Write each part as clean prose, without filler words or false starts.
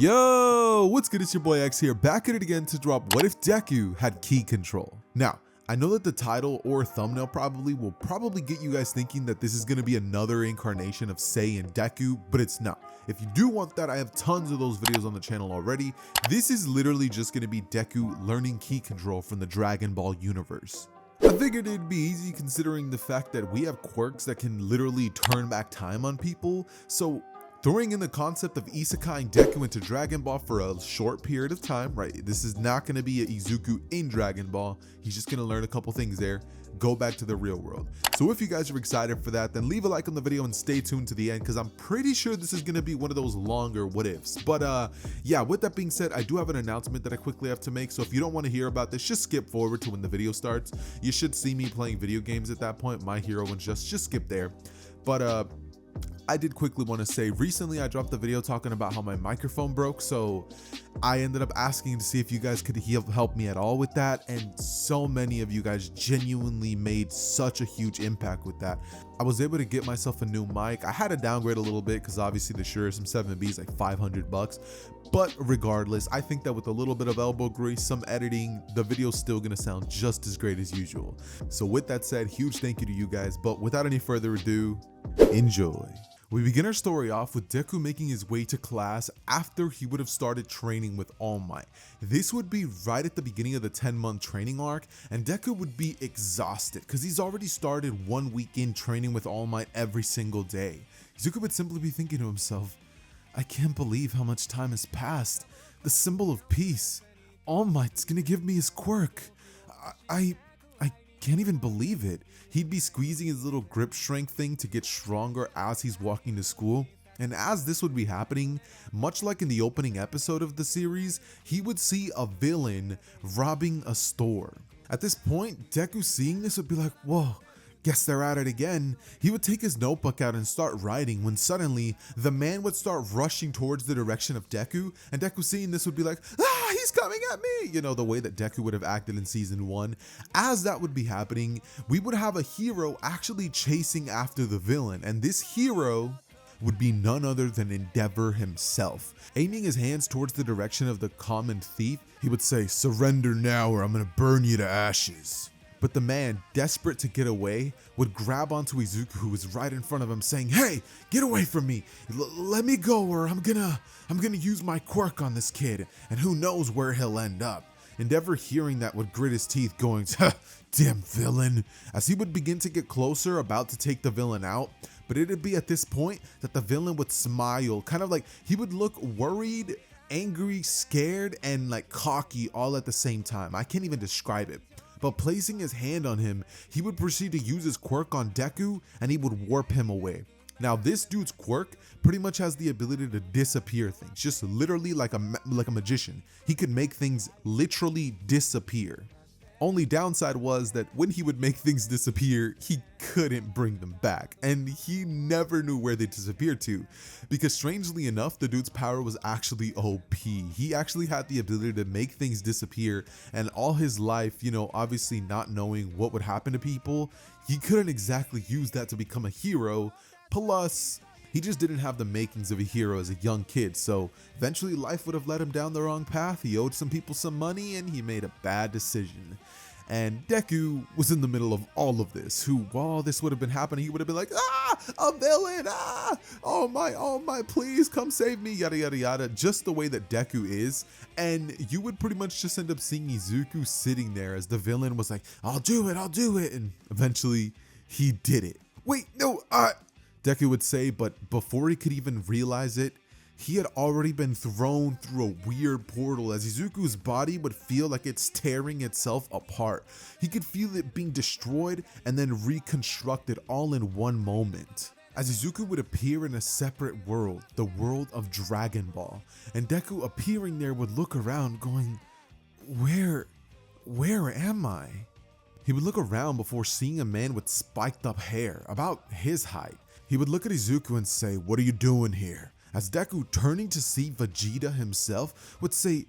Yo, what's good? It's your boy X here, back at it again to drop What If Deku Had Key Control. Now, I know that the title or thumbnail will probably get you guys thinking that this is going to be another incarnation of Saiyan Deku, but it's not. If you do want that, I have tons of those videos on the channel already. This is literally just going to be Deku learning key control from the Dragon Ball universe. I figured it'd be easy considering the fact that we have quirks that can literally turn back time on people, so throwing in the concept of isekaiing Deku into Dragon Ball for a short period of time, right? This is not going to be a Izuku in Dragon Ball. He's just going to learn a couple things there, go back to the real world. So if you guys are excited for that, then leave a like on the video and stay tuned to the end, because I'm pretty sure this is going to be one of those longer what ifs. But yeah, with that being said, I do have an announcement that I quickly have to make. So if you don't want to hear about this, just skip forward to when the video starts. You should see me playing video games at that point. My hero and just skip there. But I did quickly want to say, recently I dropped the video talking about how my microphone broke, so I ended up asking to see if you guys could help me at all with that, and so many of you guys genuinely made such a huge impact with that. I was able to get myself a new mic. I had to downgrade a little bit because obviously the Shure SM7B is like $500, but regardless, I think that with a little bit of elbow grease, some editing, the video's still gonna sound just as great as usual. So with that said, huge thank you to you guys, but without any further ado, enjoy. We begin our story off with Deku making his way to class after he would have started training with All Might. This would be right at the beginning of the 10-month training arc, and Deku would be exhausted because he's already started 1 week in training with All Might every single day. Izuku would simply be thinking to himself, I can't believe how much time has passed. The symbol of peace. All Might's gonna give me his quirk. I can't even believe it. He'd be squeezing his little grip strength thing to get stronger as he's walking to school. And as this would be happening, much like in the opening episode of the series, he would see a villain robbing a store. At this point, Deku seeing this would be like, whoa, guess they're at it again. He would take his notebook out and start writing when suddenly the man would start rushing towards the direction of Deku, and Deku seeing this would be like, ah, he's coming at me, you know, the way that Deku would have acted in season 1. As that would be happening, we would have a hero actually chasing after the villain, and this hero would be none other than Endeavor himself. Aiming his hands towards the direction of the common thief, he would say, surrender now or I'm gonna burn you to ashes. But the man, desperate to get away, would grab onto Izuku, who was right in front of him, saying, hey, get away from me, let me go or I'm gonna use my quirk on this kid, and who knows where he'll end up. Endeavor hearing that would grit his teeth, going, damn villain, as he would begin to get closer, about to take the villain out. But it'd be at this point that the villain would smile, kind of like he would look worried, angry, scared, and like cocky all at the same time. I can't even describe it. But placing his hand on him, he would proceed to use his quirk on Deku, and he would warp him away. Now this dude's quirk pretty much has the ability to disappear things, just literally like a magician. He could make things literally disappear. Only downside was that when he would make things disappear, he couldn't bring them back, and he never knew where they disappeared to, because strangely enough, the dude's power was actually OP. He actually had the ability to make things disappear, and all his life, you know, obviously not knowing what would happen to people, he couldn't exactly use that to become a hero. Plus, he just didn't have the makings of a hero as a young kid, so eventually life would have led him down the wrong path. He owed some people some money and he made a bad decision. And Deku was in the middle of all of this, who, while this would have been happening, he would have been like, ah, a villain, ah, oh my, please come save me, yada, yada, yada, just the way that Deku is. And you would pretty much just end up seeing Izuku sitting there as the villain was like, I'll do it, and eventually he did it. Wait, no, Deku would say, but before he could even realize it, he had already been thrown through a weird portal as Izuku's body would feel like it's tearing itself apart. He could feel it being destroyed and then reconstructed all in one moment. As Izuku would appear in a separate world, the world of Dragon Ball, and Deku appearing there would look around going, where am I? He would look around before seeing a man with spiked up hair, about his height. He would look at Izuku and say, what are you doing here? As Deku, turning to see Vegeta himself, would say,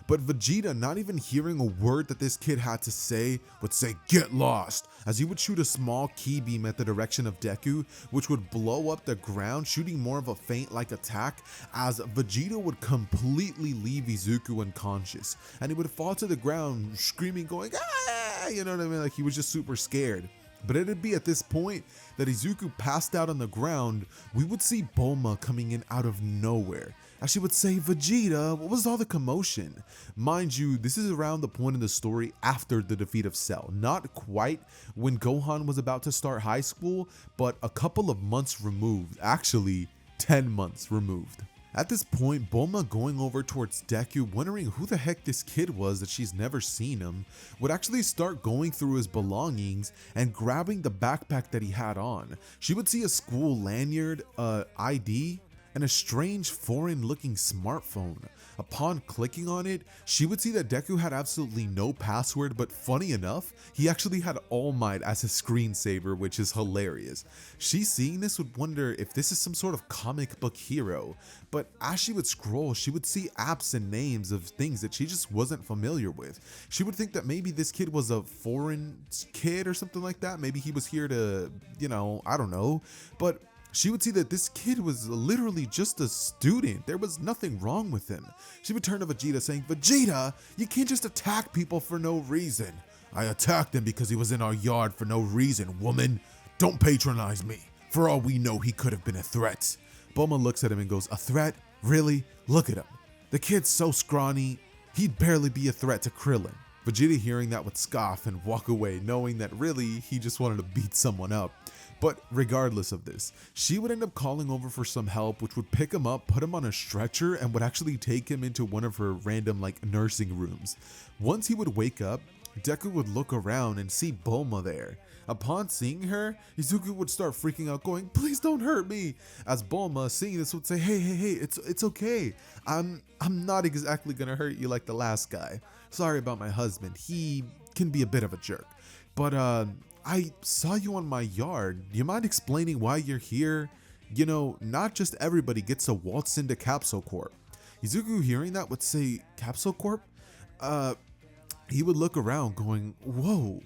but Vegeta, not even hearing a word that this kid had to say, would say, "Get lost," as he would shoot a small ki beam at the direction of Deku, which would blow up the ground, shooting more of a feint-like attack, as Vegeta would completely leave Izuku unconscious, and he would fall to the ground screaming, going, "Ah!" You know what I mean? Like, he was just super scared. But it'd be at this point that Izuku passed out on the ground, we would see Bulma coming in out of nowhere, as she would say, "Vegeta, what was all the commotion?" Mind you, this is around the point in the story after the defeat of Cell. Not quite when Gohan was about to start high school, but a couple of months removed. Actually, 10 months removed. At this point, Bulma, going over towards Deku, wondering who the heck this kid was that she's never seen him, would actually start going through his belongings and grabbing the backpack that he had on. She would see a school lanyard, ID, and a strange foreign-looking smartphone. Upon clicking on it, she would see that Deku had absolutely no password, but funny enough, he actually had All Might as his screensaver, which is hilarious. She, seeing this, would wonder if this is some sort of comic book hero, but as she would scroll, she would see apps and names of things that she just wasn't familiar with. She would think that maybe this kid was a foreign kid or something like that. Maybe he was here to, I don't know, but she would see that this kid was literally just a student. There was nothing wrong with him. She would turn to Vegeta saying, "Vegeta, you can't just attack people for no reason." "I attacked him because he was in our yard for no reason, woman. Don't patronize me. For all we know, he could have been a threat." Bulma looks at him and goes, "A threat? Really? Look at him. The kid's so scrawny, he'd barely be a threat to Krillin." Vegeta, hearing that, would scoff and walk away, knowing that really he just wanted to beat someone up. But regardless of this, she would end up calling over for some help, which would pick him up, put him on a stretcher, and would actually take him into one of her random nursing rooms. Once he would wake up, Deku would look around and see Bulma there. Upon seeing her, Izuku would start freaking out, going, "Please don't hurt me," as Bulma, seeing this, would say, hey, it's okay. I'm not exactly gonna hurt you like the last guy. Sorry about my husband. He can be a bit of a jerk. But I saw you on my yard. Do you mind explaining why you're here? Not just everybody gets to waltz into Capsule Corp." Izuku, hearing that, would say, "Capsule Corp?" He would look around going, "Whoa,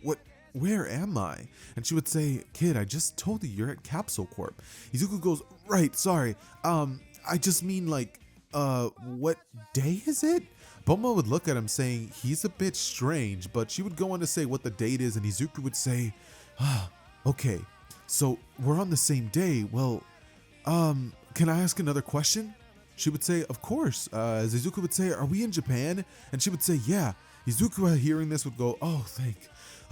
where am I?" And she would say, "Kid, I just told you you're at Capsule Corp." Izuku goes, "Right, sorry. I just mean what day is it?" Bulma would look at him saying he's a bit strange, but she would go on to say what the date is, and Izuku would say, "Okay, so we're on the same day. Well, can I ask another question?" She would say, "Of course." As Izuku would say, "Are we in Japan?" And she would say, "Yeah." Izuku, hearing this, would go, "Oh,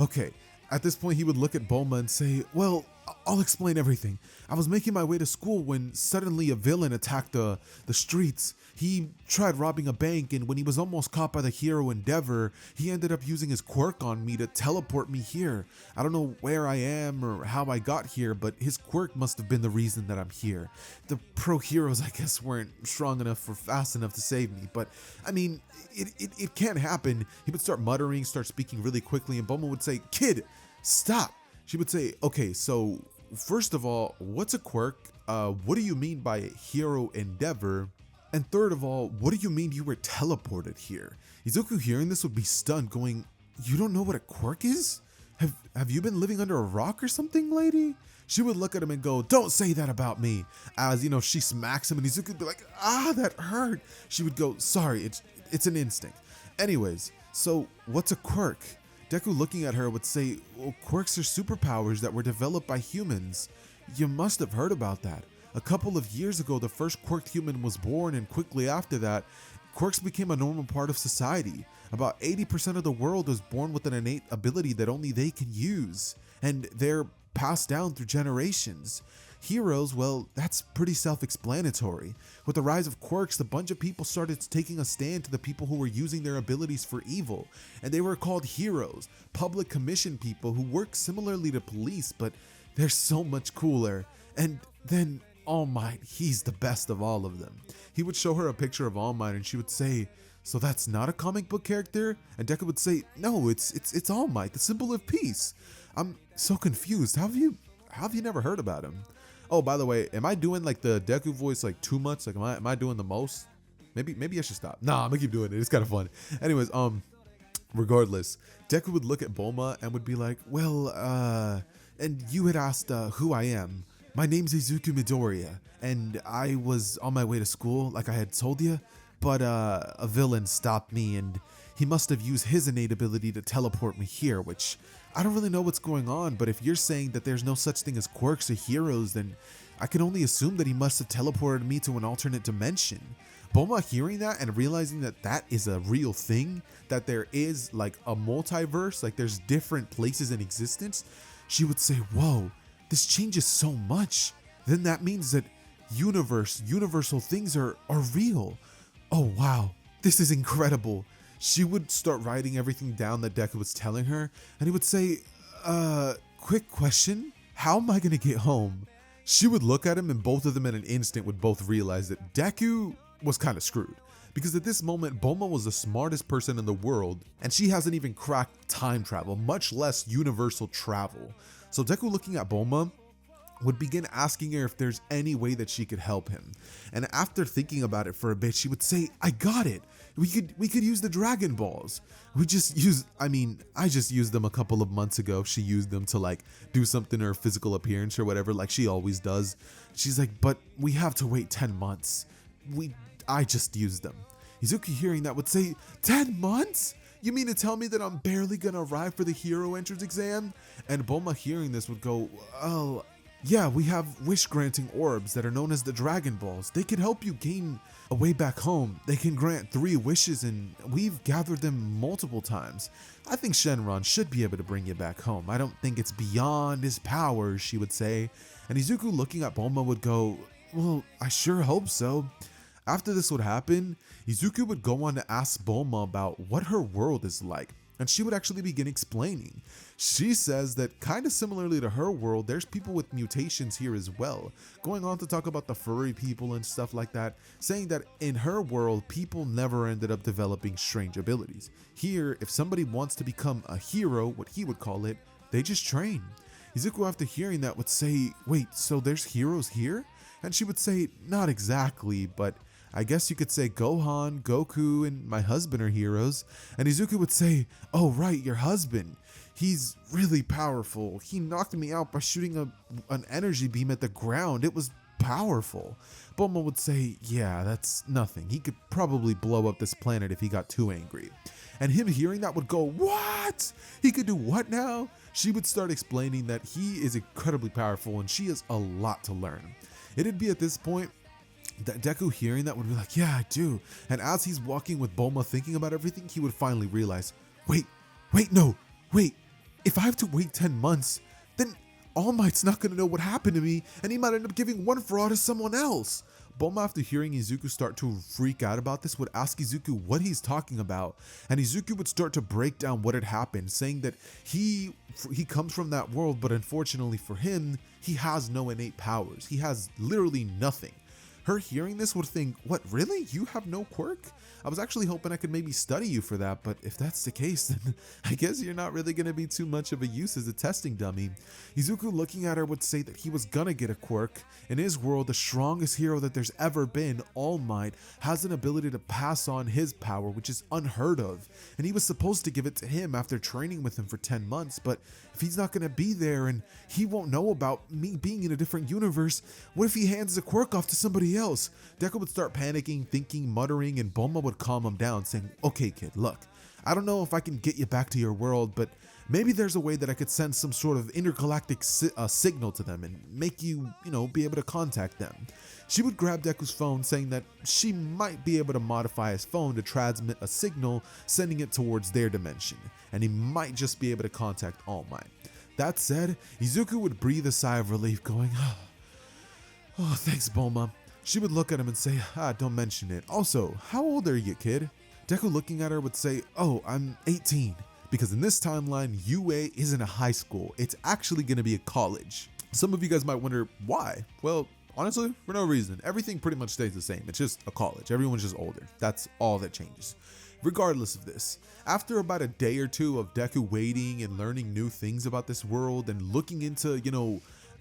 okay." At this point, he would look at Bulma and say, "Well, I'll explain everything. I was making my way to school when suddenly a villain attacked the streets. He tried robbing a bank, and when he was almost caught by the hero Endeavor, he ended up using his quirk on me to teleport me here. I don't know where I am or how I got here, but his quirk must have been the reason that I'm here. The pro heroes, I guess, weren't strong enough or fast enough to save me, but I mean, it can't happen." He would start muttering, start speaking really quickly, and Bulma would say, "Kid, stop." She would say, "Okay, so first of all, what's a quirk? What do you mean by hero Endeavor? And third of all, what do you mean you were teleported here?" Izuku, hearing this, would be stunned, going, "You don't know what a quirk is? Have you been living under a rock or something, lady?" She would look at him and go, "Don't say that about me." As, she smacks him, and Izuku would be like, "Ah, that hurt." She would go, "Sorry, it's an instinct. Anyways, so what's a quirk?" Deku, looking at her, would say, "Well, quirks are superpowers that were developed by humans. You must have heard about that. A couple of years ago, the first quirked human was born, and quickly after that, quirks became a normal part of society. About 80% of the world is born with an innate ability that only they can use, and they're passed down through generations. Heroes, well, that's pretty self-explanatory. With the rise of quirks, the bunch of people started taking a stand to the people who were using their abilities for evil, and they were called heroes, public commission people who work similarly to police, but they're so much cooler. And then All Might, he's the best of all of them." He would show her a picture of All Might, and she would say, "So that's not a comic book character?" And Deku would say, "No, it's All Might, the symbol of peace. I'm so confused. How have you never heard about him?" Oh, by the way, am I doing the Deku voice too much? Am I doing the most? Maybe I should stop. Nah, I'm gonna keep doing it. It's kind of fun. Anyways, regardless, Deku would look at Bulma and would be like, well, and you had asked who I am. My name's Izuku Midoriya, and I was on my way to school, like I had told you, but a villain stopped me, and he must have used his innate ability to teleport me here, which I don't really know what's going on, but if you're saying that there's no such thing as quirks or heroes, then I can only assume that he must have teleported me to an alternate dimension. Bulma hearing that and realizing that that is a real thing, that there is like a multiverse, like there's different places in existence, she would say, whoa, this changes so much. Then that means that universal things are real. Oh wow, this is incredible. She would start writing everything down that Deku was telling her, and he would say, quick question, how am I gonna get home? She would look at him, and both of them in an instant would both realize that Deku was kind of screwed. Because at this moment, Bulma was the smartest person in the world, and she hasn't even cracked time travel, much less universal travel. So Deku, looking at Bulma, would begin asking her if there's any way that she could help him. And after thinking about it for a bit, she would say, I got it. We could use the Dragon Balls. I just used them a couple of months ago. She used them to like do something to her physical appearance or whatever, like she always does. She's like, but we have to wait 10 months. I just used them. Izuku, hearing that, would say, 10 months? You mean to tell me that I'm barely gonna arrive for the hero entrance exam? And Bulma, hearing this, would go, oh, yeah, we have wish-granting orbs that are known as the Dragon Balls. They can help you gain a way back home. They can grant 3 wishes, and we've gathered them multiple times. I think Shenron should be able to bring you back home. I don't think it's beyond his powers, she would say. And Izuku, looking at Bulma, would go, well, I sure hope so. After this would happen, Izuku would go on to ask Bulma about what her world is like, and she would actually begin explaining. She says that kind of similarly to her world, there's people with mutations here as well, going on to talk about the furry people and stuff like that, saying that in her world, people never ended up developing strange abilities. Here, if somebody wants to become a hero, what he would call it, they just train. Izuku, after hearing that, would say, wait, so there's heroes here? And she would say, not exactly, but I guess you could say Gohan, Goku, and my husband are heroes. And Izuku would say, oh right, your husband. He's really powerful. He knocked me out by shooting an energy beam at the ground. It was powerful. Bulma would say, yeah, that's nothing. He could probably blow up this planet if he got too angry. And him hearing that would go, what? He could do what now? She would start explaining that he is incredibly powerful and she has a lot to learn. It'd be at this point that Deku, hearing that, would be like, yeah, I do. And as he's walking with Bulma thinking about everything, he would finally realize, wait, if I have to wait 10 months, then All Might's not going to know what happened to me, and he might end up giving one for all to someone else. Bulma, after hearing Izuku start to freak out about this, would ask Izuku what he's talking about, and Izuku would start to break down what had happened, saying that he comes from that world, but unfortunately for him, he has no innate powers. He has literally nothing. Her hearing this would think, what, really? You have no quirk? I was actually hoping I could maybe study you for that, but if that's the case, then I guess you're not really going to be too much of a use as a testing dummy. Izuku, looking at her, would say that he was gonna get a quirk. In his world, the strongest hero that there's ever been, All Might, has an ability to pass on his power, which is unheard of, and he was supposed to give it to him after training with him for 10 months, but if he's not gonna be there and he won't know about me being in a different universe, what if he hands the quirk off to somebody else? Deku would start panicking, thinking, muttering, and Bulma would calm him down, saying, okay kid, look, I don't know if I can get you back to your world, but maybe there's a way that I could send some sort of intergalactic signal to them and make you, be able to contact them. She would grab Deku's phone, saying that she might be able to modify his phone to transmit a signal, sending it towards their dimension, and he might just be able to contact All Might. That said, Izuku would breathe a sigh of relief, going, oh, thanks, Bulma. She would look at him and say, don't mention it. Also, how old are you, kid? Deku, looking at her, would say, oh, I'm 18. Because in this timeline, UA isn't a high school. It's actually going to be a college. Some of you guys might wonder why. Well, honestly, for no reason. Everything pretty much stays the same. It's just a college. Everyone's just older. That's all that changes. Regardless of this, after about a day or two of Deku waiting and learning new things about this world and looking into,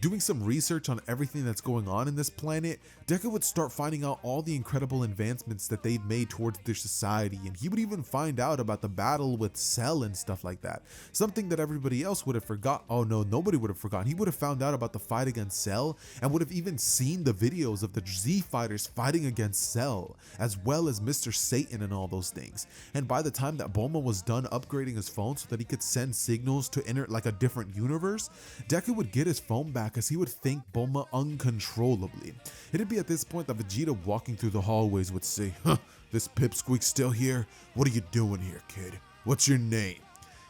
Doing some research on everything that's going on in this planet, Deku would start finding out all the incredible advancements that they'd made towards their society, and he would even find out about the battle with Cell and stuff like that. Something that everybody else would have forgot. Oh no, nobody would have forgotten. He would have found out about the fight against Cell and would have even seen the videos of the Z fighters fighting against Cell, as well as Mr. Satan and all those things. And by the time that Bulma was done upgrading his phone so that he could send signals to enter like a different universe, Deku would get his phone back as he would thank Bulma uncontrollably. It'd be at this point that Vegeta walking through the hallways would say, "Huh, this pipsqueak's still here? What are you doing here, kid? What's your name?"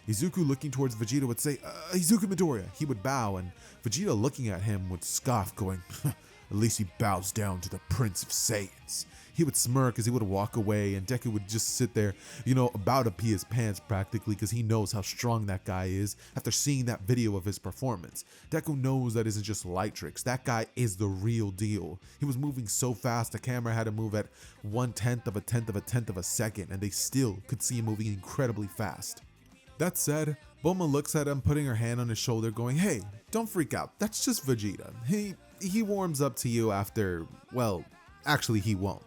Izuku looking towards Vegeta would say, "Izuku Midoriya." He would bow, and Vegeta looking at him would scoff, going, "At least he bows down to the Prince of Saiyans." He would smirk as he would walk away, and Deku would just sit there, about to pee his pants practically, because he knows how strong that guy is after seeing that video of his performance. Deku knows that isn't just light tricks. That guy is the real deal. He was moving so fast, the camera had to move at 1/10 of a second, and they still could see him moving incredibly fast. That said, Bulma looks at him, putting her hand on his shoulder, going, "Hey, don't freak out. That's just Vegeta. He warms up to you after, well, actually he won't."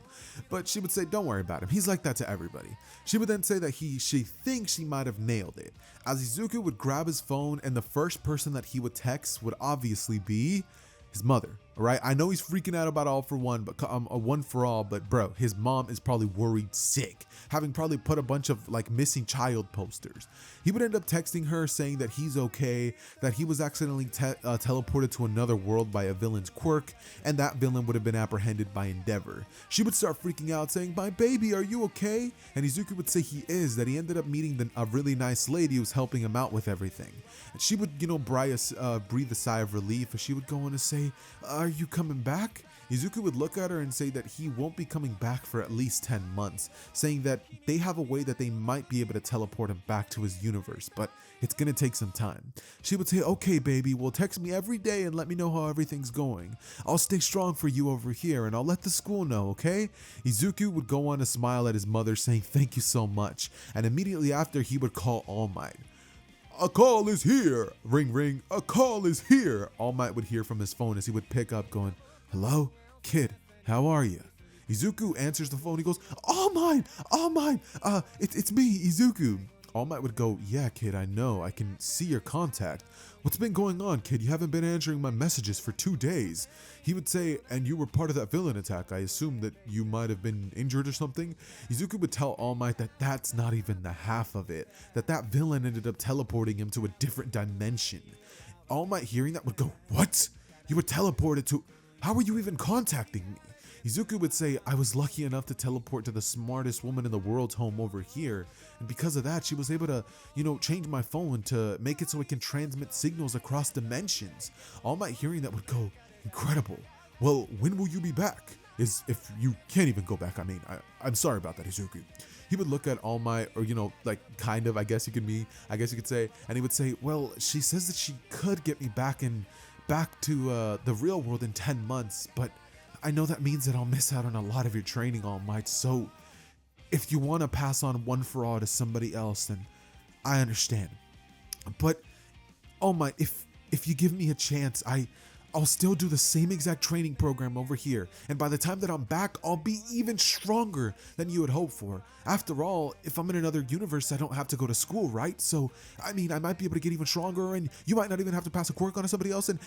But she would say, "Don't worry about him. He's like that to everybody." She would then say that she thinks she might have nailed it, as Izuku would grab his phone, and the first person that he would text would obviously be his mother. Alright, I know he's freaking out about All for One, but One for All, but bro, his mom is probably worried sick, having probably put a bunch of like missing child posters. He would end up texting her saying that he's okay, that he was accidentally teleported to another world by a villain's Quirk, and that villain would have been apprehended by Endeavor. She would start freaking out saying, "My baby, are you okay?" And Izuku would say he is, that he ended up meeting a really nice lady who's helping him out with everything. And she would, breathe a sigh of relief as she would go on to say, "Are you coming back?" Izuku would look at her and say that he won't be coming back for at least 10 months, saying that they have a way that they might be able to teleport him back to his universe, but it's gonna take some time. She would say, "Okay, baby, well, text me every day and let me know how everything's going. I'll stay strong for you over here, and I'll let the school know, okay?" Izuku would go on to smile at his mother, saying, "Thank you so much," and immediately after he would call All Might. "A call is here! Ring, ring, a call is here!" All Might would hear from his phone as he would pick up, going, "Hello? Kid, how are you?" Izuku answers the phone. He goes, All Might, it's me, Izuku." All Might would go, "Yeah, kid, I know. I can see your contact. What's been going on, kid? You haven't been answering my messages for 2 days." He would say, "And you were part of that villain attack. I assume that you might have been injured or something." Izuku would tell All Might that that's not even the half of it, that villain ended up teleporting him to a different dimension. All Might hearing that would go, "What? You were teleported to... How are you even contacting me?" Izuku would say, "I was lucky enough to teleport to the smartest woman in the world's home over here, and because of that, she was able to, change my phone to make it so it can transmit signals across dimensions." All Might hearing that would go, "Incredible. Well, when will you be back? If you can't even go back, I'm sorry about that, Izuku." He would look at All Might, or I guess you could say, and he would say, "Well, she says that she could get me back to the real world in 10 months, but I know that means that I'll miss out on a lot of your training, All Might, so if you want to pass on One for All to somebody else, then I understand. But All Might, if you give me a chance, I'll still do the same exact training program over here, and by the time that I'm back, I'll be even stronger than you would hope for. After all, if I'm in another universe, I don't have to go to school, right? So, I might be able to get even stronger, and you might not even have to pass a quirk on to somebody else," and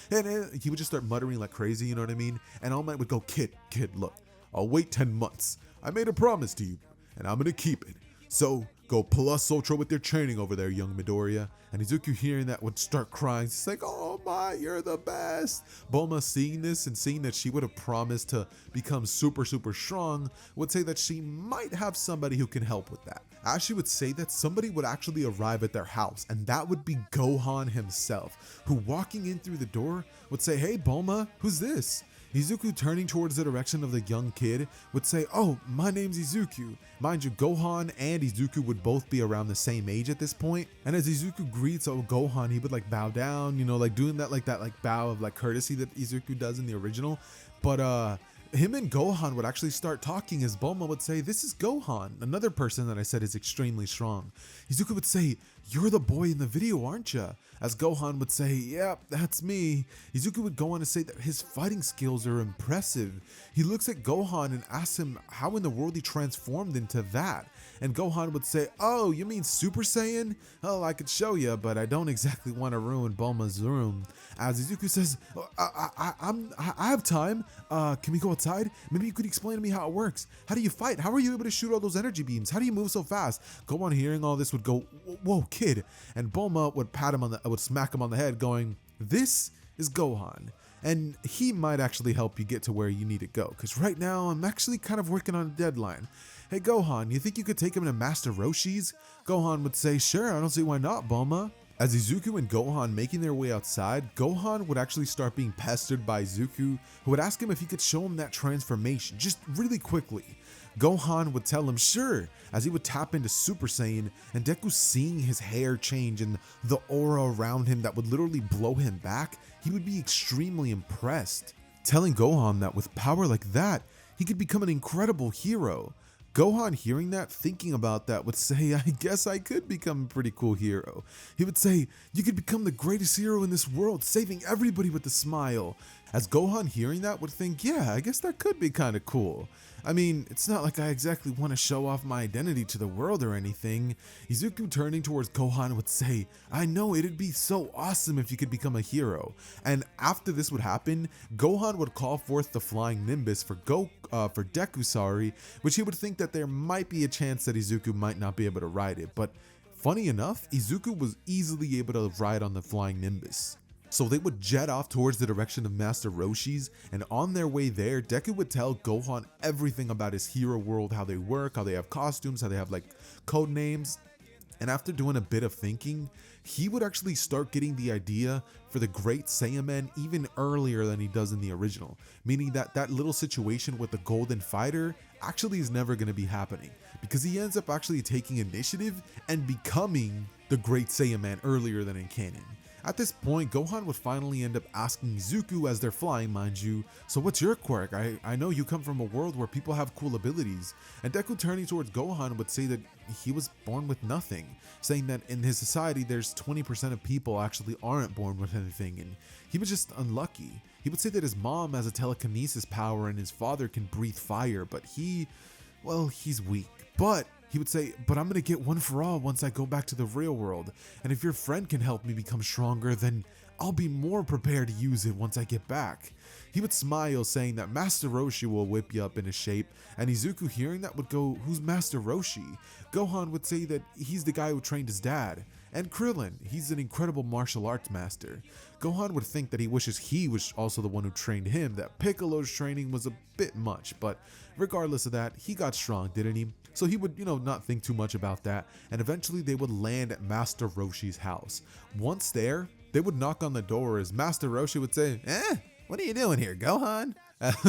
he would just start muttering like crazy, you know what I mean? And All Might would go, Kid, look, I'll wait 10 months. I made a promise to you, and I'm gonna keep it. So, go plus ultra with your training over there, young Midoriya." And Izuku hearing that would start crying. He's like, "Oh my, you're the best." Bulma seeing this and seeing that she would have promised to become super, super strong would say that she might have somebody who can help with that. As she would say that, somebody would actually arrive at their house, and that would be Gohan himself, who walking in through the door would say, "Hey Bulma, who's this?" Izuku turning towards the direction of the young kid would say, "Oh, my name's Izuku." Mind you, Gohan and Izuku would both be around the same age at this point. And as Izuku greets Gohan, he would bow down, doing that bow of courtesy that Izuku does in the original. But him and Gohan would actually start talking as Bulma would say, "This is Gohan, another person that I said is extremely strong." Izuku would say, "You're the boy in the video, aren't you?" As Gohan would say, "Yep, that's me." Izuku would go on to say that his fighting skills are impressive. He looks at Gohan and asks him how in the world he transformed into that. And Gohan would say, "Oh, you mean Super Saiyan? Oh, I could show you, but I don't exactly want to ruin Bulma's room." As Izuku says, I have time. Can we go outside? Maybe you could explain to me how it works. How do you fight? How are you able to shoot all those energy beams? How do you move so fast?" Gohan, hearing all this, would go, "Whoa, kid." And Bulma would would smack him on the head, going, "This is Gohan. And he might actually help you get to where you need to go. Because right now, I'm actually kind of working on a deadline. Hey, Gohan, you think you could take him to Master Roshi's?" Gohan would say, "Sure, I don't see why not, Bulma." As Izuku and Gohan making their way outside, Gohan would actually start being pestered by Izuku, who would ask him if he could show him that transformation, just really quickly. Gohan would tell him sure, as he would tap into Super Saiyan, and Deku, seeing his hair change and the aura around him that would literally blow him back, he would be extremely impressed, telling Gohan that with power like that, he could become an incredible hero. Gohan, hearing that, thinking about that, would say, "I guess I could become a pretty cool hero." He would say, "You could become the greatest hero in this world, saving everybody with a smile." As Gohan, hearing that, would think, "Yeah, I guess that could be kind of cool. I mean, it's not like I exactly want to show off my identity to the world or anything." Izuku, turning towards Gohan, would say, "I know, it'd be so awesome if you could become a hero." And after this would happen, Gohan would call forth the Flying Nimbus for Deku, which he would think that there might be a chance that Izuku might not be able to ride it. But funny enough, Izuku was easily able to ride on the Flying Nimbus. So they would jet off towards the direction of Master Roshi's, and on their way there, Deku would tell Gohan everything about his hero world, how they work, how they have costumes, how they have like code names. And after doing a bit of thinking, he would actually start getting the idea for the Great Saiyaman even earlier than he does in the original, meaning that that little situation with the Golden Fighter actually is never going to be happening, because he ends up actually taking initiative and becoming the Great Saiyaman earlier than in canon. At this point, Gohan would finally end up asking Izuku, as they're flying, mind you, "So what's your quirk? I know you come from a world where people have cool abilities." And Deku, turning towards Gohan, would say that he was born with nothing, saying that in his society there's 20% of people actually aren't born with anything, and he was just unlucky. He would say that his mom has a telekinesis power and his father can breathe fire, but he's weak. But he would say, "But I'm gonna get one for all once I go back to the real world. And if your friend can help me become stronger, then I'll be more prepared to use it once I get back." He would smile, saying that Master Roshi will whip you up into shape. And Izuku, hearing that, would go, "Who's Master Roshi?" Gohan would say that he's the guy who trained his dad. And Krillin, he's an incredible martial arts master. Gohan would think that he wishes he was also the one who trained him, that Piccolo's training was a bit much, but regardless of that, he got strong, didn't he? So he would, not think too much about that, and eventually they would land at Master Roshi's house. Once there, they would knock on the door, as Master Roshi would say, "What are you doing here, Gohan?"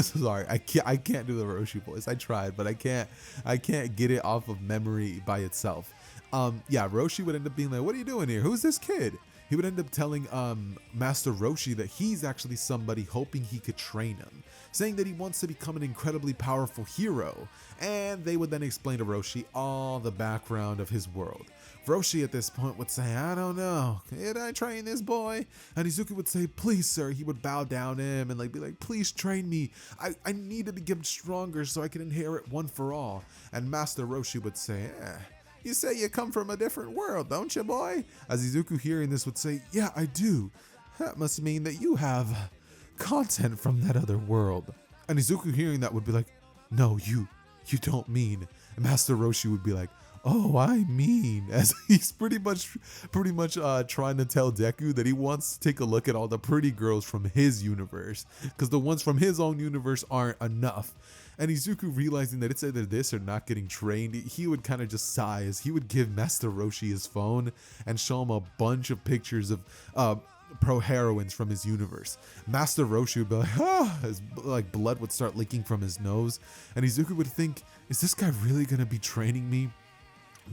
Sorry, I can't do the Roshi voice. I tried, but I can't get it off of memory by itself. Roshi would end up being like, "What are you doing here? Who's this kid?" He would end up telling Master Roshi that he's actually somebody hoping he could train him, saying that he wants to become an incredibly powerful hero. And they would then explain to Roshi all the background of his world. Roshi at this point would say, "I don't know, can I train this boy?" And Izuku would say, "Please, sir." He would bow down to him and be like, "Please train me. I need to become stronger so I can inherit one for all." And Master Roshi would say, "You say you come from a different world, don't you, boy?" As Izuku, hearing this, would say, "Yeah, I do. That must mean that you have content from that other world." And Izuku, hearing that, would be like, "No, you don't mean." And Master Roshi would be like, "Oh, I mean," as he's pretty much trying to tell Deku that he wants to take a look at all the pretty girls from his universe, because the ones from his own universe aren't enough. And Izuku, realizing that it's either this or not getting trained, he would kind of just sigh, as he would give Master Roshi his phone and show him a bunch of pictures of pro heroines from his universe. Master Roshi would be like, his blood would start leaking from his nose, and Izuku would think, "Is this guy really gonna be training me?"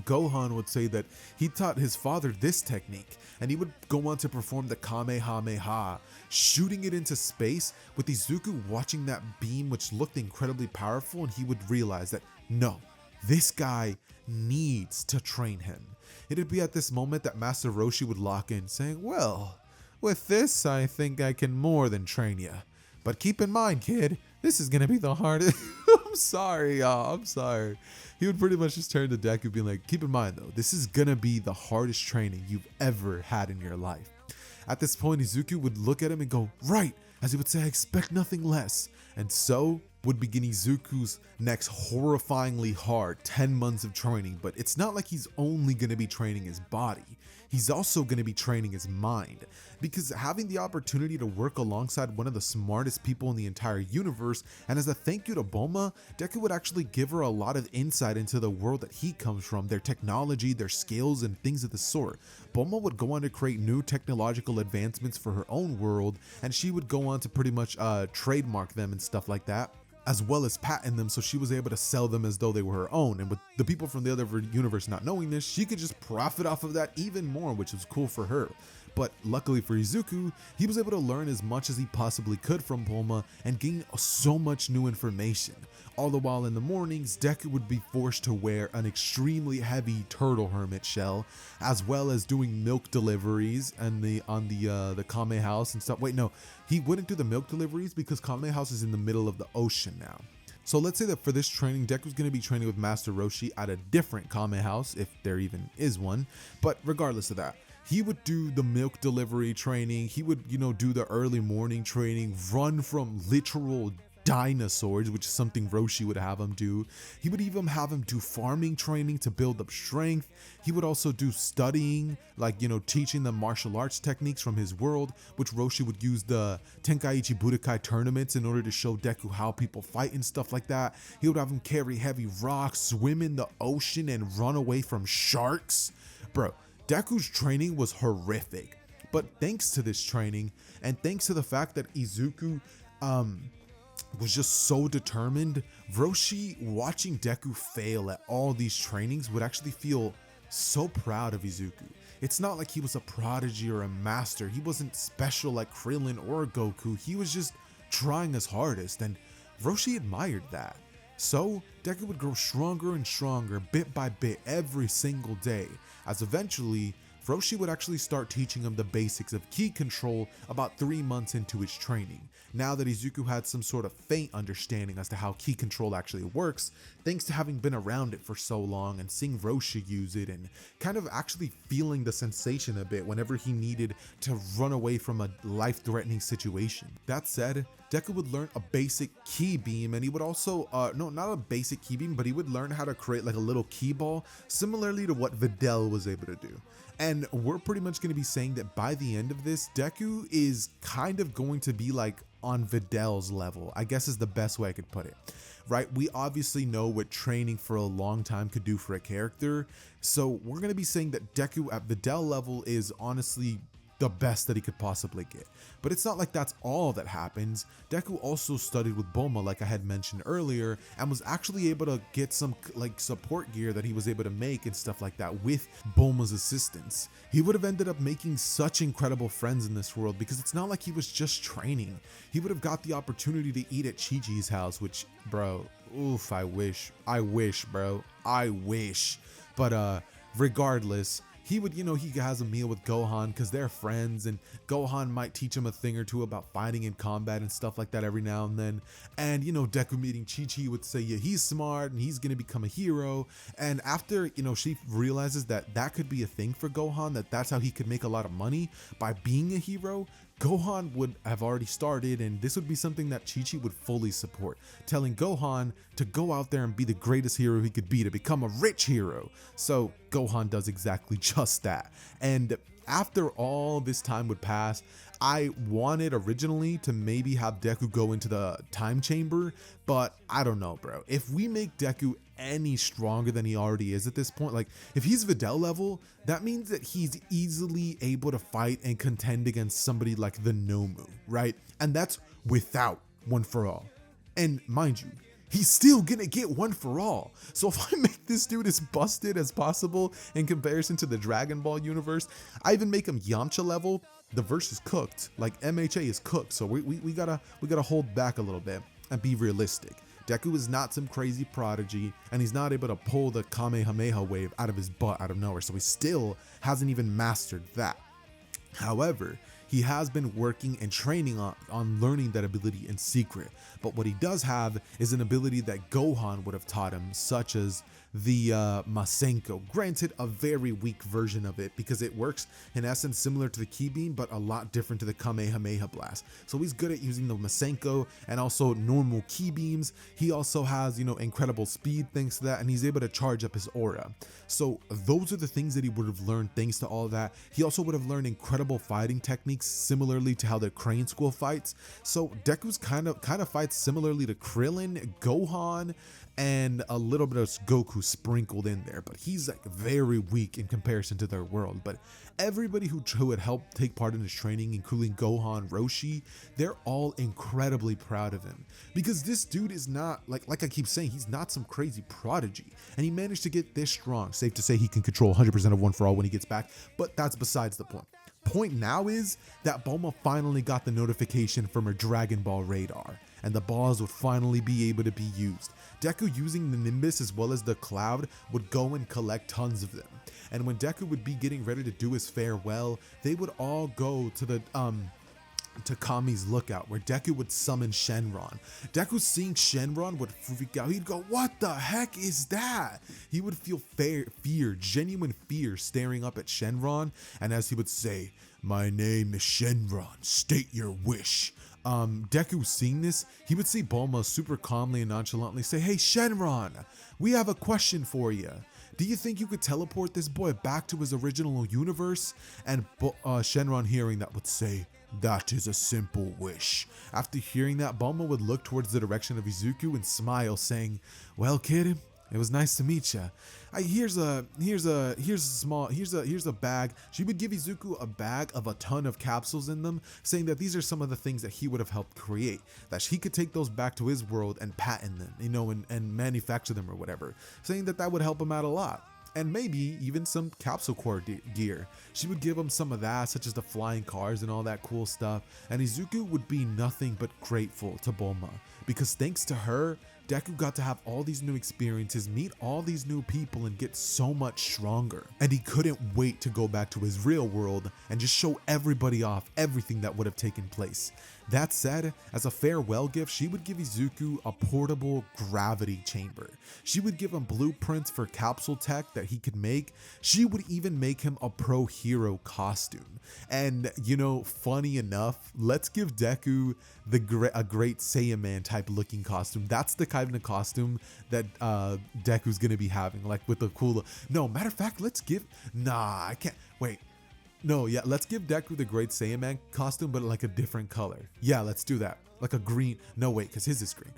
Gohan would say that he taught his father this technique, and he would go on to perform the Kamehameha, shooting it into space, with Izuku watching that beam, which looked incredibly powerful, and he would realize that, no, this guy needs to train him. It'd be at this moment that Master Roshi would lock in, saying, well, with this, I think I can more than train you. But keep in mind, kid, this is gonna be the hardest. I'm sorry, y'all. I'm sorry. He would pretty much just turn to Deku being like, keep in mind though, this is gonna be the hardest training you've ever had in your life. At this point, Izuku would look at him and go, right, as he would say, I expect nothing less. And so would begin Izuku's next horrifyingly hard 10 months of training, but it's not like he's only going to be training his body. He's also going to be training his mind, because having the opportunity to work alongside one of the smartest people in the entire universe, and as a thank you to Bulma, Deku would actually give her a lot of insight into the world that he comes from, their technology, their skills, and things of the sort. Bulma would go on to create new technological advancements for her own world, and she would go on to pretty much trademark them and stuff like that, as well as patent them, so she was able to sell them as though they were her own. And with the people from the other universe not knowing this, she could just profit off of that even more, which was cool for her. But luckily for Izuku, he was able to learn as much as he possibly could from Bulma and gain so much new information. All the while in the mornings, Deku would be forced to wear an extremely heavy turtle hermit shell, as well as doing milk deliveries on the Kame house and stuff. Wait, no, he wouldn't do the milk deliveries because Kame house is in the middle of the ocean now. So let's say that for this training, Deku's going to be training with Master Roshi at a different Kame house, if there even is one. But regardless of that, he would do the milk delivery training. He would, do the early morning training, run from literal dinosaurs, which is something Roshi would have him do. He would even have him do farming training to build up strength. He would also do studying, like, teaching them martial arts techniques from his world, which Roshi would use the Tenkaichi Budokai tournaments in order to show Deku how people fight and stuff like that. He would have him carry heavy rocks, swim in the ocean, and run away from sharks. Bro, Deku's training was horrific, but thanks to this training, and thanks to the fact that Izuku was just so determined, Roshi, watching Deku fail at all these trainings, would actually feel so proud of Izuku. It's not like he was a prodigy or a master. He wasn't special like Krillin or Goku. He was just trying his hardest, and Roshi admired that. So Deku would grow stronger and stronger bit by bit every single day, as eventually Roshi would actually start teaching him the basics of ki control about 3 months into his training. Now that Izuku had some sort of faint understanding as to how ki control actually works, thanks to having been around it for so long and seeing Roshi use it and kind of actually feeling the sensation a bit whenever he needed to run away from a life-threatening situation. That said, Deku would learn a basic ki beam, and he would also, no, not a basic ki beam, but he would learn how to create like a little ki ball, similarly to what Videl was able to do. And we're pretty much going to be saying that by the end of this, Deku is kind of going to be like on Videl's level, I guess is the best way I could put it, right? We obviously know what training for a long time could do for a character, so we're going to be saying that Deku at Videl level is honestly the best that he could possibly get. But it's not like that's all that happens. Deku also studied with Bulma, like I had mentioned earlier, and was actually able to get some like support gear that he was able to make and stuff like that with Bulma's assistance. He would have ended up making such incredible friends in this world because it's not like he was just training. He would have got the opportunity to eat at Chi-Chi's house, which, bro, oof, I wish, bro, I wish. But regardless, he would, he has a meal with Gohan because they're friends, and Gohan might teach him a thing or two about fighting in combat and stuff like that every now and then. And, Deku meeting Chi-Chi would say, yeah, he's smart and he's going to become a hero. And after, she realizes that that could be a thing for Gohan, that's how he could make a lot of money by being a hero, Gohan would have already started, and this would be something that Chi-Chi would fully support, telling Gohan to go out there and be the greatest hero he could be, to become a rich hero. So Gohan does exactly just that. And after all this time would pass, I wanted originally to maybe have Deku go into the time chamber, but I don't know, bro. If we make Deku any stronger than he already is at this point, like if he's Videl level, that means that he's easily able to fight and contend against somebody like the Nomu, right? And that's without One For All. And mind you, he's still gonna get One For All. So if I make this dude as busted as possible in comparison to the Dragon Ball universe, I even make him Yamcha level, the verse is cooked. Like MHA is cooked. So we gotta hold back a little bit and be realistic. Deku is not some crazy prodigy, and he's not able to pull the Kamehameha wave out of his butt out of nowhere, so he still hasn't even mastered that. However, he has been working and training on learning that ability in secret, but what he does have is an ability that Gohan would have taught him, such as the Masenko. Granted, a very weak version of it because it works in essence similar to the Ki Beam, but a lot different to the Kamehameha Blast. So he's good at using the Masenko and also normal Ki Beams. He also has, incredible speed thanks to that, and he's able to charge up his aura. So those are the things that he would have learned thanks to all that. He also would have learned incredible fighting techniques similarly to how the Crane School fights. So Deku's kind of fights similarly to Krillin, Gohan, and a little bit of Goku sprinkled in there, but he's like very weak in comparison to their world. But everybody who had helped take part in his training, including Gohan, Roshi, they're all incredibly proud of him because this dude is not like I keep saying, he's not some crazy prodigy, and he managed to get this strong. Safe to say he can control 100% of One For All when he gets back, but that's besides the point. Point now is that Bulma finally got the notification from her Dragon Ball radar, and the balls would finally be able to be used. Deku, using the Nimbus as well as the Cloud, would go and collect tons of them. And when Deku would be getting ready to do his farewell, they would all go to the to Kami's lookout, where Deku would summon Shenron. Deku, seeing Shenron, would freak out. He'd go, "What the heck is that?" He would feel fear, genuine fear, staring up at Shenron. And as he would say, "My name is Shenron, state your wish." Deku, seeing this, he would see Bulma super calmly and nonchalantly say, "Hey Shenron, we have a question for you. Do you think you could teleport this boy back to his original universe?" And Shenron, hearing that, would say, "That is a simple wish." After hearing that, Bulma would look towards the direction of Izuku and smile, saying, "Well, kid, it was nice to meet you. Here's a bag." She would give Izuku a bag of a ton of capsules in them, saying that these are some of the things that he would have helped create, that he could take those back to his world and patent them, and manufacture them or whatever, saying that would help him out a lot. And maybe even some capsule core gear. She would give him some of that, such as the flying cars and all that cool stuff. And Izuku would be nothing but grateful to Bulma, because thanks to her, Deku got to have all these new experiences, meet all these new people, and get so much stronger. And he couldn't wait to go back to his real world and just show everybody off everything that would have taken place. That said, as a farewell gift, she would give Izuku a portable gravity chamber. She would give him blueprints for capsule tech that he could make. She would even make him a pro hero costume. And funny enough, let's give Deku a great Saiyan man type looking costume. That's the kind of costume that Deku's gonna be having, like with the cool. No, matter of fact, let's give. Nah, I can't. Wait. No, yeah, let's give Deku the Great Saiyan Man costume, but like a different color. Yeah, let's do that. Like a green. No, wait, because his is green.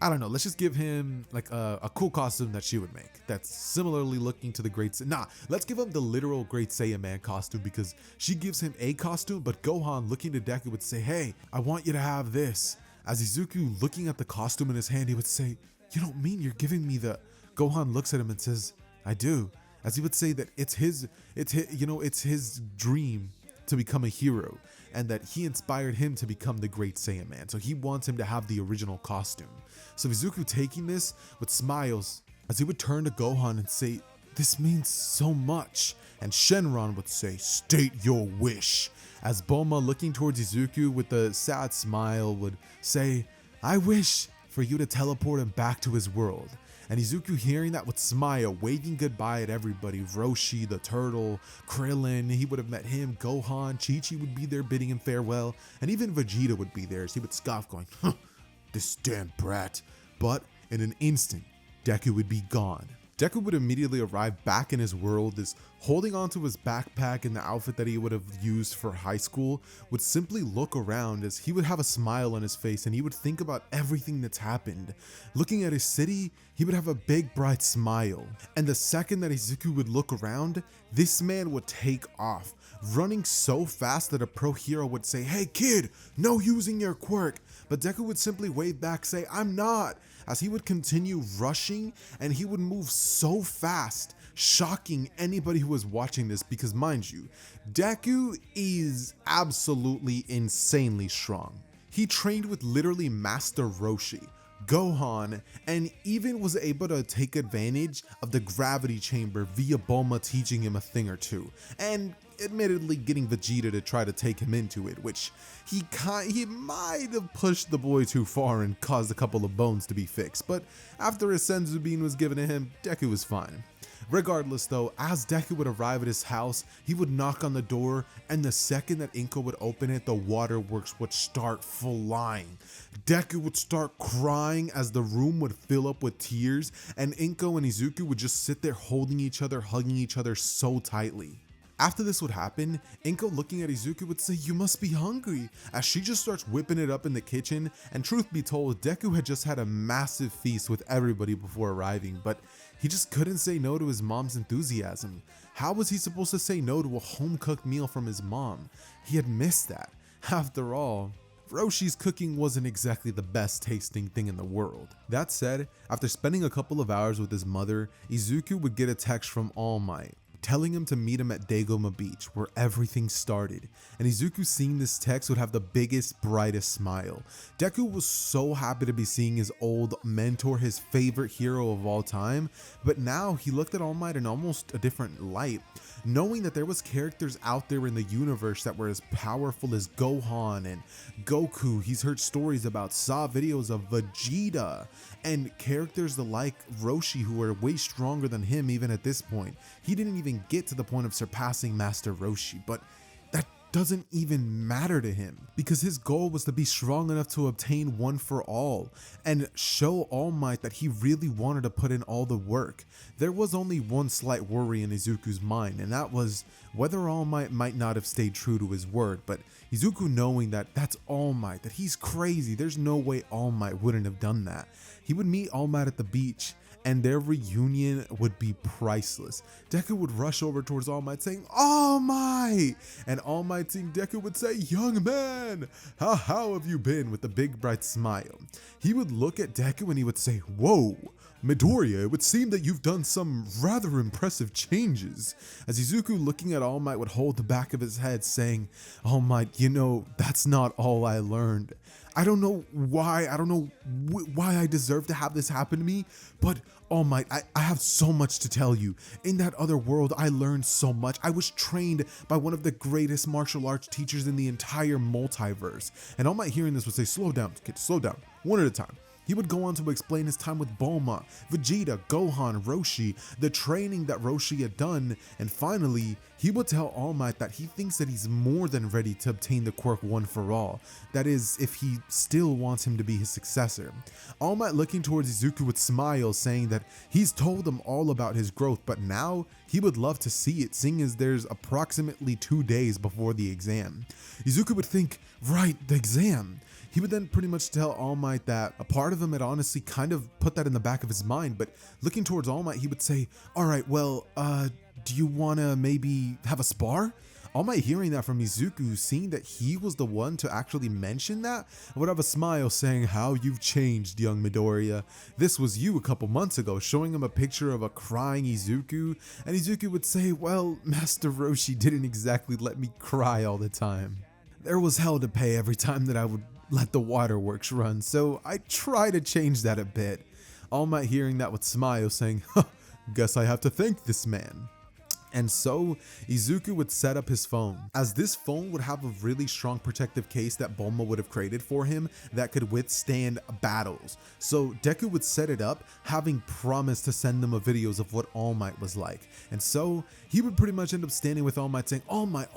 I don't know. Let's just give him like a cool costume that she would make that's similarly looking to the Great. Nah, let's give him the literal Great Saiyan Man costume, because she gives him a costume, but Gohan, looking to Deku, would say, "Hey, I want you to have this." As Izuku, looking at the costume in his hand, he would say, "You don't mean you're giving me the..." Gohan looks at him and says, "I do." As he would say that it's his dream to become a hero, and that he inspired him to become the Great Saiyan Man. So he wants him to have the original costume. So Izuku, taking this with smiles, as he would turn to Gohan and say, "This means so much." And Shenron would say, "State your wish." As Bulma, looking towards Izuku with a sad smile, would say, "I wish for you to teleport him back to his world." And Izuku, hearing that, would smile, waving goodbye at everybody. Roshi, the turtle, Krillin, he would have met him, Gohan, Chi-Chi would be there bidding him farewell, and even Vegeta would be there, as he would scoff, going, "Huh, this damn brat." But in an instant, Deku would be gone. Deku would immediately arrive back in his world, is holding onto his backpack and the outfit that he would have used for high school, would simply look around as he would have a smile on his face, and he would think about everything that's happened. Looking at his city, he would have a big bright smile. And the second that Izuku would look around, this man would take off, running so fast that a pro hero would say, "Hey kid, no using your quirk." But Deku would simply wave back, say, "I'm not," as he would continue rushing, and he would move so fast, shocking anybody who was watching this, because mind you, Deku is absolutely insanely strong. he trained with literally Master Roshi, Gohan, and even was able to take advantage of the gravity chamber via Bulma teaching him a thing or two, and admittedly getting Vegeta to try to take him into it, which he might have pushed the boy too far and caused a couple of bones to be fixed, but after a Senzu bean was given to him, Deku was fine. Regardless though, as Deku would arrive at his house, he would knock on the door, and the second that Inko would open it, the waterworks would start flying. Deku would start crying as the room would fill up with tears, and Inko and Izuku would just sit there holding each other, hugging each other so tightly. After this would happen, Inko looking at Izuku would say, "You must be hungry," as she just starts whipping it up in the kitchen, and truth be told, Deku had just had a massive feast with everybody before arriving, but he just couldn't say no to his mom's enthusiasm. How was he supposed to say no to a home-cooked meal from his mom? He had missed that. After all, Roshi's cooking wasn't exactly the best tasting thing in the world. That said, after spending a couple of hours with his mother, Izuku would get a text from All Might, telling him to meet him at Dagoma Beach, where everything started, and Izuku seeing this text would have the biggest, brightest smile. Deku was so happy to be seeing his old mentor, his favorite hero of all time, but now he looked at All Might in almost a different light, knowing that there was characters out there in the universe that were as powerful as Gohan and Goku. He's heard stories about, saw videos of Vegeta, and characters like Roshi who are way stronger than him even at this point. He didn't even get to the point of surpassing Master Roshi, but that doesn't even matter to him because his goal was to be strong enough to obtain One for All and show All Might that he really wanted to put in all the work. There was only one slight worry in Izuku's mind, and that was whether All Might not have stayed true to his word, but Izuku knowing that that's All Might, that he's crazy, there's no way All Might wouldn't have done that. He would meet All Might at the beach, and their reunion would be priceless. Deku would rush over towards All Might saying, "All Might!" And All Might seeing Deku would say, "Young man, how have you been?" with a big bright smile. He would look at Deku and he would say, "Whoa, Midoriya, it would seem that you've done some rather impressive changes." As Izuku looking at All Might would hold the back of his head saying, "All Might, that's not all I learned. I don't know why I deserve to have this happen to me, but All Might, I have so much to tell you. In that other world, I learned so much. I was trained by one of the greatest martial arts teachers in the entire multiverse." And All Might hearing this would say, "Slow down, kid, slow down, one at a time." He would go on to explain his time with Bulma, Vegeta, Gohan, Roshi, the training that Roshi had done, and finally, he would tell All Might that he thinks that he's more than ready to obtain the Quirk One for All. That is, if he still wants him to be his successor. All Might looking towards Izuku with smiles, saying that he's told him all about his growth, but now he would love to see it, seeing as there's approximately 2 days before the exam. Izuku would think, right, the exam. He would then pretty much tell All Might that a part of him had honestly kind of put that in the back of his mind, but looking towards All Might, he would say, "All right, well, do you want to maybe have a spar?" All Might hearing that from Izuku, seeing that he was the one to actually mention that, would have a smile saying, "How you've changed, young Midoriya. This was you a couple months ago," showing him a picture of a crying Izuku, and Izuku would say, "Well, Master Roshi didn't exactly let me cry all the time. There was hell to pay every time that I would let the waterworks run, so I try to change that a bit." All Might hearing that would smile, saying, "Huh, guess I have to thank this man." And so Izuku would set up his phone, as this phone would have a really strong protective case that Bulma would have created for him that could withstand battles. So Deku would set it up, having promised to send them videos of what All Might was like. And so he would pretty much end up standing with All Might saying, All Might,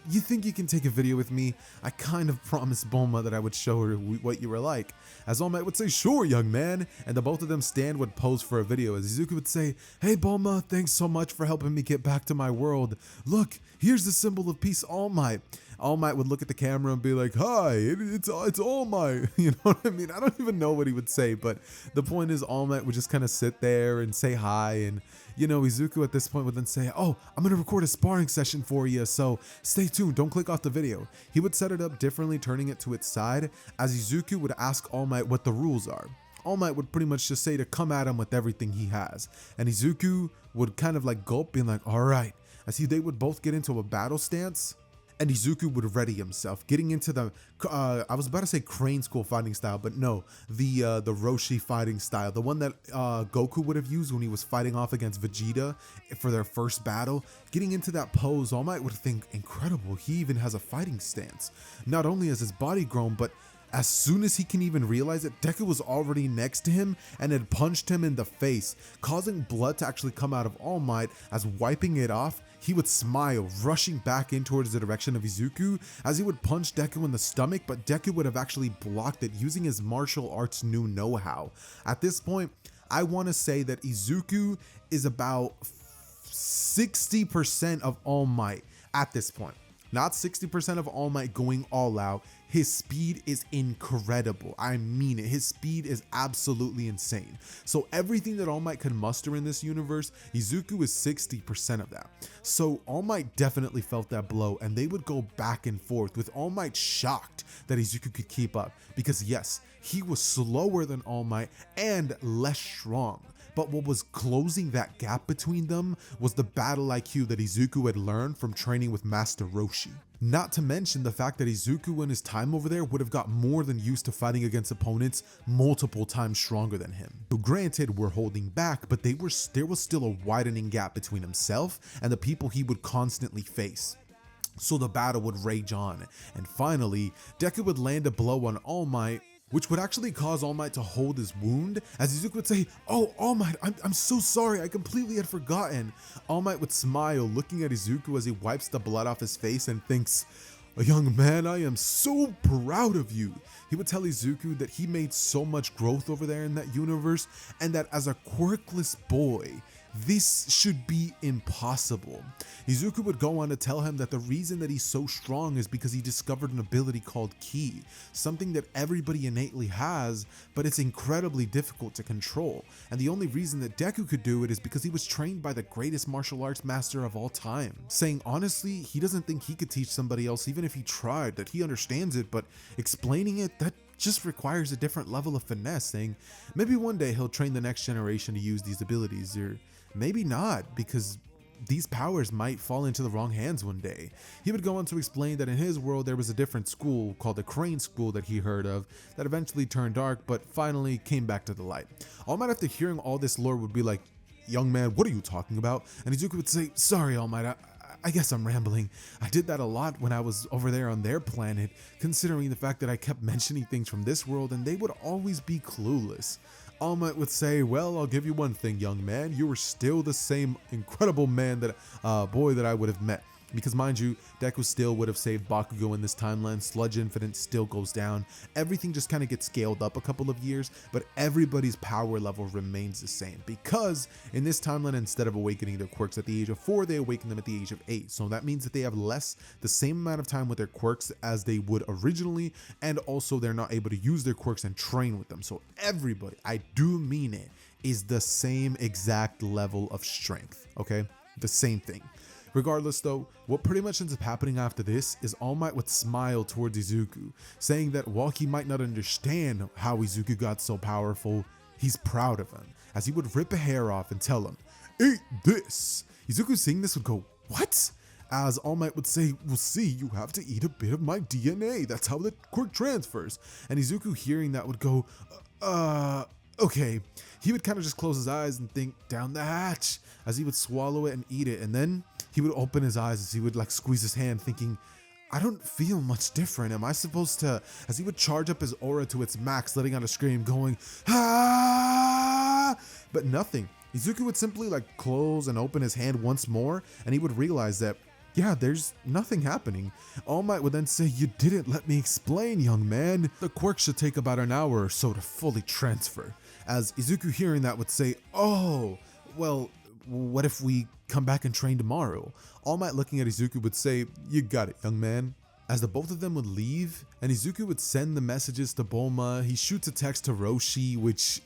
you think you can take a video with me? I kind of promised Bulma that I would show her what you were like." As All Might would say, "Sure, young man," and the both of them would pose for a video, as Izuku would say, "Hey Bulma, thanks so much for helping me get back to my world. Look, here's the symbol of peace, All Might." All Might would look at the camera and be like, "Hi, it's All Might." You know what I mean? I don't even know what he would say, but the point is All Might would just kind of sit there and say hi, and Izuku at this point would then say, "Oh, I'm going to record a sparring session for you, so stay tuned, don't click off the video." He would set it up differently, turning it to its side, as Izuku would ask All Might what the rules are. All Might would pretty much just say to come at him with everything he has, and Izuku would kind of like gulp, being like, "All right," as they would both get into a battle stance. and Izuku would ready himself, getting into the, I was about to say Crane School fighting style, but no, the Roshi fighting style, the one that Goku would have used when he was fighting off against Vegeta for their first battle. Getting into that pose, All Might would think, incredible, he even has a fighting stance. Not only has his body grown, but as soon as he can even realize it, Deku was already next to him and had punched him in the face, causing blood to actually come out of All Might. As wiping it off, he would smile, rushing back in towards the direction of Izuku as he would punch Deku in the stomach, but Deku would have actually blocked it using his martial arts new know-how. At this point, I want to say that Izuku is about 60% of All Might at this point. Not 60% of All Might going all out. His speed is incredible. I mean it. His speed is absolutely insane. So everything that All Might could muster in this universe, Izuku is 60% of that. So All Might definitely felt that blow, and they would go back and forth with All Might shocked that Izuku could keep up, because yes, he was slower than All Might and less strong. But what was closing that gap between them was the battle IQ that Izuku had learned from training with Master Roshi. Not to mention the fact that Izuku in his time over there would have got more than used to fighting against opponents multiple times stronger than him. So granted, we're holding back, but there was still a widening gap between himself and the people he would constantly face. So the battle would rage on, and finally, Deku would land a blow on All Might, which would actually cause All Might to hold his wound, as Izuku would say, "Oh, All Might, I'm so sorry, I completely had forgotten." All Might would smile, looking at Izuku as he wipes the blood off his face and thinks, "Young man, I am so proud of you." He would tell Izuku that he made so much growth over there in that universe, and that as a quirkless boy, this should be impossible. Izuku would go on to tell him that the reason that he's so strong is because he discovered an ability called Ki, something that everybody innately has, but it's incredibly difficult to control. And the only reason that Deku could do it is because he was trained by the greatest martial arts master of all time. Saying honestly, he doesn't think he could teach somebody else even if he tried, that he understands it, but explaining it, that just requires a different level of finesse, saying maybe one day he'll train the next generation to use these abilities, or maybe not, because these powers might fall into the wrong hands one day. He would go on to explain that in his world there was a different school called the Crane School that he heard of that eventually turned dark but finally came back to the light. All Might, after hearing all this lore, would be like, "Young man, what are you talking about?" And Izuku would say, "Sorry, All Might, I guess I'm rambling. I did that a lot when I was over there on their planet, considering the fact that I kept mentioning things from this world and they would always be clueless." All Might would say, "Well, I'll give you one thing, young man. You were still the same incredible man boy that I would have met." Because mind you, Deku still would have saved Bakugo in this timeline. Sludge Infinite still goes down. Everything just kind of gets scaled up a couple of years, but everybody's power level remains the same. Because in this timeline, instead of awakening their quirks at the age of 4, they awaken them at the age of 8. So that means that they have the same amount of time with their quirks as they would originally, and also they're not able to use their quirks and train with them. So everybody, I do mean it, is the same exact level of strength, okay? The same thing. Regardless though, what pretty much ends up happening after this is All Might would smile towards Izuku, saying that while he might not understand how Izuku got so powerful, he's proud of him, as he would rip a hair off and tell him, "Eat this." Izuku seeing this would go, "What?" As All Might would say, "Well, see, you have to eat a bit of my DNA. That's how the quirk transfers." And Izuku hearing that would go, okay. He would kind of just close his eyes and think, "Down the hatch," as he would swallow it and eat it. And then he would open his eyes as he would like squeeze his hand, thinking, "I don't feel much different. Am I supposed to?" As he would charge up his aura to its max, letting out a scream, going, "Ah!" But nothing. Izuku would simply like close and open his hand once more, and he would realize that, yeah, there's nothing happening. All Might would then say, "You didn't let me explain, young man. The quirk should take about an hour or so to fully transfer." As Izuku hearing that would say, "Oh, well, what if we come back and train tomorrow?" All Might looking at Izuku would say, "You got it, young man." As the both of them would leave, and Izuku would send the messages to Bulma, he shoots a text to Roshi, which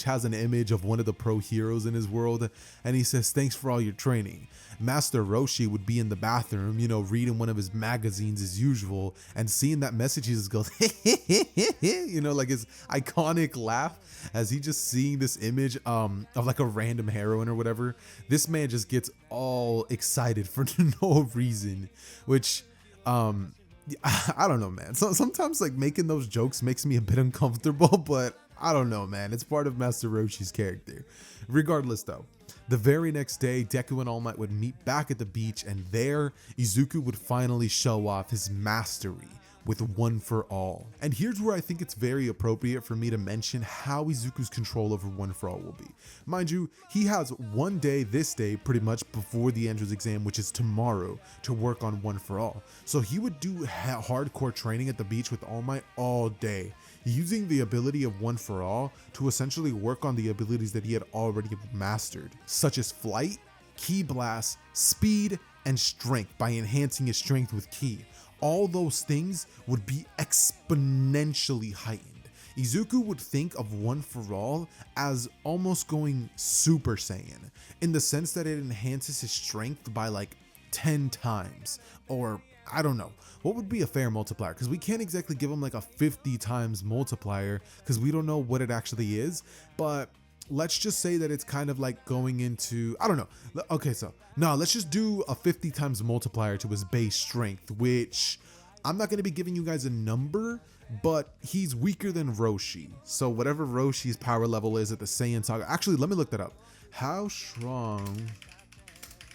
has an image of one of the pro heroes in his world, and he says, "Thanks for all your training." Master Roshi would be in the bathroom, reading one of his magazines as usual, and seeing that message, he just goes, like his iconic laugh, as he just seeing this image of like a random heroine or whatever. This man just gets all excited for no reason, which I don't know, man. So sometimes like making those jokes makes me a bit uncomfortable, but I don't know, man. It's part of Master Roshi's character. Regardless though, the very next day, Deku and All Might would meet back at the beach, and there, Izuku would finally show off his mastery with One for All. And here's where I think it's very appropriate for me to mention how Izuku's control over One for All will be. Mind you, he has one day, this day, pretty much before the entrance exam, which is tomorrow, to work on One for All. So he would do hardcore training at the beach with All Might all day, using the ability of One for All to essentially work on the abilities that he had already mastered, such as flight, ki blast, speed, and strength by enhancing his strength with ki. All those things would be exponentially heightened. Izuku would think of One for All as almost going Super Saiyan, in the sense that it enhances his strength by like 10 times, or I don't know, what would be a fair multiplier? Because we can't exactly give him like a 50 times multiplier because we don't know what it actually is, but let's just say that it's kind of like going into, I don't know. Okay, so no, let's just do a 50 times multiplier to his base strength, which I'm not going to be giving you guys a number, but he's weaker than Roshi. So whatever Roshi's power level is at the Saiyan saga, actually, let me look that up. How strong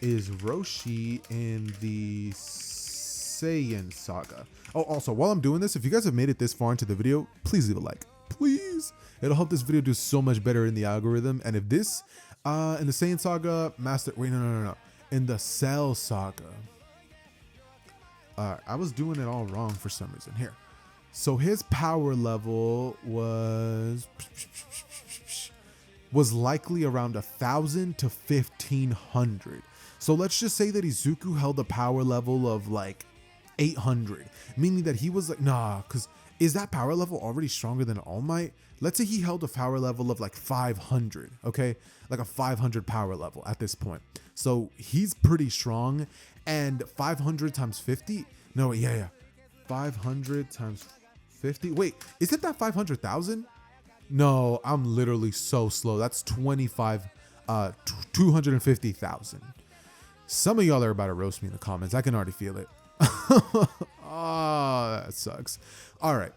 is Roshi in the Saiyan saga? Oh, also, while I'm doing this, if you guys have made it this far into the video, please leave a like. Please. It'll help this video do so much better in the algorithm. And if this, in the Saiyan saga, no. In the Cell saga. I was doing it all wrong for some reason. Here. So his power level was likely around 1,000 to 1,500. So let's just say that Izuku held a power level of like 800, meaning that he was like, nah, because is that power level already stronger than All Might? Let's say he held a power level of like 500, okay? Like a 500 power level at this point. So he's pretty strong, and 500 times 50? No, yeah. 500 times 50? Wait, isn't that 500,000? No, I'm literally so slow. That's 250,000. Some of y'all are about to roast me in the comments. I can already feel it. Oh, that sucks. All right.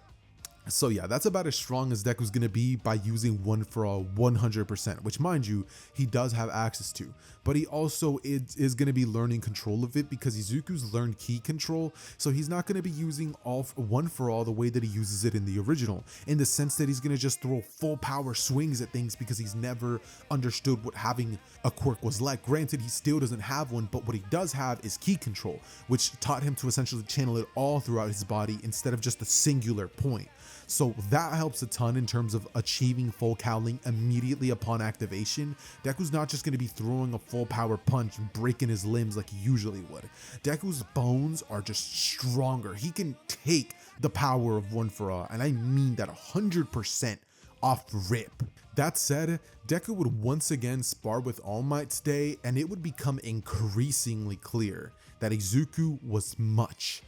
So yeah, that's about as strong as Deku's going to be by using One for All 100%, which mind you, he does have access to. But he also is going to be learning control of it because Izuku's learned ki control. So he's not going to be using One for All the way that he uses it in the original, in the sense that he's going to just throw full power swings at things because he's never understood what having a quirk was like. Granted, he still doesn't have one, but what he does have is ki control, which taught him to essentially channel it all throughout his body instead of just a singular point. So that helps a ton in terms of achieving full cowling immediately upon activation. Deku's not just going to be throwing a full power punch and breaking his limbs like he usually would. Deku's bones are just stronger. He can take the power of One for All, and I mean that 100% off rip. That said, Deku would once again spar with All Might today, and it would become increasingly clear that Izuku was much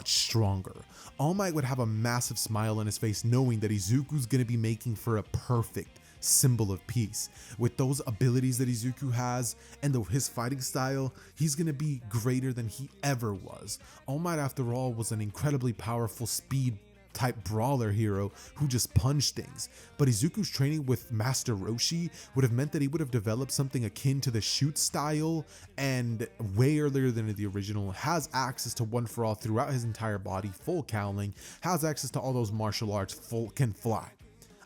stronger. All Might would have a massive smile on his face knowing that Izuku's going to be making for a perfect symbol of peace. With those abilities that Izuku has and his fighting style, he's going to be greater than he ever was. All Might, after all, was an incredibly powerful speed type brawler hero who just punched things, but Izuku's training with Master Roshi would have meant that he would have developed something akin to the shoot style, and way earlier than the original, has access to One for All throughout his entire body, full cowling, has access to all those martial arts, can fly.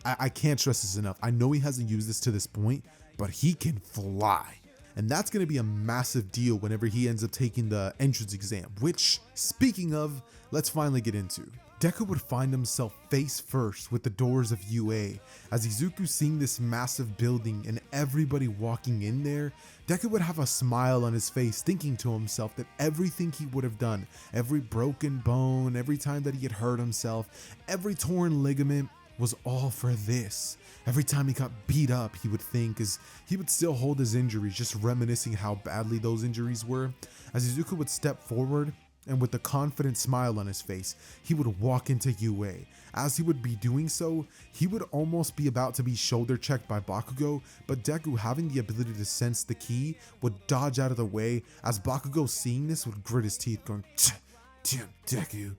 I can't stress this enough. I know he hasn't used this to this point, but he can fly. And that's going to be a massive deal whenever he ends up taking the entrance exam, which, speaking of, let's finally get into. Deku would find himself face first with the doors of UA. As Izuku seeing this massive building and everybody walking in there, Deku would have a smile on his face, thinking to himself that everything he would have done, every broken bone, every time that he had hurt himself, every torn ligament, was all for this. Every time he got beat up, he would think, as he would still hold his injuries, just reminiscing how badly those injuries were. As Izuku would step forward, and with a confident smile on his face, he would walk into UA. As he would be doing so, he would almost be about to be shoulder checked by Bakugo, but Deku, having the ability to sense the ki, would dodge out of the way, as Bakugo, seeing this, would grit his teeth, going, Deku.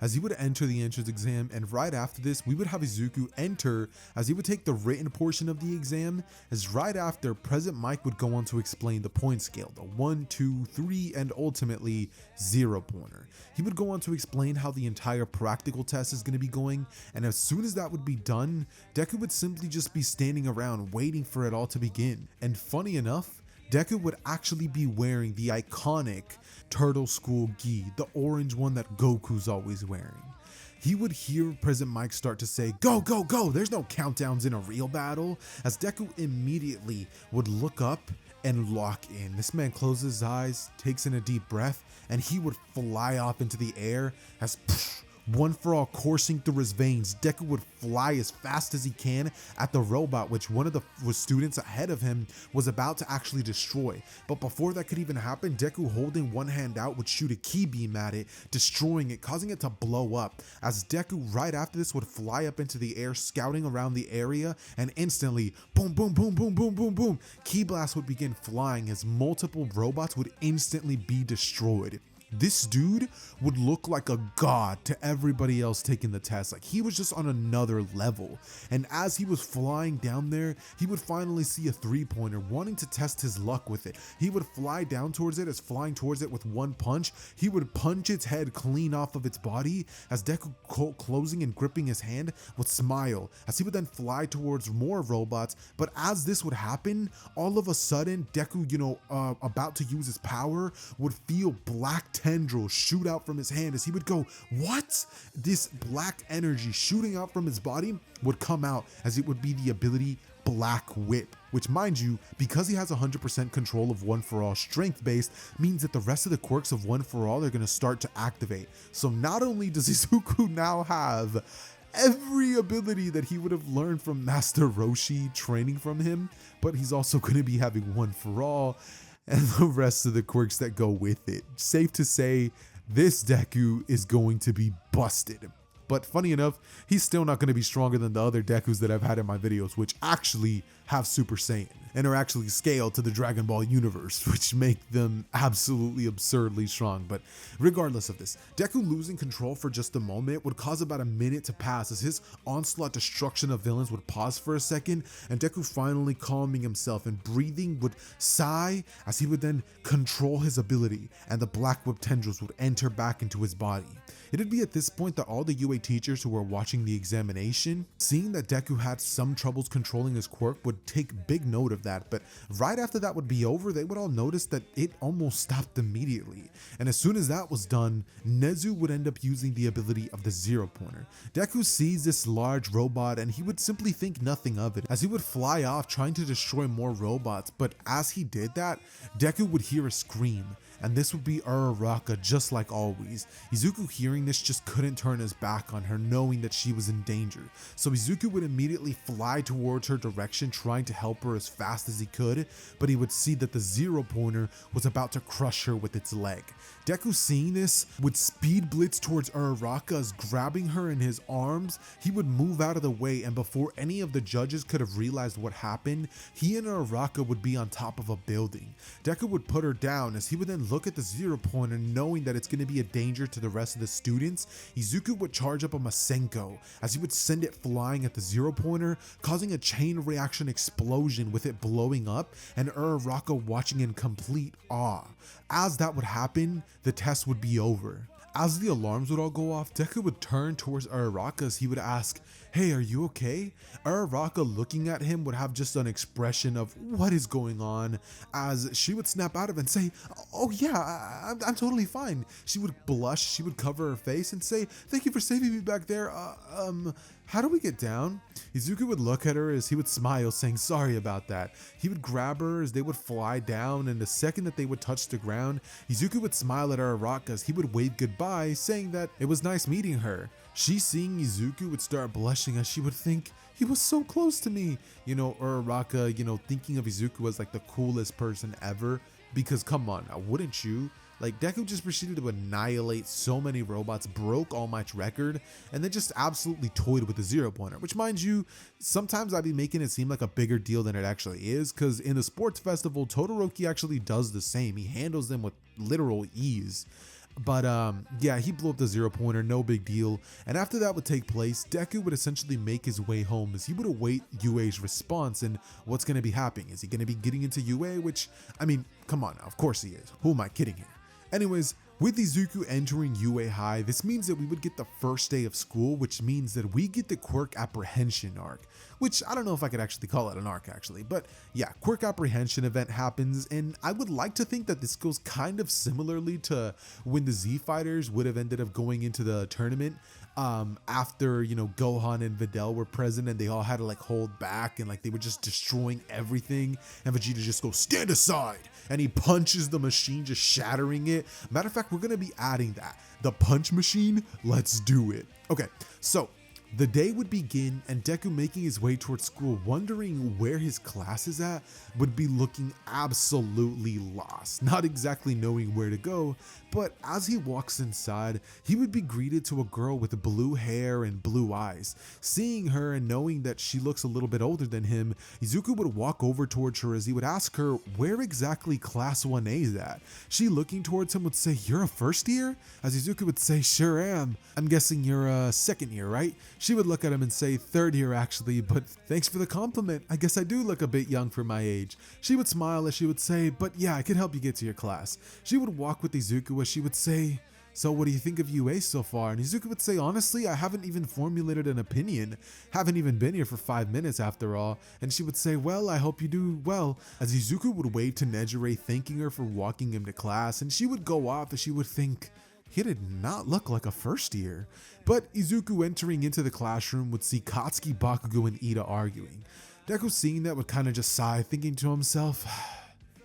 As he would enter the entrance exam, and right after this, we would have Izuku enter as he would take the written portion of the exam, as right after, President Mike would go on to explain the point scale, the 1, 2, 3, and ultimately 0 pointer. He would go on to explain how the entire practical test is going to be going, and as soon as that would be done, Deku would simply just be standing around waiting for it all to begin. And funny enough, Deku would actually be wearing the iconic Turtle School gi, the orange one that Goku's always wearing. He would hear President Mike start to say, "Go, go, go, there's no countdowns in a real battle," as Deku immediately would look up and lock in. This man closes his eyes, takes in a deep breath, and he would fly off into the air as one for all coursing through his veins. Deku would fly as fast as he can at the robot, which one of the students ahead of him was about to actually destroy. But before that could even happen, Deku, holding one hand out, would shoot a ki beam at it, destroying it, causing it to blow up. As Deku, right after this, would fly up into the air, scouting around the area, and instantly, boom, boom, boom, boom, boom, boom, boom, ki blast would begin flying as multiple robots would instantly be destroyed. This dude would look like a god to everybody else taking the test. Like, he was just on another level. And as he was flying down there, he would finally see a 3-pointer, wanting to test his luck with it. He would fly down towards it, as flying towards it with one punch, he would punch its head clean off of its body, as Deku, closing and gripping his hand, would smile, as he would then fly towards more robots. But as this would happen, all of a sudden, Deku, about to use his power, would feel black tendrils shoot out from his hand, as he would go, "What?" This black energy shooting out from his body would come out, as it would be the ability Black Whip, which, mind you, because he has 100% control of One For All strength based, means that the rest of the quirks of One For All are going to start to activate. So not only does Izuku now have every ability that he would have learned from Master Roshi training from him, but he's also going to be having One For All and the rest of the quirks that go with it. Safe to say, this Deku is going to be busted. But funny enough, he's still not going to be stronger than the other Dekus that I've had in my videos, which actually have Super Saiyan and are actually scaled to the Dragon Ball universe, which make them absolutely absurdly strong. But regardless of this, Deku losing control for just a moment would cause about a minute to pass, as his onslaught destruction of villains would pause for a second, and Deku finally calming himself and breathing would sigh, as he would then control his ability, and the Black Whip tendrils would enter back into his body. It'd be at this point that all the UA teachers who were watching the examination, seeing that Deku had some troubles controlling his quirk, would take big note of that. But right after that would be over, they would all notice that it almost stopped immediately. And as soon as that was done, Nezu would end up using the ability of the 0-pointer. Deku sees this large robot and he would simply think nothing of it, as he would fly off trying to destroy more robots. But as he did that, Deku would hear a scream, and this would be Uraraka, just like always. Izuku, hearing this, just couldn't turn his back on her, knowing that she was in danger. So Izuku would immediately fly towards her direction, trying to help her as fast as he could, but he would see that the 0-pointer was about to crush her with its leg. Deku, seeing this, would speed blitz towards Uraraka, as grabbing her in his arms, he would move out of the way, and before any of the judges could have realized what happened, he and Uraraka would be on top of a building. Deku would put her down, as he would then look at the 0-pointer, knowing that it's going to be a danger to the rest of the students. Izuku would charge up a Masenko, as he would send it flying at the 0-pointer, causing a chain reaction explosion with it blowing up, and Uraraka watching in complete awe. As that would happen, the test would be over. As the alarms would all go off, Deku would turn towards Uraraka, as he would ask, "Hey, are you okay?" Uraraka, looking at him, would have just an expression of what is going on, as she would snap out of it and say, "Oh yeah, I'm totally fine." She would blush, she would cover her face and say, "Thank you for saving me back there. How do we get down?" Izuku would look at her as he would smile, saying sorry about that. He would grab her as they would fly down, and the second that they would touch the ground, Izuku would smile at Uraraka as he would wave goodbye, saying that it was nice meeting her. She, seeing Izuku, would start blushing, as she would think, he was so close to me. Uraraka, thinking of Izuku as like the coolest person ever, because come on, now wouldn't you? Like, Deku just proceeded to annihilate so many robots, broke All Might's record, and then just absolutely toyed with the 0-pointer, which, mind you, sometimes I'd be making it seem like a bigger deal than it actually is, because in the sports festival, Todoroki actually does the same. He handles them with literal ease. But yeah, he blew up the 0-pointer, no big deal. And after that would take place, Deku would essentially make his way home as he would await UA's response and what's going to be happening. Is he going to be getting into UA? Which, I mean, come on now, of course he is. Who am I kidding here? Anyways, with Izuku entering UA High, this means that we would get the first day of school, which means that we get the Quirk Apprehension arc, which I don't know if I could actually call it an arc actually, but yeah, Quirk Apprehension event happens, and I would like to think that this goes kind of similarly to when the Z Fighters would have ended up going into the tournament after, you know, Gohan and Videl were present and they all had to like hold back and like they were just destroying everything, and Vegeta just goes, stand aside, and he punches the machine, just shattering it. Matter of fact, we're gonna be adding that. The punch machine, let's do it. Okay, so the day would begin and Deku, making his way towards school, wondering where his class is at, would be looking absolutely lost, not exactly knowing where to go. But as he walks inside, he would be greeted to a girl with blue hair and blue eyes. Seeing her and knowing that she looks a little bit older than him, Izuku would walk over towards her as he would ask her where exactly class 1A is at. She, looking towards him, would say, "You're a first year?" As Izuku would say, "Sure am. I'm guessing you're a second year, right?" She would look at him and say, "Third year actually, but thanks for the compliment. I guess I do look a bit young for my age." She would smile as she would say, "But yeah, I could help you get to your class." She would walk with Izuku as she would say, "So what do you think of UA so far?" And Izuku would say, "Honestly, I haven't even formulated an opinion. Haven't even been here for 5 minutes after all." And she would say, "Well, I hope you do well." As Izuku would wave to Nejire, thanking her for walking him to class, and she would go off as she would think, he did not look like a first year. But Izuku, entering into the classroom, would see Katsuki, Bakugo, and Ida arguing. Deku, seeing that, would kind of just sigh, thinking to himself,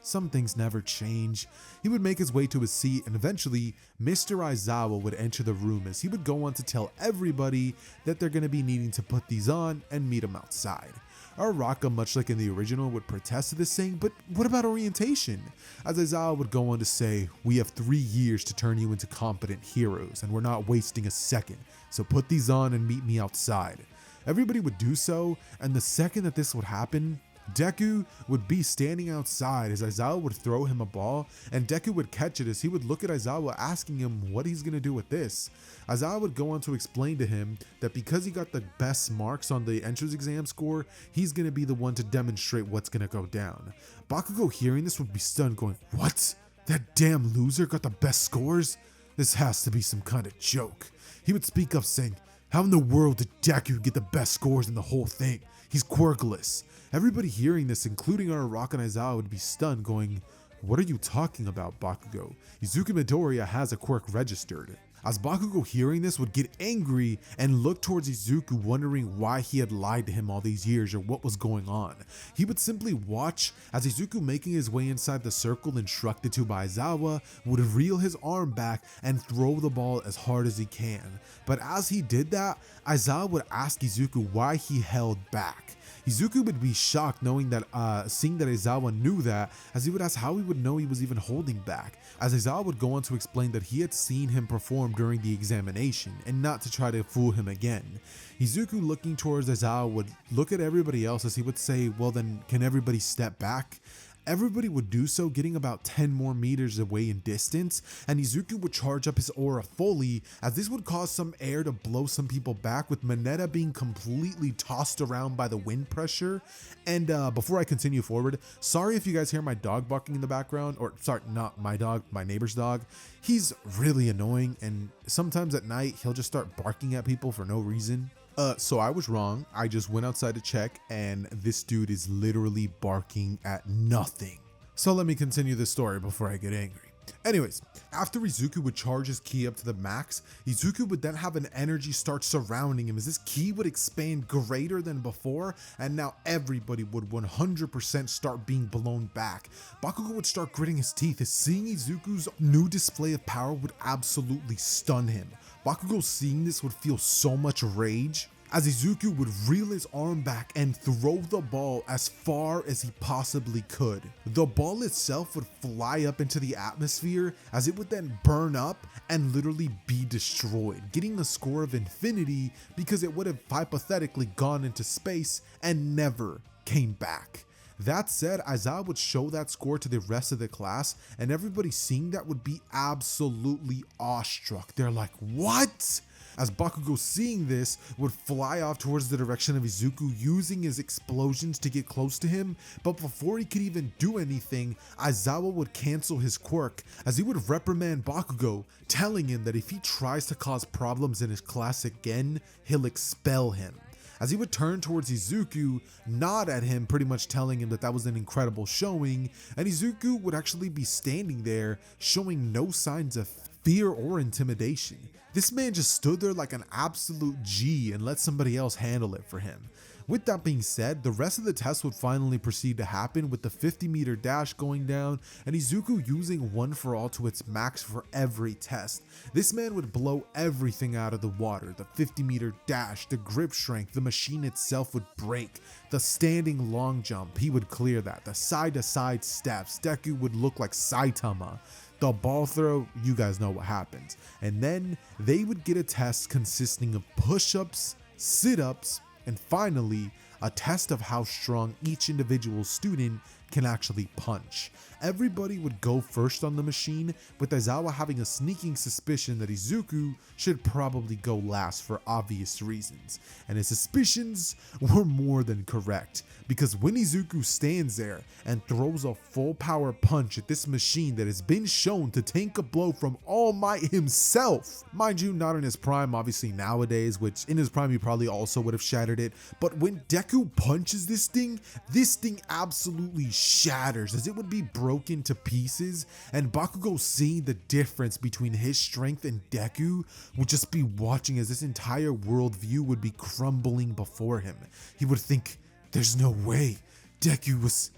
some things never change. He would make his way to his seat, and eventually Mr. Aizawa would enter the room as he would go on to tell everybody that they're going to be needing to put these on and meet him outside. Araka, much like in the original, would protest to this, saying, "But what about orientation?" As Aizawa would go on to say, "We have 3 years to turn you into competent heroes, and we're not wasting a second, so put these on and meet me outside." Everybody would do so, and the second that this would happen, Deku would be standing outside as Aizawa would throw him a ball, and Deku would catch it as he would look at Aizawa, asking him what he's going to do with this. Aizawa would go on to explain to him that because he got the best marks on the entrance exam score, he's going to be the one to demonstrate what's going to go down. Bakugo, hearing this, would be stunned, going, "What? That damn loser got the best scores? This has to be some kind of joke." He would speak up, saying, "How in the world did Deku get the best scores in the whole thing? He's quirkless." Everybody hearing this, including Araka and Aizawa, would be stunned, going, "What are you talking about, Bakugo? Izuku Midoriya has a quirk registered." As Bakugo, hearing this, would get angry and look towards Izuku, wondering why he had lied to him all these years or what was going on. He would simply watch as Izuku, making his way inside the circle instructed to by Aizawa, would reel his arm back and throw the ball as hard as he can. But as he did that, Aizawa would ask Izuku why he held back. Izuku would be shocked knowing that, seeing that Aizawa knew that, as he would ask how he would know he was even holding back. As Aizawa would go on to explain that he had seen him perform during the examination and not to try to fool him again. Izuku, looking towards Aizawa, would look at everybody else as he would say, "Well then, can everybody step back?" Everybody would do so, getting about 10 more meters away in distance, and Izuku would charge up his aura fully, as this would cause some air to blow some people back, with Mineta being completely tossed around by the wind pressure. And before I continue forward, sorry if you guys hear my dog barking in the background, or sorry, not my dog, my neighbor's dog. He's really annoying, and sometimes at night he'll just start barking at people for no reason. So I was wrong. I just went outside to check, and this dude is literally barking at nothing. So let me continue the story before I get angry. Anyways, after Izuku would charge his ki up to the max, Izuku would then have an energy start surrounding him as this ki would expand greater than before, and now everybody would 100% start being blown back. Bakugo would start gritting his teeth as seeing Izuku's new display of power would absolutely stun him. Bakugo, seeing this, would feel so much rage as Izuku would reel his arm back and throw the ball as far as he possibly could. The ball itself would fly up into the atmosphere as it would then burn up and literally be destroyed, getting a score of infinity because it would have hypothetically gone into space and never came back. That said, Aizawa would show that score to the rest of the class, and everybody seeing that would be absolutely awestruck. They're like, what? As Bakugo, seeing this, would fly off towards the direction of Izuku, using his explosions to get close to him, but before he could even do anything, Aizawa would cancel his quirk, as he would reprimand Bakugo, telling him that if he tries to cause problems in his class again, he'll expel him. As he would turn towards Izuku, nod at him, pretty much telling him that that was an incredible showing, and Izuku would actually be standing there, showing no signs of fear or intimidation. This man just stood there like an absolute G and let somebody else handle it for him. With that being said, the rest of the test would finally proceed to happen, with the 50-meter dash going down and Izuku using One for All to its max for every test. This man would blow everything out of the water. The 50-meter dash, the grip strength, the machine itself would break. The standing long jump, he would clear that. The side-to-side steps, Deku would look like Saitama. The ball throw, you guys know what happens. And then they would get a test consisting of push-ups, sit-ups, and finally, a test of how strong each individual student can actually punch. Everybody would go first on the machine, with Aizawa having a sneaking suspicion that Izuku should probably go last for obvious reasons. And his suspicions were more than correct, because when Izuku stands there and throws a full power punch at this machine that has been shown to tank a blow from All Might himself, mind you, not in his prime obviously nowadays, which in his prime he probably also would have shattered it, but when Deku punches this thing absolutely shatters, as it would be broken to pieces, and Bakugo, seeing the difference between his strength and Deku, would just be watching as this entire worldview would be crumbling before him. He would think, there's no way. Deku was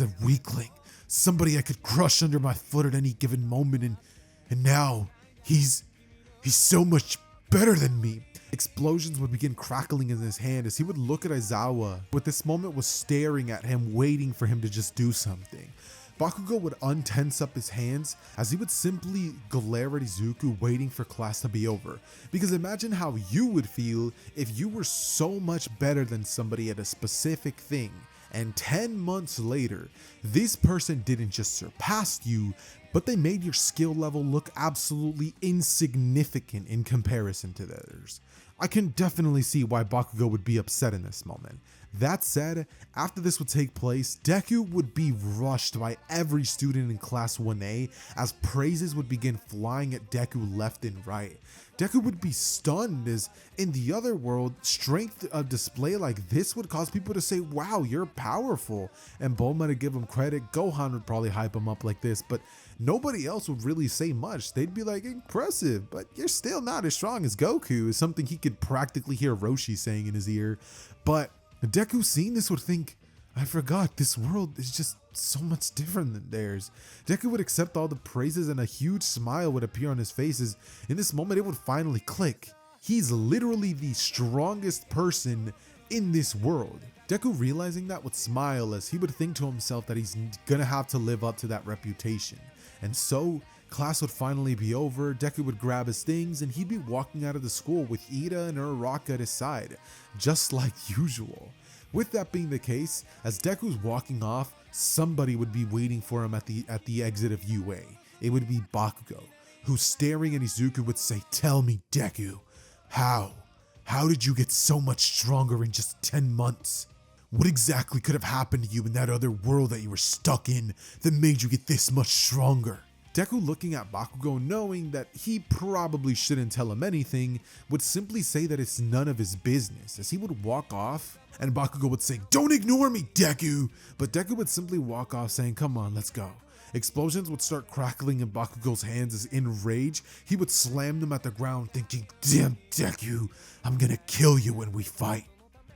a weakling. Somebody I could crush under my foot at any given moment, and now he's so much better than me. Explosions would begin crackling in his hand as he would look at Aizawa, but this moment was staring at him, waiting for him to just do something. Bakugo would untense up his hands as he would simply glare at Izuku, waiting for class to be over. Because imagine how you would feel if you were so much better than somebody at a specific thing, and 10 months later, this person didn't just surpass you, but they made your skill level look absolutely insignificant in comparison to theirs. I can definitely see why Bakugo would be upset in this moment. That said, after this would take place, Deku would be rushed by every student in Class 1A as praises would begin flying at Deku left and right. Deku would be stunned, as in the other world, strength of display like this would cause people to say, wow, you're powerful. And Bulma, to give him credit, Gohan would probably hype him up like this, but nobody else would really say much. They'd be like, impressive, but you're still not as strong as Goku, is something he could practically hear Roshi saying in his ear. But Deku, seeing this, would think, I forgot, this world is just so much different than theirs. Deku would accept all the praises and a huge smile would appear on his face, as in this moment it would finally click. He's literally the strongest person in this world. Deku, realizing that, would smile as he would think to himself that he's gonna have to live up to that reputation. And so, class would finally be over, Deku would grab his things, and he'd be walking out of the school with Ida and Uraraka at his side, just like usual. With that being the case, as Deku's walking off, somebody would be waiting for him at the exit of UA. It would be Bakugo, who, staring at Izuku, would say, tell me, Deku, how did you get so much stronger in just 10 months? What exactly could have happened to you in that other world that you were stuck in that made you get this much stronger? Deku, looking at Bakugo, knowing that he probably shouldn't tell him anything, would simply say that it's none of his business, as he would walk off, and Bakugo would say, don't ignore me, Deku! But Deku would simply walk off saying, come on, let's go. Explosions would start crackling in Bakugo's hands as, in rage, he would slam them at the ground, thinking, damn Deku, I'm gonna kill you when we fight.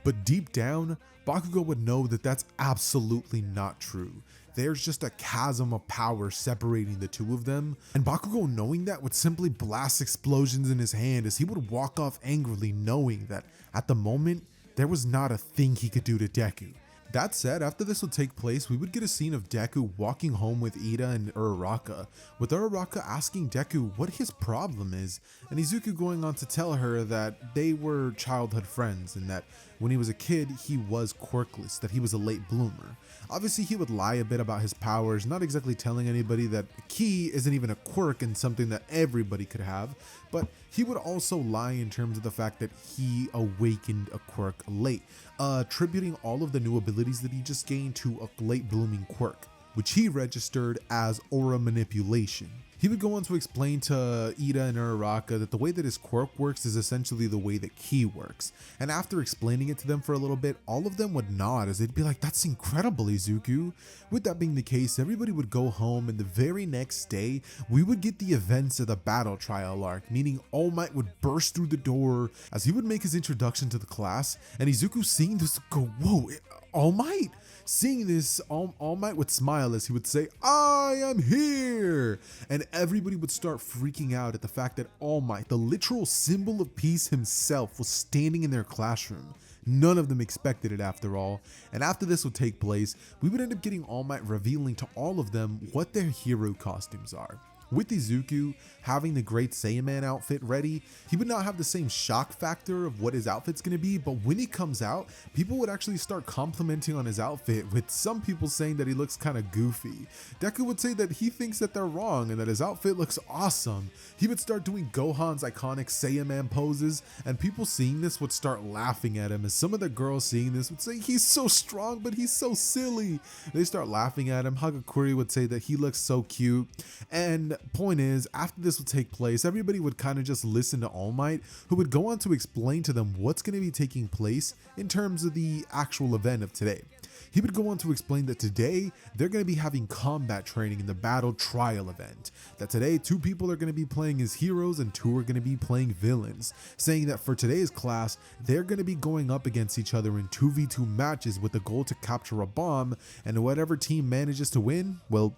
But deep down, Bakugo would know that that's absolutely not true. There's just a chasm of power separating the two of them, and Bakugo, knowing that, would simply blast explosions in his hand as he would walk off angrily, knowing that at the moment, there was not a thing he could do to Deku. That said, after this would take place, we would get a scene of Deku walking home with Ida and Uraraka, with Uraraka asking Deku what his problem is, and Izuku going on to tell her that they were childhood friends and that when he was a kid, he was quirkless, that he was a late bloomer. Obviously, he would lie a bit about his powers, not exactly telling anybody that ki isn't even a quirk and something that everybody could have, but he would also lie in terms of the fact that he awakened a quirk late, attributing all of the new abilities that he just gained to a late blooming quirk, which he registered as aura manipulation. He would go on to explain to Ida and Uraraka that the way that his quirk works is essentially the way that ki works. And after explaining it to them for a little bit, all of them would nod as they'd be like, "That's incredible, Izuku." With that being the case, everybody would go home, and the very next day, we would get the events of the battle trial arc, meaning All Might would burst through the door as he would make his introduction to the class, and Izuku seeing this would go, "Whoa, All Might?" Seeing this, All Might would smile as he would say, "I am here!" And everybody would start freaking out at the fact that All Might, the literal symbol of peace himself, was standing in their classroom. None of them expected it after all. And after this would take place, we would end up getting All Might revealing to all of them what their hero costumes are. With Izuku having the Great Saiyan outfit ready, he would not have the same shock factor of what his outfit's going to be, but when he comes out, people would actually start complimenting on his outfit, with some people saying that he looks kind of goofy. Deku would say that he thinks that they're wrong and that his outfit looks awesome. He would start doing Gohan's iconic Saiyan poses, and people seeing this would start laughing at him, as some of the girls seeing this would say, "He's so strong, but he's so silly." They start laughing at him. Hagakure would say that he looks so cute, and point is, after this would take place, everybody would kind of just listen to All Might, who would go on to explain to them what's going to be taking place in terms of the actual event of today. He would go on to explain that today they're going to be having combat training in the battle trial event, that today 2 people are going to be playing as heroes and 2 are going to be playing villains, saying that for today's class they're going to be going up against each other in 2v2 matches with the goal to capture a bomb, and whatever team manages to win, well,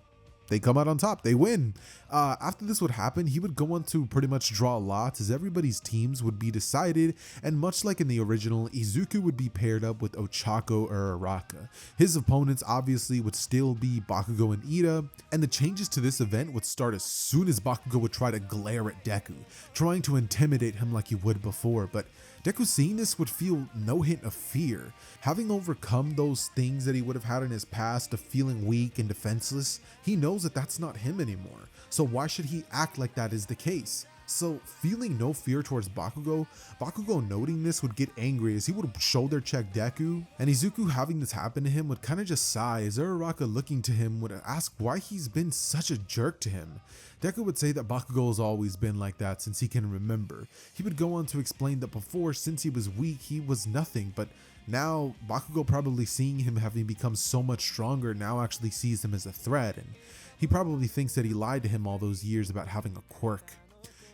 they come out on top, they win. After this would happen, he would go on to pretty much draw lots as everybody's teams would be decided, and much like in the original, Izuku would be paired up with Ochako or Araka. His opponents obviously would still be Bakugo and Ida, and the changes to this event would start as soon as Bakugo would try to glare at Deku, trying to intimidate him like he would before, but Deku seeing this would feel no hint of fear. Having overcome those things that he would have had in his past of feeling weak and defenseless, he knows that that's not him anymore. So why should he act like that is the case? So feeling no fear towards Bakugo noting this would get angry as he would shoulder check Deku, and Izuku having this happen to him would kind of just sigh as Uraraka looking to him would ask why he's been such a jerk to him. Deku would say that Bakugo has always been like that since he can remember. He would go on to explain that before, since he was weak, he was nothing, but now Bakugo, probably seeing him having become so much stronger, now actually sees him as a threat, and he probably thinks that he lied to him all those years about having a quirk.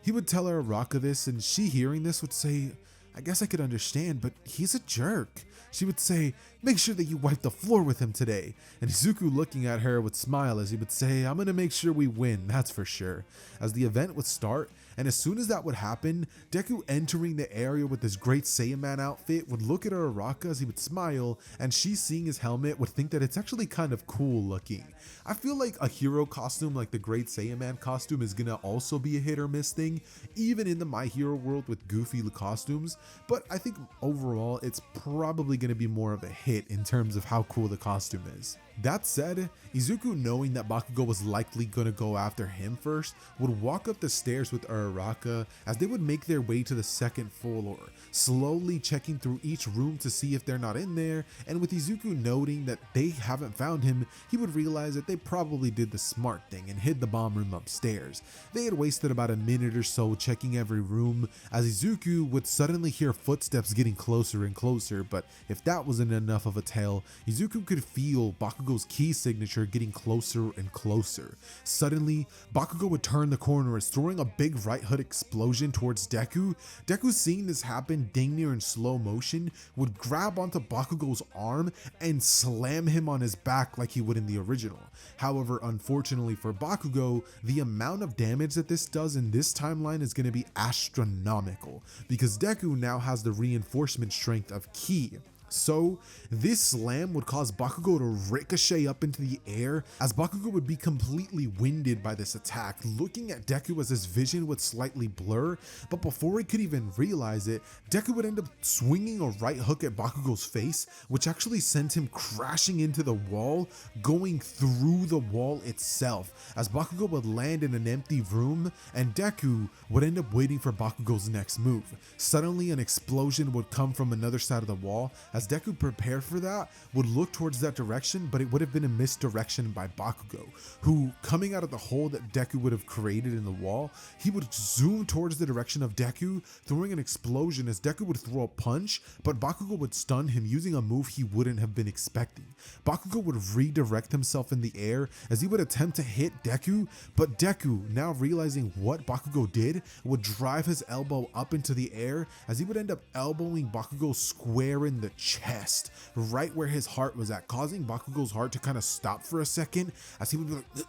He would tell Uraraka this, and she hearing this would say, "I guess I could understand, but he's a jerk." She would say, "Make sure that you wipe the floor with him today." And Izuku looking at her would smile as he would say, "I'm gonna make sure we win, that's for sure." As the event would start, and as soon as that would happen, Deku entering the area with his Great Saiyan outfit would look at Uraraka as he would smile, and she seeing his helmet would think that it's actually kind of cool looking. I feel like a hero costume like the Great Saiyan costume is gonna also be a hit or miss thing, even in the My Hero world with goofy costumes, but I think overall it's probably gonna be more of a hit in terms of how cool the costume is. That said, Izuku, knowing that Bakugo was likely gonna go after him first, would walk up the stairs with Uraraka as they would make their way to the second floor, slowly checking through each room to see if they're not in there, and with Izuku noting that they haven't found him, he would realize that they probably did the smart thing and hid the bomb room upstairs. They had wasted about a minute or so checking every room as Izuku would suddenly hear footsteps getting closer and closer, but if that wasn't enough of a tell, Izuku could feel Bakugo's key signature getting closer and closer. Suddenly, Bakugo would turn the corner as throwing a big right hook explosion towards Deku. Deku, seeing this happen dang near in slow motion, would grab onto Bakugo's arm and slam him on his back like he would in the original. However, unfortunately for Bakugo, the amount of damage that this does in this timeline is going to be astronomical, because Deku now has the reinforcement strength of ki. So this slam would cause Bakugo to ricochet up into the air, as Bakugo would be completely winded by this attack, looking at Deku as his vision would slightly blur, but before he could even realize it, Deku would end up swinging a right hook at Bakugo's face, which actually sent him crashing into the wall, going through the wall itself, as Bakugo would land in an empty room, and Deku would end up waiting for Bakugo's next move. Suddenly an explosion would come from another side of the wall. As Deku prepared for that, would look towards that direction, but it would have been a misdirection by Bakugo, who, coming out of the hole that Deku would have created in the wall, he would zoom towards the direction of Deku, throwing an explosion as Deku would throw a punch, but Bakugo would stun him using a move he wouldn't have been expecting. Bakugo would redirect himself in the air as he would attempt to hit Deku, but Deku, now realizing what Bakugo did, would drive his elbow up into the air as he would end up elbowing Bakugo square in the chest, right where his heart was at, causing Bakugo's heart to kind of stop for a second as he would be like, ugh.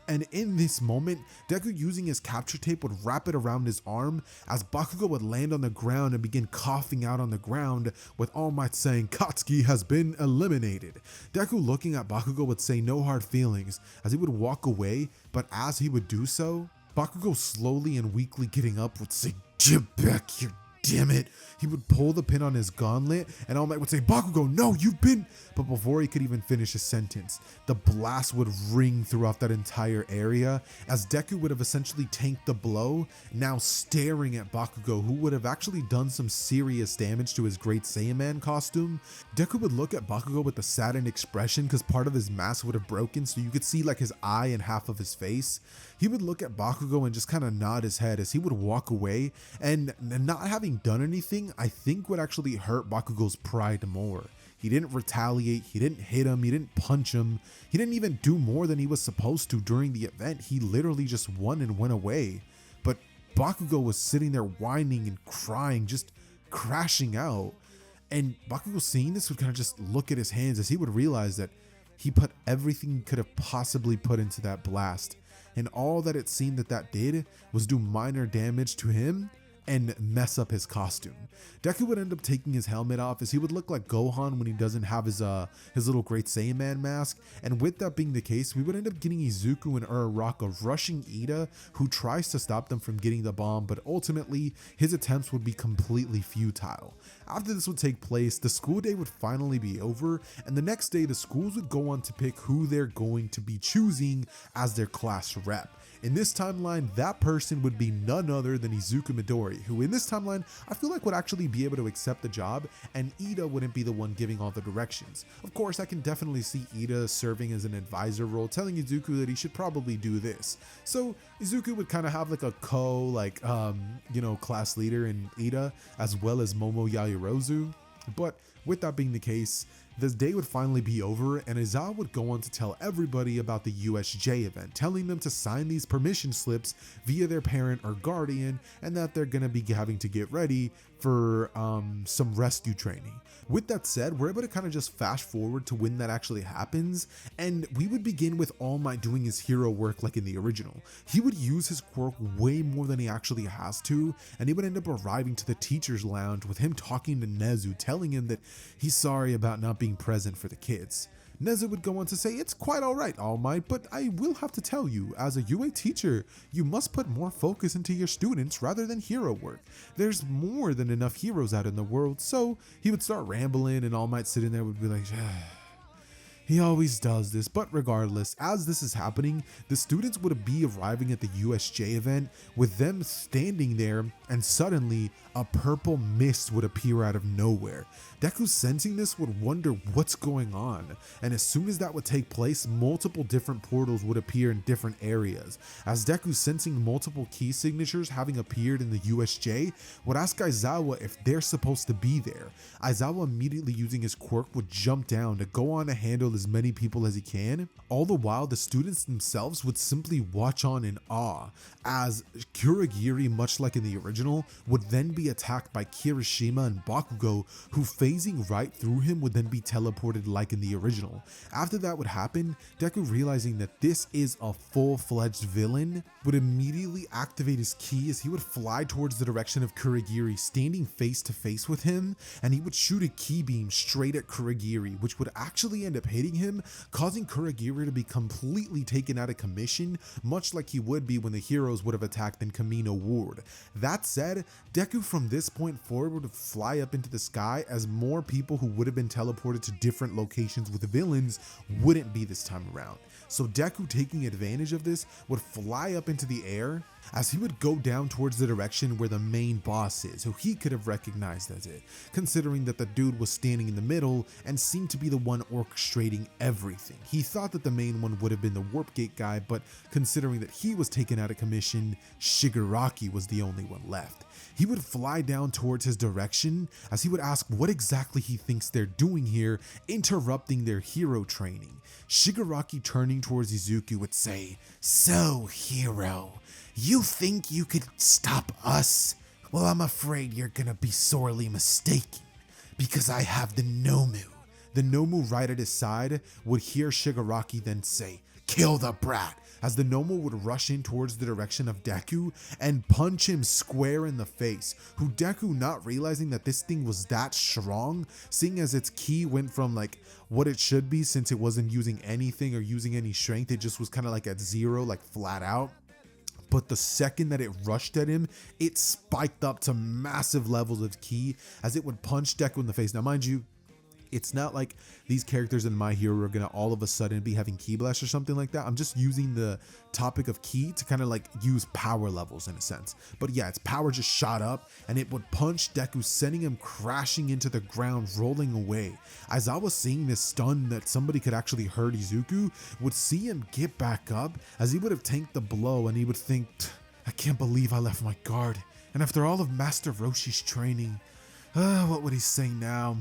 And in this moment, Deku, using his capture tape, would wrap it around his arm as Bakugo would land on the ground and begin coughing out on the ground, with All Might saying, "Katsuki has been eliminated." Deku, looking at Bakugo, would say no hard feelings as he would walk away, but as he would do so, Bakugo, slowly and weakly getting up, would say, "Get back here, damn it." He would pull the pin on his gauntlet, and All Might would say, "Bakugo, no, you've been..." But before he could even finish his sentence, the blast would ring throughout that entire area, as Deku would have essentially tanked the blow, now staring at Bakugo, who would have actually done some serious damage to his Great Saiyan Man costume. Deku would look at Bakugo with a saddened expression because part of his mask would have broken, so you could see like his eye and half of his face. He would look at Bakugo and just kind of nod his head as he would walk away, and not having done anything, I think would actually hurt Bakugo's pride more. He didn't retaliate, he didn't hit him, he didn't punch him, he didn't even do more than he was supposed to during the event. He literally just won and went away. But Bakugo was sitting there whining and crying, just crashing out. And Bakugo, seeing this, would kind of just look at his hands as he would realize that he put everything he could have possibly put into that blast. And all that it seemed that did was do minor damage to him and mess up his costume. Deku would end up taking his helmet off as he would look like Gohan when he doesn't have his little Great Saiyan Man mask, and with that being the case, we would end up getting Izuku and Uraraka rushing Ida, who tries to stop them from getting the bomb, but ultimately his attempts would be completely futile. After this would take place, the school day would finally be over, and the next day the schools would go on to pick who they're going to be choosing as their class rep. In this timeline, that person would be none other than Izuku Midori, who in this timeline, I feel like would actually be able to accept the job, and Ida wouldn't be the one giving all the directions. Of course, I can definitely see Ida serving as an advisor role, telling Izuku that he should probably do this. So Izuku would kind of have like a class leader in Ida, as well as Momo Yaoyorozu. But with that being the case, this day would finally be over, and Aizawa would go on to tell everybody about the USJ event, telling them to sign these permission slips via their parent or guardian, and that they're going to be having to get ready for some rescue training. With that said, we're able to kind of just fast forward to when that actually happens, and we would begin with All Might doing his hero work like in the original. He would use his quirk way more than he actually has to, and he would end up arriving to the teacher's lounge with him talking to Nezu, telling him that he's sorry about not being present for the kids. Nezu would go on to say, "It's quite alright, All Might, but I will have to tell you, as a UA teacher, you must put more focus into your students rather than hero work. There's more than enough heroes out in the world." So he would start rambling, and All Might sitting there would be like, he always does this. But regardless, as this is happening, the students would be arriving at the USJ event with them standing there, and suddenly a purple mist would appear out of nowhere. Deku, sensing this, would wonder what's going on, and as soon as that would take place, multiple different portals would appear in different areas. As Deku, sensing multiple key signatures having appeared in the USJ, would ask Aizawa if they're supposed to be there. Aizawa, immediately using his quirk, would jump down to go on to handle as many people as he can. All the while, the students themselves would simply watch on in awe as Kurogiri, much like in the original, would then be attacked by Kirishima and Bakugo, who phasing right through him would then be teleported like in the original. After that would happen, Deku, realizing that this is a full-fledged villain, would immediately activate his ki as he would fly towards the direction of Kurogiri, standing face to face with him, and he would shoot a ki beam straight at Kurogiri, which would actually end up hitting him, causing Kurogiri to be completely taken out of commission, much like he would be when the heroes would have attacked in Kamino Ward. That said, Deku from this point forward would fly up into the sky, as more people who would have been teleported to different locations with villains wouldn't be this time around. So Deku, taking advantage of this, would fly up into the air as he would go down towards the direction where the main boss is, who he could have recognized as it, considering that the dude was standing in the middle and seemed to be the one orchestrating everything. He thought that the main one would have been the Warp Gate guy, but considering that he was taken out of commission, Shigaraki was the only one left. He would fly down towards his direction as he would ask what exactly he thinks they're doing here, interrupting their hero training. Shigaraki, turning towards Izuku, would say, "So, hero, you think you could stop us? Well, I'm afraid you're gonna be sorely mistaken, because I have the Nomu." The Nomu right at his side would hear Shigaraki then say, "Kill the brat," as the Nomu would rush in towards the direction of Deku and punch him square in the face, who Deku, not realizing that this thing was that strong, seeing as its ki went from like what it should be since it wasn't using anything or using any strength, it just was kind of like at zero, like flat out. But the second that it rushed at him, it spiked up to massive levels of ki as it would punch Deku in the face. Now, mind you, it's not like these characters in My Hero are gonna all of a sudden be having ki blast or something like that. I'm just using the topic of ki to kind of like use power levels in a sense. But yeah, its power just shot up and it would punch Deku, sending him crashing into the ground, rolling away. As I was seeing this stun that somebody could actually hurt, Izuku would see him get back up as he would have tanked the blow, and he would think, "I can't believe I left my guard. And after all of Master Roshi's training, what would he say now?"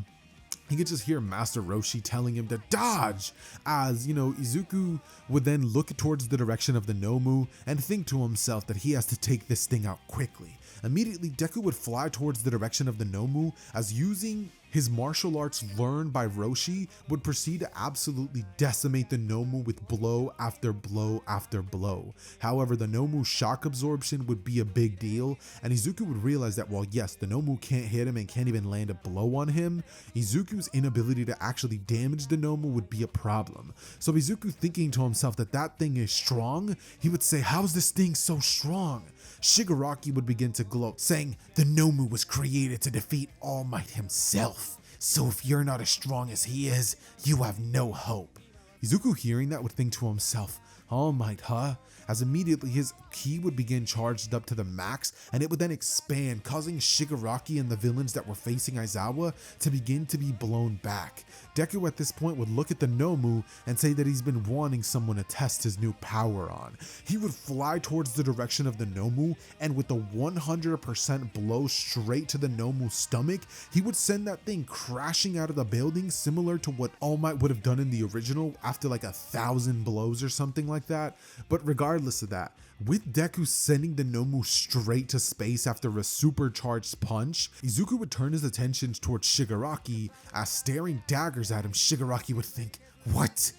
He could just hear Master Roshi telling him to dodge, as, you know, Izuku would then look towards the direction of the Nomu and think to himself that he has to take this thing out quickly. Immediately, Deku would fly towards the direction of the Nomu, as using his martial arts learned by Roshi would proceed to absolutely decimate the Nomu with blow after blow after blow. However, the Nomu's shock absorption would be a big deal, and Izuku would realize that while yes, the Nomu can't hit him and can't even land a blow on him, Izuku's inability to actually damage the Nomu would be a problem. So Izuku, thinking to himself that that thing is strong, he would say, "How's this thing so strong?" Shigaraki would begin to gloat, saying, "The Nomu was created to defeat All Might himself. So if you're not as strong as he is, you have no hope." Izuku, hearing that, would think to himself, "All Might, huh?" As immediately his ki would begin charged up to the max, and it would then expand, causing Shigaraki and the villains that were facing Aizawa to begin to be blown back. Deku at this point would look at the Nomu and say that he's been wanting someone to test his new power on. He would fly towards the direction of the Nomu, and with a 100% blow straight to the Nomu's stomach, he would send that thing crashing out of the building, similar to what All Might would have done in the original after like 1,000 blows or something like that. But regardless of that, with Deku sending the Nomu straight to space after a supercharged punch, Izuku would turn his attention towards Shigaraki, as staring daggers at him, Shigaraki would think, "What?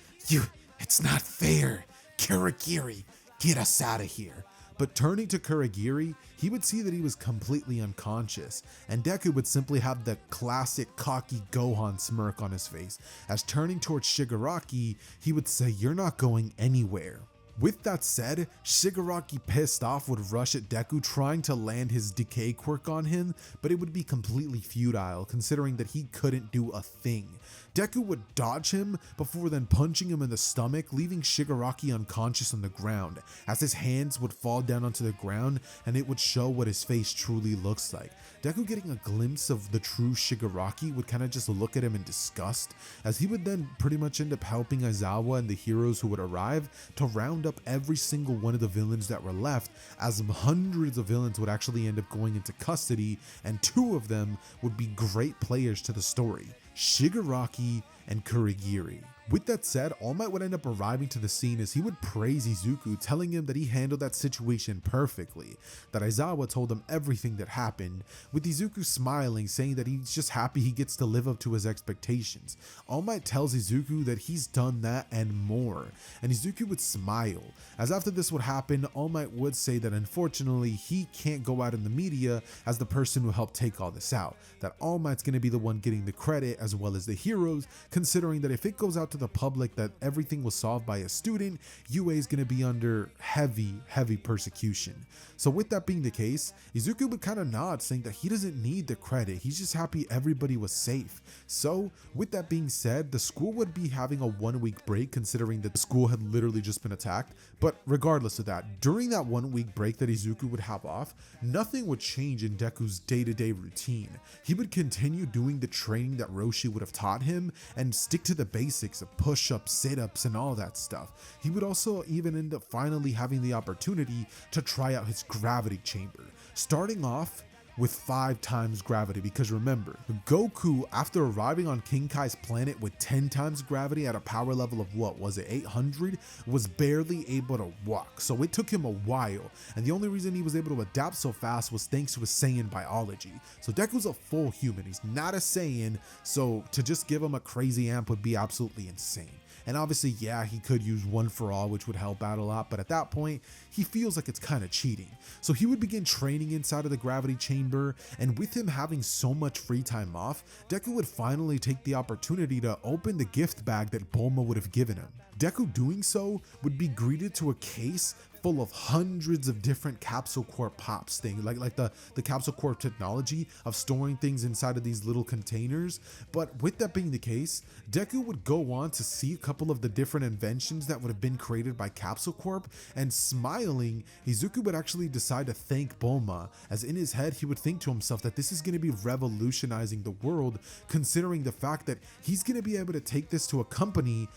It's not fair. Kurogiri, get us out of here." But turning to Kurogiri, he would see that he was completely unconscious, and Deku would simply have the classic cocky Gohan smirk on his face, as turning towards Shigaraki, he would say, "You're not going anywhere." With that said, Shigaraki, pissed off, would rush at Deku, trying to land his decay quirk on him, but it would be completely futile, considering that he couldn't do a thing. Deku would dodge him before then punching him in the stomach, leaving Shigaraki unconscious on the ground, as his hands would fall down onto the ground and it would show what his face truly looks like. Deku, getting a glimpse of the true Shigaraki, would kind of just look at him in disgust, as he would then pretty much end up helping Aizawa and the heroes who would arrive to round up every single one of the villains that were left, as hundreds of villains would actually end up going into custody, and 2 of them would be great players to the story: Shigaraki and Kurogiri. With that said, All Might would end up arriving to the scene as he would praise Izuku, telling him that he handled that situation perfectly, that Aizawa told him everything that happened, with Izuku smiling, saying that he's just happy he gets to live up to his expectations. All Might tells Izuku that he's done that and more, and Izuku would smile, as after this would happen, All Might would say that unfortunately he can't go out in the media as the person who helped take all this out, that All Might's going to be the one getting the credit as well as the heroes, considering that if it goes out to the public that everything was solved by a student, UA is going to be under heavy persecution. So with that being the case, Izuku would kind of nod, saying that he doesn't need the credit, he's just happy everybody was safe. So with that being said, the school would be having a 1-week break, considering that the school had literally just been attacked. But regardless of that, during that 1-week break that Izuku would have off, nothing would change in Deku's day-to-day routine. He would continue doing the training that Roshi would have taught him and stick to the basics of push-ups, sit-ups, and all that stuff. He would also even end up finally having the opportunity to try out his gravity chamber, starting off with 5 times gravity, because remember, Goku, after arriving on King Kai's planet with 10 times gravity at a power level of what was it, 800, was barely able to walk, so it took him a while, and the only reason he was able to adapt so fast was thanks to his Saiyan biology. So Deku's a full human, he's not a Saiyan, so to just give him a crazy amp would be absolutely insane. And obviously, yeah, he could use One for All, which would help out a lot, but at that point, he feels like it's kind of cheating. So he would begin training inside of the gravity chamber, and with him having so much free time off, Deku would finally take the opportunity to open the gift bag that Bulma would have given him. Deku doing so would be greeted to a case full of hundreds of different Capsule Corp pops things, like the Capsule Corp technology of storing things inside of these little containers. But with that being the case, Deku would go on to see a couple of the different inventions that would have been created by Capsule Corp, and smiling, Izuku would actually decide to thank Bulma, as in his head he would think to himself that this is going to be revolutionizing the world, considering the fact that he's going to be able to take this to a company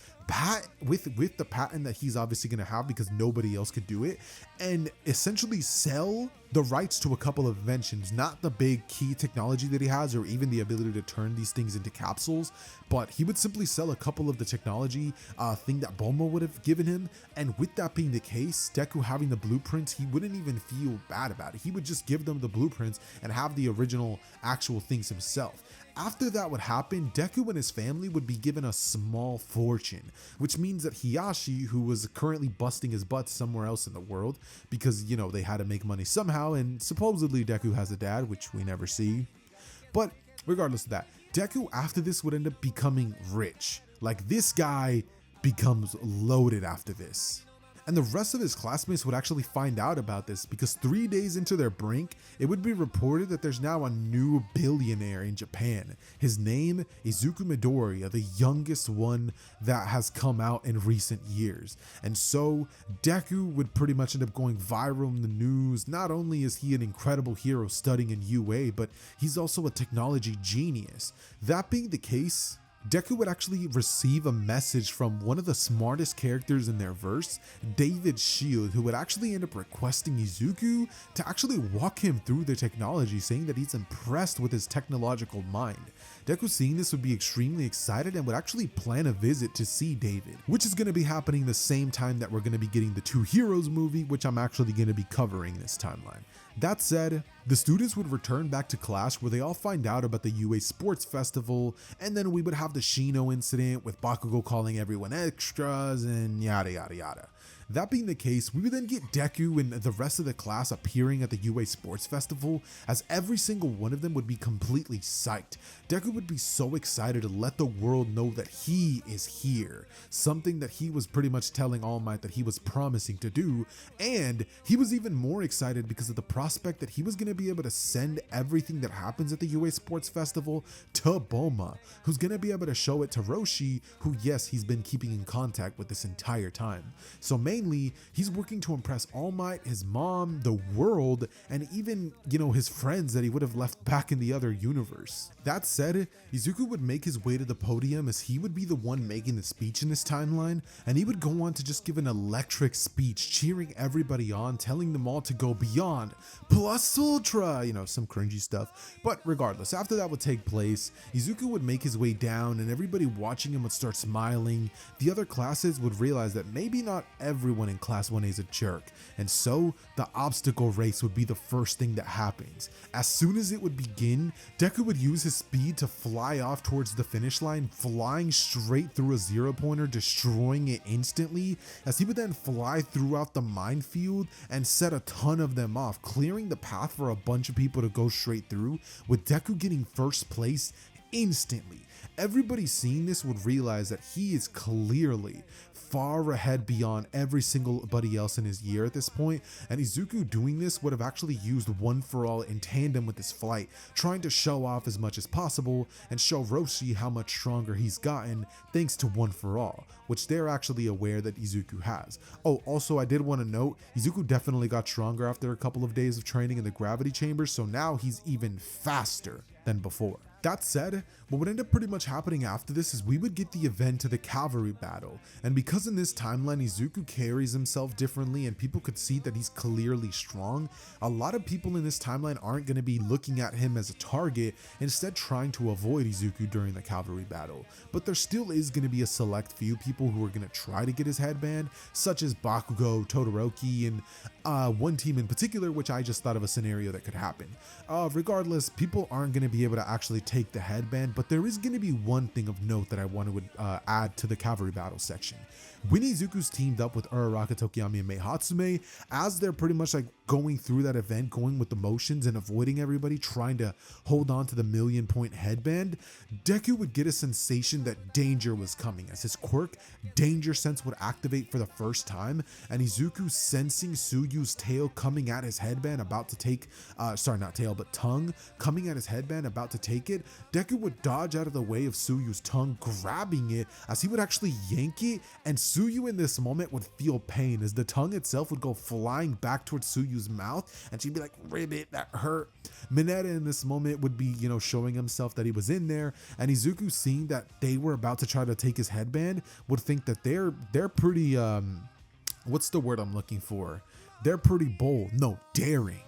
with the patent that he's obviously going to have, because nobody else could do it, and essentially sell the rights to a couple of inventions, not the big key technology that he has or even the ability to turn these things into capsules, but he would simply sell a couple of the technology thing that Bulma would have given him. And with that being the case, Deku having the blueprints, he wouldn't even feel bad about it. He would just give them the blueprints and have the original actual things himself. After that would happen, Deku and his family would be given a small fortune, which means that Hiyashi, who was currently busting his butt somewhere else in the world, because, you know, they had to make money somehow, and supposedly Deku has a dad, which we never see. But regardless of that, Deku after this would end up becoming rich. Like, this guy becomes loaded after this. And the rest of his classmates would actually find out about this, because 3 days into their brink, it would be reported that there's now a new billionaire in Japan. His name, Izuku Midoriya, the youngest one that has come out in recent years. And so Deku would pretty much end up going viral in the news. Not only is he an incredible hero studying in UA, but he's also a technology genius. That being the case, Deku would actually receive a message from one of the smartest characters in their verse, David Shield, who would actually end up requesting Izuku to actually walk him through the technology, saying that he's impressed with his technological mind. Deku, seeing this, would be extremely excited and would actually plan a visit to see David, which is going to be happening the same time that we're going to be getting the Two Heroes movie, which I'm actually going to be covering this timeline. That said, the students would return back to class, where they all find out about the UA Sports Festival, and then we would have the Shino incident with Bakugo calling everyone extras and yada yada yada. That being the case, we would then get Deku and the rest of the class appearing at the UA Sports Festival, as every single one of them would be completely psyched. Deku would be so excited to let the world know that he is here, something that he was pretty much telling All Might that he was promising to do, and he was even more excited because of the prospect that he was going to be able to send everything that happens at the UA Sports Festival to Bulma, who's going to be able to show it to Roshi, who, yes, he's been keeping in contact with this entire time. So mainly, he's working to impress All Might, his mom, the world, and even, his friends that he would have left back in the other universe. That said, Izuku would make his way to the podium as he would be the one making the speech in this timeline, and he would go on to just give an electric speech, cheering everybody on, telling them all to go beyond, plus ultra, some cringy stuff. But regardless, after that would take place, Izuku would make his way down and everybody watching him would start smiling. The other classes would realize that maybe not everyone in class 1A is a jerk, and so the obstacle race would be the first thing that happens. As soon as it would begin, Deku would use his speed to fly off towards the finish line, flying straight through a 0-pointer, destroying it instantly, as he would then fly throughout the minefield and set a ton of them off, clearing the path for a bunch of people to go straight through, with Deku getting first place instantly. Everybody seeing this would realize that he is clearly far ahead beyond every singlebody else in his year at this point, and Izuku doing this would have actually used One for All in tandem with his flight, trying to show off as much as possible and show Roshi how much stronger he's gotten thanks to One for All, which they're actually aware that Izuku has. Oh, also I did want to note, Izuku definitely got stronger after a couple of days of training in the gravity chamber, so now he's even faster than before. That said, what would end up pretty much happening after this is we would get the event to the cavalry battle, and because in this timeline Izuku carries himself differently and people could see that he's clearly strong, a lot of people in this timeline aren't going to be looking at him as a target, instead trying to avoid Izuku during the cavalry battle. But there still is going to be a select few people who are going to try to get his headband, such as Bakugo, Todoroki, and one team in particular, which I just thought of a scenario that could happen. Regardless, people aren't going to be able to actually take the headband, but there is going to be one thing of note that I want to add to the cavalry battle section. When Izuku's teamed up with Uraraka, Tokiyami, and Mei Hatsume, as they're pretty much like going through that event, going with the motions and avoiding everybody, trying to hold on to the 1,000,000-point headband, Deku would get a sensation that danger was coming, as his quirk, Danger Sense, would activate for the first time, and Izuku, sensing Suyu's tail coming at his headband, about to take, not tail, but tongue, coming at his headband, about to take it, Deku would dodge out of the way of Suyu's tongue, grabbing it, as he would actually yank it, and Suyu in this moment would feel pain, as the tongue itself would go flying back towards Suyu's mouth, and she'd be like, "Ribbit, that hurt." Mineta in this moment would be, showing himself that he was in there, and Izuku, seeing that they were about to try to take his headband, would think that they're pretty, what's the word I'm looking for? They're pretty bold, no, daring.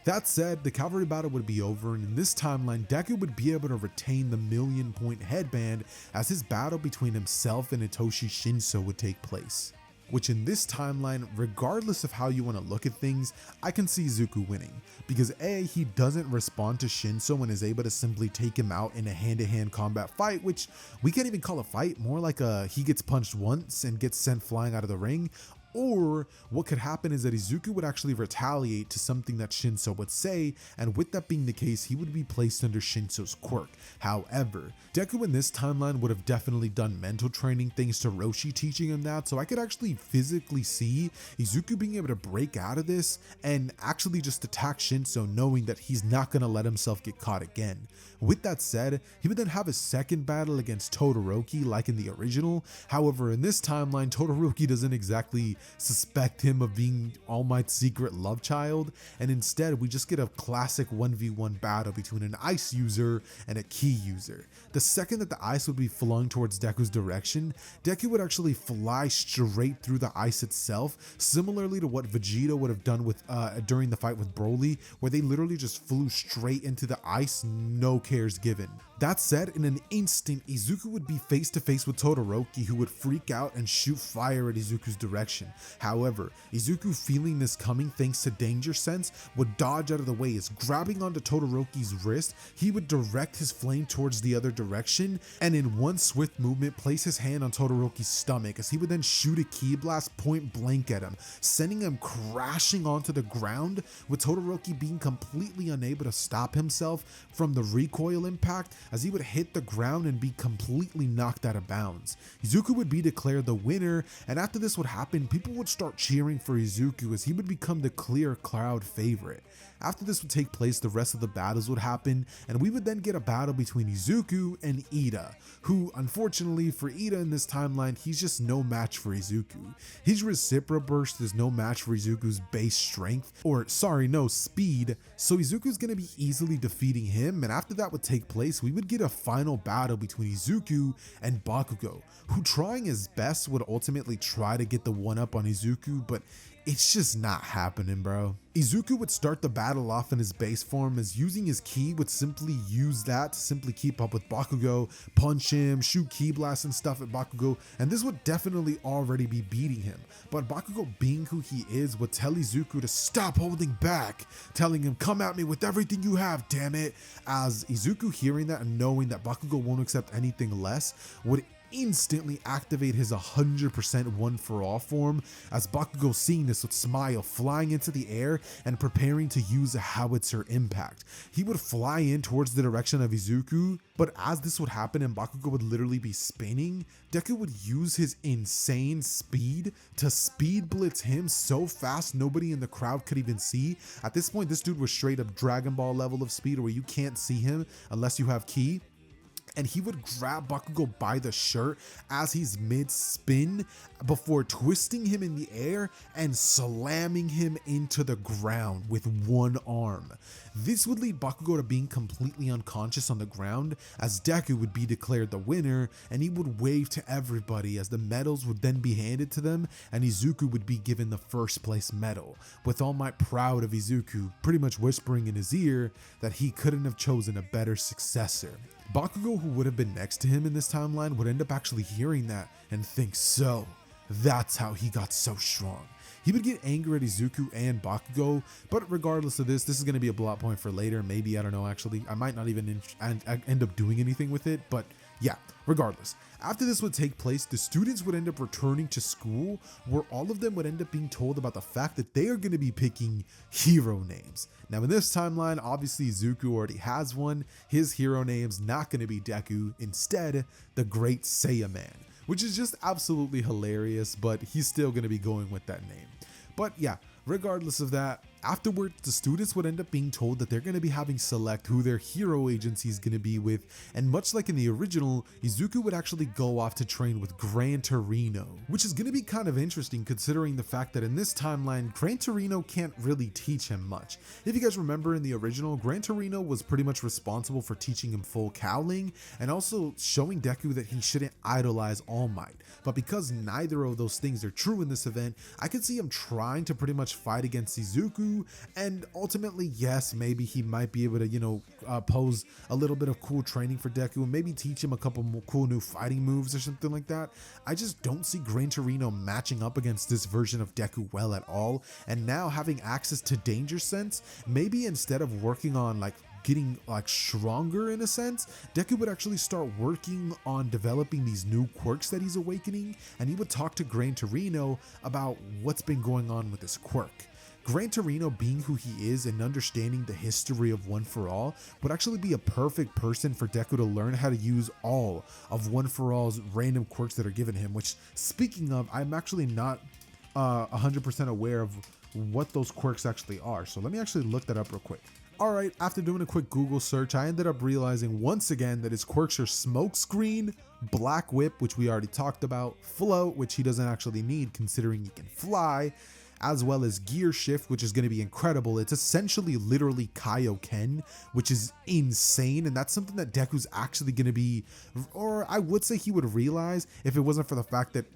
That said, the cavalry battle would be over, and in this timeline, Deku would be able to retain the 1,000,000-point headband as his battle between himself and Itoshi Shinso would take place. Which in this timeline, regardless of how you want to look at things, I can see Izuku winning, because A, he doesn't respond to Shinso and is able to simply take him out in a hand-to-hand combat fight, which we can't even call a fight, more like he gets punched once and gets sent flying out of the ring. Or what could happen is that Izuku would actually retaliate to something that Shinso would say, and with that being the case, he would be placed under Shinso's quirk. However, Deku in this timeline would have definitely done mental training thanks to Roshi teaching him that, so I could actually physically see Izuku being able to break out of this and actually just attack Shinso, knowing that he's not going to let himself get caught again. With that said, he would then have a second battle against Todoroki like in the original. However, in this timeline, Todoroki doesn't exactly suspect him of being All Might's secret love child, and instead we just get a classic 1v1 battle between an ice user and a ki user. The second that the ice would be flung towards Deku's direction, Deku would actually fly straight through the ice itself, similarly to what Vegeta would have done with during the fight with Broly, where they literally just flew straight into the ice, no cares given. That said, in an instant, Izuku would be face to face with Todoroki, who would freak out and shoot fire at Izuku's direction. However, Izuku, feeling this coming thanks to Danger Sense, would dodge out of the way, as grabbing onto Todoroki's wrist, he would direct his flame towards the other direction, and in one swift movement place his hand on Todoroki's stomach, as he would then shoot a ki blast point blank at him, sending him crashing onto the ground, with Todoroki being completely unable to stop himself from the recoil impact, as he would hit the ground and be completely knocked out of bounds. Izuku would be declared the winner, and after this would happen, people would start cheering for Izuku as he would become the clear crowd favorite. After this would take place, the rest of the battles would happen, and we would then get a battle between Izuku and Ida, who, unfortunately for Ida in this timeline, he's just no match for Izuku. His Recipro Burst is no match for Izuku's base strength, or sorry, no, speed, so Izuku's gonna be easily defeating him, and after that would take place, we would get a final battle between Izuku and Bakugo, who, trying his best, would ultimately try to get the one-up on Izuku, but it's just not happening, bro. Izuku would start the battle off in his base form, as using his ki would simply use that to simply keep up with Bakugo, punch him, shoot ki blasts and stuff at Bakugo, and this would definitely already be beating him. But Bakugo, being who he is, would tell Izuku to stop holding back, telling him, "Come at me with everything you have, damn it." As Izuku, hearing that and knowing that Bakugo won't accept anything less, would instantly activate his 100% one for all form, as Bakugo, seeing this, would smile, flying into the air and preparing to use a howitzer impact. He would fly in towards the direction of Izuku, but as this would happen and Bakugo would literally be spinning, Deku would use his insane speed to speed blitz him so fast nobody in the crowd could even see. At this point, this dude was straight up Dragon Ball level of speed, where you can't see him unless you have ki. And he would grab Bakugo by the shirt as he's mid-spin before twisting him in the air and slamming him into the ground with one arm. This would lead Bakugo to being completely unconscious on the ground, as Deku would be declared the winner, and he would wave to everybody as the medals would then be handed to them, and Izuku would be given the first place medal, with All Might proud of Izuku, pretty much whispering in his ear that he couldn't have chosen a better successor. Bakugo, who would have been next to him in this timeline, would end up actually hearing that and think, so that's how he got so strong. He would get angry at Izuku and Bakugo, but regardless of this is going to be a plot point for later. Maybe, I don't know, actually. I might not even end up doing anything with it, but yeah, regardless. After this would take place, the students would end up returning to school, where all of them would end up being told about the fact that they are going to be picking hero names. Now in this timeline, obviously Izuku already has one. His hero name's not going to be Deku, instead the Great Saiyan, which is just absolutely hilarious, but he's still going to be going with that name. But yeah, regardless of that, afterwards, the students would end up being told that they're going to be having select who their hero agency is going to be with, and much like in the original, Izuku would actually go off to train with Gran Torino, which is going to be kind of interesting considering the fact that in this timeline, Gran Torino can't really teach him much. If you guys remember in the original, Gran Torino was pretty much responsible for teaching him full cowling and also showing Deku that he shouldn't idolize All Might. But because neither of those things are true in this event, I could see him trying to pretty much fight against Izuku, and ultimately, yes, maybe he might be able to, pose a little bit of cool training for Deku and maybe teach him a couple more cool new fighting moves or something like that. I just don't see Gran Torino matching up against this version of Deku well at all, and now having access to Danger Sense, maybe instead of working on getting stronger in a sense, Deku would actually start working on developing these new quirks that he's awakening, and he would talk to Gran Torino about what's been going on with this quirk. Gran Torino, being who he is and understanding the history of One For All, would actually be a perfect person for Deku to learn how to use all of One For All's random quirks that are given him, which, speaking of, I'm actually not 100% aware of what those quirks actually are, so let me actually look that up real quick. Alright, after doing a quick Google search, I ended up realizing once again that his quirks are Smokescreen, Black Whip, which we already talked about, Float, which he doesn't actually need considering he can fly, as well as Gear Shift, which is going to be incredible. It's essentially literally Kaioken, which is insane, and that's something that Deku's actually going to be, or I would say he would realize if it wasn't for the fact that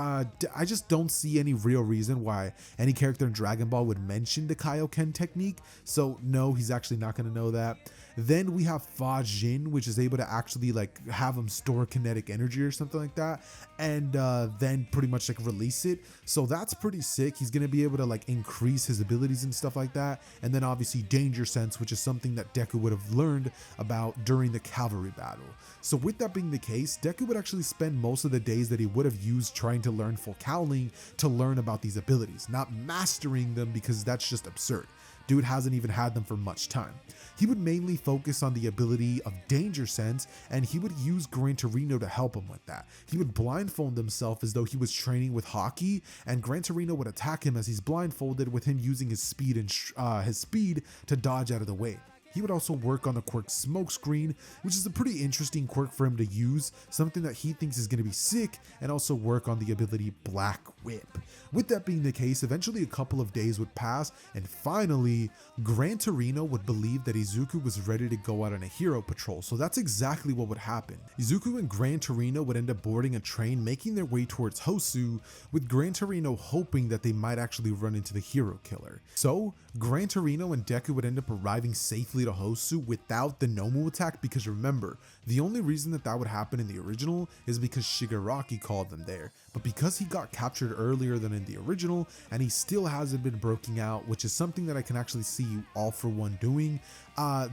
I just don't see any real reason why any character in Dragon Ball would mention the Kaioken technique, so no, he's actually not going to know that. Then we have Fajin, which is able to actually have him store kinetic energy or something like that, and then pretty much release it. So that's pretty sick. He's gonna be able to increase his abilities and stuff like that. And then obviously Danger Sense, which is something that Deku would have learned about during the cavalry battle. So with that being the case, Deku would actually spend most of the days that he would have used trying to learn full cowling to learn about these abilities, not mastering them because that's just absurd. dude hasn't even had them for much time. He would mainly focus on the ability of Danger Sense, and he would use Gran Torino to help him with that. He would blindfold himself as though he was training with hockey, and Gran Torino would attack him as he's blindfolded, with him using his speed to dodge out of the way. He would also work on the quirk Smokescreen, which is a pretty interesting quirk for him to use, something that he thinks is going to be sick, and also work on the ability Black Whip. With that being the case, eventually a couple of days would pass, and finally, Gran Torino would believe that Izuku was ready to go out on a hero patrol, so that's exactly what would happen. Izuku and Gran Torino would end up boarding a train, making their way towards Hosu, with Gran Torino hoping that they might actually run into the hero killer. So, Gran Torino and Deku would end up arriving safely to Hosu without the Nomu attack, because remember, the only reason that would happen in the original is because Shigaraki called them there, but because he got captured earlier than in the original and he still hasn't been broken out, which is something that I can actually see All For One doing,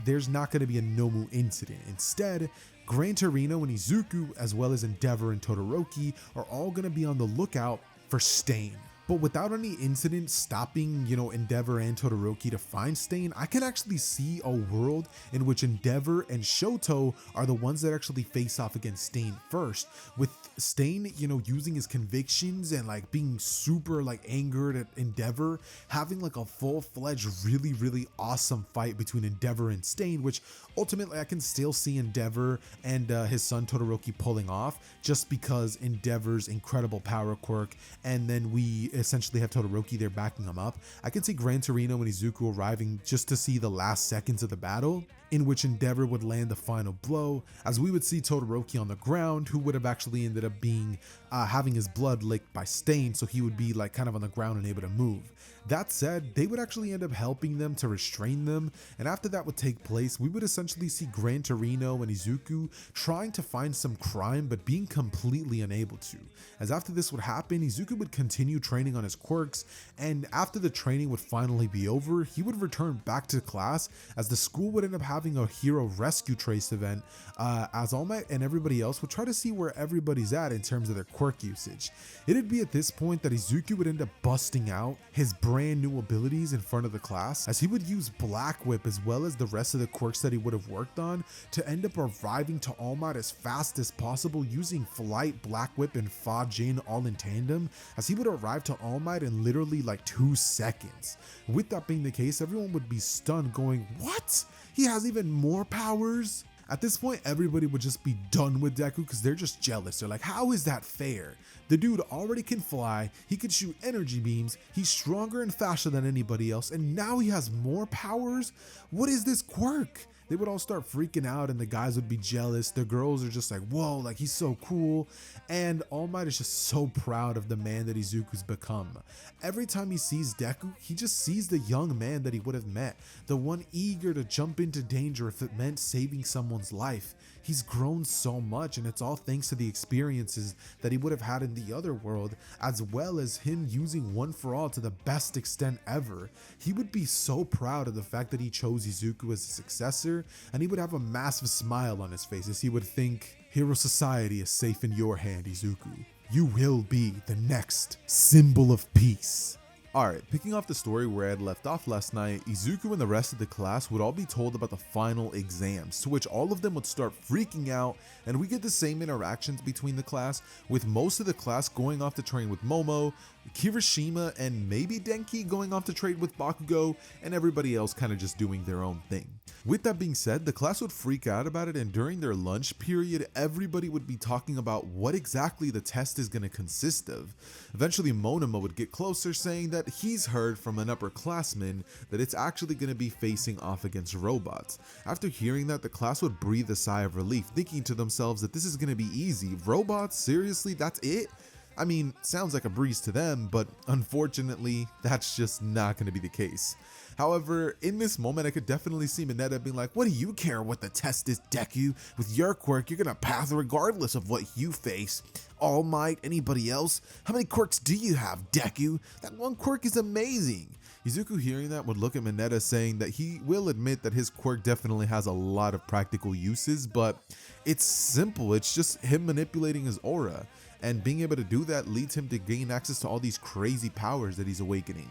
there's not going to be a Nomu incident. Instead, Gran Torino and Izuku, as well as Endeavor and Todoroki, are all going to be on the lookout for Stain. But without any incident stopping, Endeavor and Todoroki to find Stain, I can actually see a world in which Endeavor and Shoto are the ones that actually face off against Stain first, with Stain, using his convictions and like being super like angered at Endeavor, having like a full-fledged, really awesome fight between Endeavor and Stain, which ultimately I can still see Endeavor and his son Todoroki pulling off, just because Endeavor's incredible power quirk, and then we essentially have Todoroki there backing him up. I can see Gran Torino and Izuku arriving just to see the last seconds of the battle, in which Endeavor would land the final blow, as we would see Todoroki on the ground, who would have actually ended up being having his blood licked by Stain, so he would be like kind of on the ground and able to move. That said, they would actually end up helping them to restrain them, and after that would take place, we would essentially see Gran Torino and Izuku trying to find some crime but being completely unable to. As after this would happen, Izuku would continue training on his quirks, and after the training would finally be over, he would return back to class, as the school would end up having a hero rescue trace event, as All Might and everybody else would try to see where everybody's at in terms of their quirk usage. It'd be at this point that Izuku would end up busting out his brand new abilities in front of the class, as he would use Black Whip as well as the rest of the quirks that he would have worked on to end up arriving to All Might as fast as possible, using Flight, Black Whip, and Fa Jin all in tandem, as he would arrive to All Might in literally like 2 seconds. With that being the case, everyone would be stunned, going, "What? He has even more powers?" At this point, everybody would just be done with Deku because they're just jealous. They're like, how is that fair? The dude already can fly, he can shoot energy beams, he's stronger and faster than anybody else, and now he has more powers? What is this quirk? They would all start freaking out, and the guys would be jealous. The girls are just like, whoa, like he's so cool. And All Might is just so proud of the man that Izuku's become. Every time he sees Deku, he just sees the young man that he would have met, the one eager to jump into danger if it meant saving someone's life. He's grown so much, and it's all thanks to the experiences that he would have had in the other world, as well as him using One For All to the best extent ever. He would be so proud of the fact that he chose Izuku as a successor, and he would have a massive smile on his face as he would think, Hero Society is safe in your hand, Izuku. You will be the next symbol of peace. Alright, picking off the story where I had left off last night, Izuku and the rest of the class would all be told about the final exams, to which all of them would start freaking out, and we get the same interactions between the class, with most of the class going off to train with Momo, Kirishima, and maybe Denki going off to trade with Bakugo, and everybody else kind of just doing their own thing. With that being said, the class would freak out about it, and during their lunch period, everybody would be talking about what exactly the test is going to consist of. Eventually, Monoma would get closer, saying that he's heard from an upperclassman that it's actually going to be facing off against robots. After hearing that, the class would breathe a sigh of relief, thinking to themselves that this is going to be easy. Robots? Seriously? That's it? I mean, sounds like a breeze to them, but unfortunately, that's just not going to be the case. However, in this moment, I could definitely see Mineta being like, what do you care what the test is, Deku? With your quirk, you're gonna pass regardless of what you face. All Might, anybody else? How many quirks do you have, Deku? That one quirk is amazing. Izuku hearing that would look at Mineta, saying that he will admit that his quirk definitely has a lot of practical uses, but it's simple, it's just him manipulating his aura. and being able to do that leads him to gain access to all these crazy powers that he's awakening.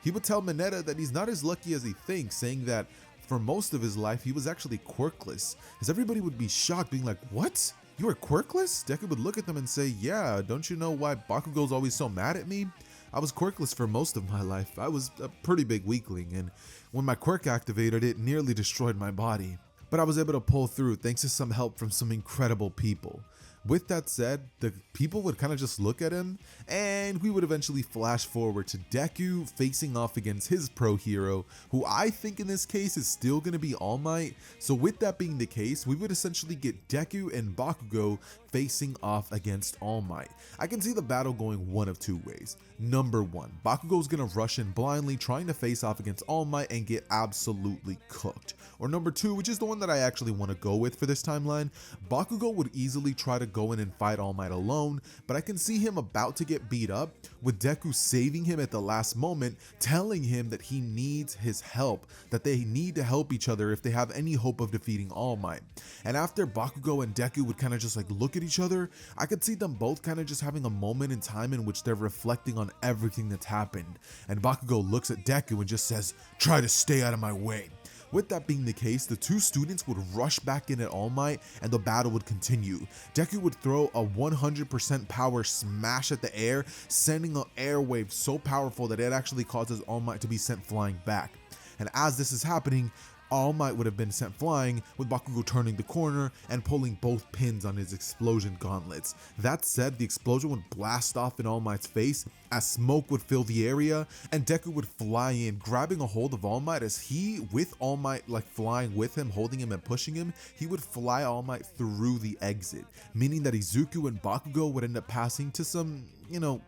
He would tell Mineta that he's not as lucky as he thinks, saying that for most of his life he was actually quirkless, as everybody would be shocked, being like, "What? You are quirkless?" Deku would look at them and say, "Yeah, don't you know why Bakugo's always so mad at me? I was quirkless for most of my life. I was a pretty big weakling, and when my quirk activated, it nearly destroyed my body. But I was able to pull through thanks to some help from some incredible people." With that said, the people would kind of just look at him, and we would eventually flash forward to Deku facing off against his pro hero, who I think in this case is still going to be All Might. So with that being the case, we would essentially get Deku and Bakugo facing off against All Might. I can see the battle going one of two ways. Number one, Bakugo's going to rush in blindly trying to face off against All Might and get absolutely cooked. Or number two, which is the one that I actually want to go with for this timeline, Bakugo would easily try to go in and fight All Might alone, but I can see him about to get beat up, with Deku saving him at the last moment, telling him that he needs his help, that they need to help each other if they have any hope of defeating All Might. And after Bakugo and Deku would kind of just like look at each other, I could see them both kind of just having a moment in time in which they're reflecting on everything that's happened. And Bakugo looks at Deku and just says, "Try to stay out of my way." With that being the case, the two students would rush back in at All Might and the battle would continue. Deku would throw a 100% power smash at the air, sending an air wave so powerful that it actually causes All Might to be sent flying back. And as this is happening, All Might would have been sent flying, with Bakugo turning the corner and pulling both pins on his explosion gauntlets. That said, the explosion would blast off in All Might's face as smoke would fill the area, and Deku would fly in, grabbing a hold of All Might as he, with All Might like flying with him, holding him and pushing him, he would fly All Might through the exit, meaning that Izuku and Bakugo would end up passing to some,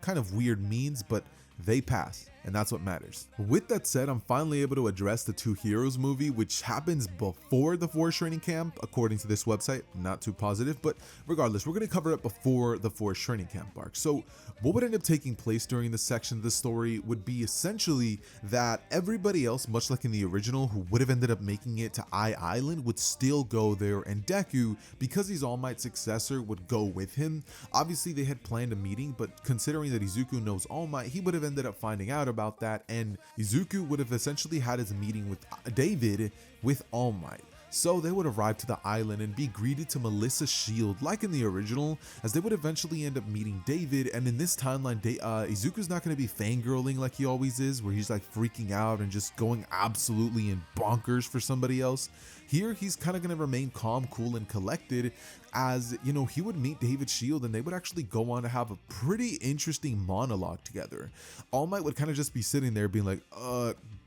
kind of weird means, but they pass, and that's what matters. With that said, I'm finally able to address the Two Heroes movie, which happens before the Forest Training Camp, according to this website. Not too positive, but regardless, we're going to cover it before the Forest Training Camp arc. So what would end up taking place during this section of the story would be essentially that everybody else, much like in the original, who would have ended up making it to Island would still go there, and Deku, because he's All Might's successor, would go with him. Obviously they had planned a meeting, but considering that Izuku knows All Might, he would have ended up finding out about that, and Izuku would have essentially had his meeting with David with All Might. So they would arrive to the island and be greeted to Melissa's shield like in the original, as they would eventually end up meeting David. And in this timeline, Izuku's not going to be fangirling like he always is, where he's like freaking out and just going absolutely in bonkers for somebody else. Here, he's kind of going to remain calm, cool, and collected, as, he would meet David's shield and they would actually go on to have a pretty interesting monologue together. All Might would kind of just be sitting there being like,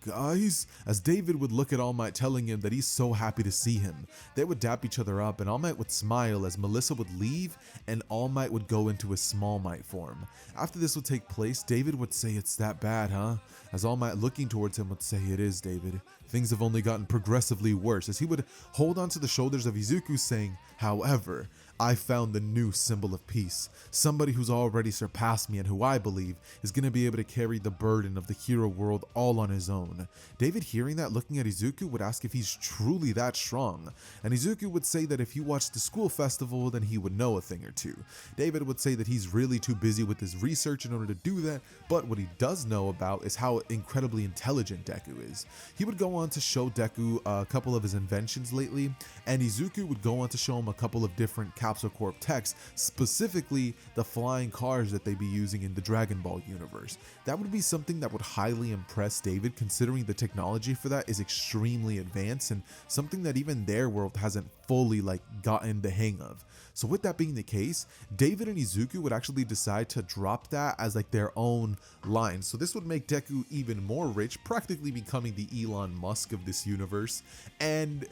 guys, as David would look at All Might, telling him that he's so happy to see him. They would dap each other up, and All Might would smile as Melissa would leave and All Might would go into his Small Might form. After this would take place, David would say, "It's that bad, huh?" As All Might, looking towards him, would say, "It is, David. Things have only gotten progressively worse," as he would hold onto the shoulders of Izuku, saying, "However, I found the new symbol of peace, somebody who's already surpassed me and who I believe is going to be able to carry the burden of the hero world all on his own." David, hearing that, looking at Izuku, would ask if he's truly that strong, and Izuku would say that if he watched the school festival, then he would know a thing or two. David would say that he's really too busy with his research in order to do that, but what he does know about is how incredibly intelligent Deku is. He would go on to show Deku a couple of his inventions lately, and Izuku would go on to show him a couple of different Capsule Corp techs, specifically the flying cars that they'd be using in the Dragon Ball universe. That would be something that would highly impress David, considering the technology for that is extremely advanced and something that even their world hasn't fully gotten the hang of. So with that being the case, David and Izuku would actually decide to drop that as their own line. So this would make Deku even more rich, practically becoming the Elon Musk of this universe. And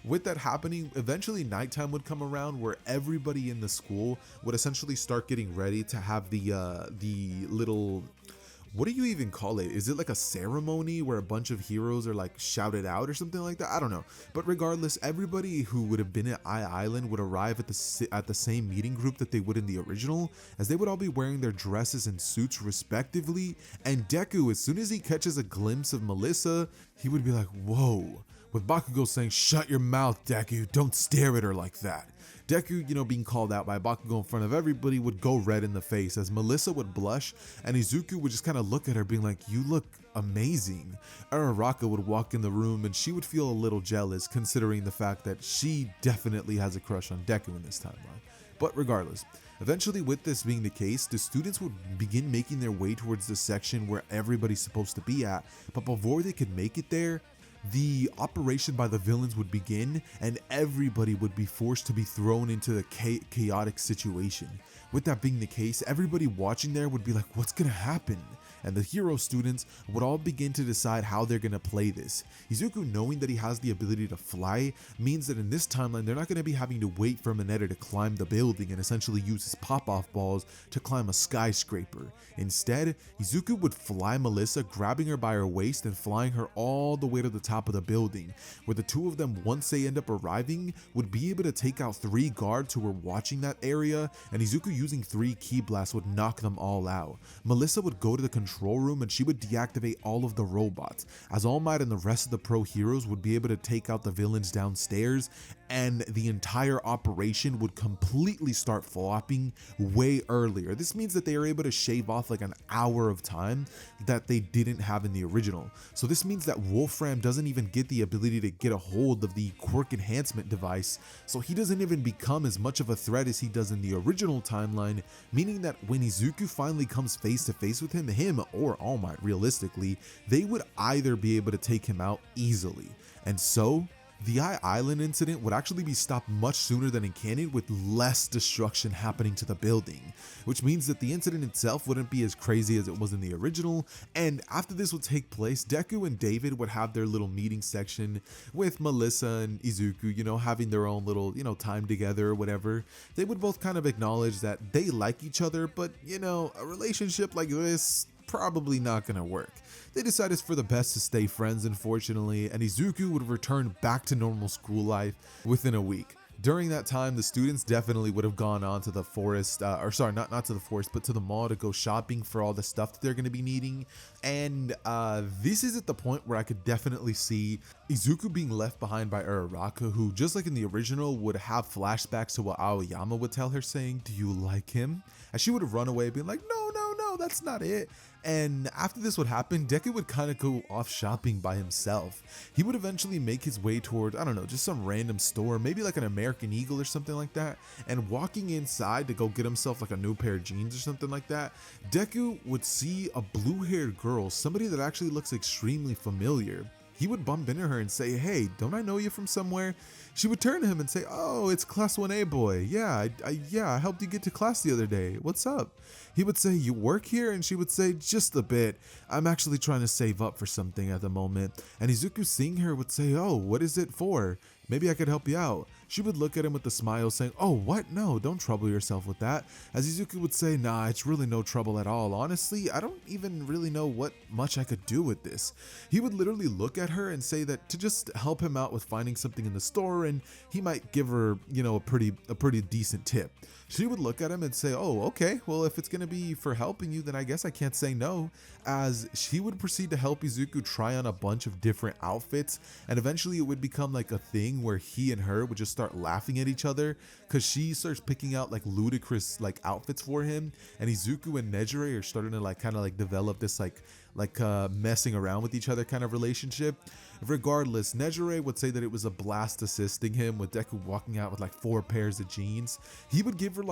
with that happening, eventually nighttime would come around, where everybody in the school would essentially start getting ready to have the little, what do you even call it? Is it like a ceremony where a bunch of heroes are shouted out or something like that? I don't know. But regardless, everybody who would have been at Island would arrive at the same meeting group that they would in the original, as they would all be wearing their dresses and suits respectively. And Deku, as soon as he catches a glimpse of Melissa, he would be like, "Whoa," with Bakugo saying, "Shut your mouth, Deku, don't stare at her like that." Deku, being called out by Bakugo in front of everybody, would go red in the face as Melissa would blush and Izuku would just kind of look at her being like, "You look amazing." Uraraka would walk in the room and she would feel a little jealous considering the fact that she definitely has a crush on Deku in this timeline. But regardless, eventually with this being the case, the students would begin making their way towards the section where everybody's supposed to be at, but before they could make it there, the operation by the villains would begin and everybody would be forced to be thrown into the chaotic situation. With that being the case, everybody watching there would be like, what's gonna happen? And the hero students would all begin to decide how they're going to play this. Izuku, knowing that he has the ability to fly, means that in this timeline they're not going to be having to wait for Mineta to climb the building and essentially use his pop-off balls to climb a skyscraper. Instead, Izuku would fly Melissa, grabbing her by her waist and flying her all the way to the top of the building, where the two of them, once they end up arriving, would be able to take out 3 guards who were watching that area, and Izuku using 3 ki blasts would knock them all out. Melissa would go to the control room and she would deactivate all of the robots, as All Might and the rest of the pro heroes would be able to take out the villains downstairs, and the entire operation would completely start flopping way earlier. This means that they are able to shave off like an hour of time that they didn't have in the original. So this means that Wolfram doesn't even get the ability to get a hold of the Quirk enhancement device, so he doesn't even become as much of a threat as he does in the original timeline, meaning that when Izuku finally comes face to face with him or All Might realistically, they would either be able to take him out easily. And so the Eye Island incident would actually be stopped much sooner than in canon, with less destruction happening to the building, which means that the incident itself wouldn't be as crazy as it was in the original. And after this would take place, Deku and David would have their little meeting section with Melissa and Izuku, having their own little, time together or whatever. They would both kind of acknowledge that they like each other, but a relationship like this probably not gonna work. They decided it's for the best to stay friends, unfortunately, and Izuku would return back to normal school life within a week. During that time, the students definitely would have gone on to the forest, not to the forest, but to the mall to go shopping for all the stuff that they're going to be needing. And this is at the point where I could definitely see Izuku being left behind by Uraraka, who, just like in the original, would have flashbacks to what Aoyama would tell her, saying, "Do you like him?" And she would have run away being like, "No, that's not it." And after this would happen, Deku would kind of go off shopping by himself. He would eventually make his way toward, just some random store, maybe like an American Eagle or something like that, and walking inside to go get himself like a new pair of jeans or something like that, Deku would see a blue-haired girl, somebody that actually looks extremely familiar. He would bump into her and say, "Hey, don't I know you from somewhere?" She would turn to him and say, "Oh, it's Class 1A boy. Yeah, I helped you get to class the other day. What's up?" He would say, "You work here?" And she would say, "Just a bit. I'm actually trying to save up for something at the moment." And Izuku, seeing her, would say, "Oh, what is it for? Maybe I could help you out." She would look at him with a smile saying, "Oh, what? No, don't trouble yourself with that." As Izuku would say, "Nah, it's really no trouble at all. Honestly, I don't even really know what much I could do with this." He would literally look at her and say that to just help him out with finding something in the store, and he might give her, a pretty decent tip. She would look at him and say, "Oh, okay, well, if it's going to be for helping you, then I guess I can't say no," as she would proceed to help Izuku try on a bunch of different outfits, and eventually it would become like a thing where he and her would just start laughing at each other because she starts picking out like ludicrous like outfits for him, and Izuku and Nejire are starting to kind of develop this messing around with each other kind of relationship. Regardless, Nejire would say that it was a blast assisting him, with Deku walking out with 4 pairs of jeans. He would give her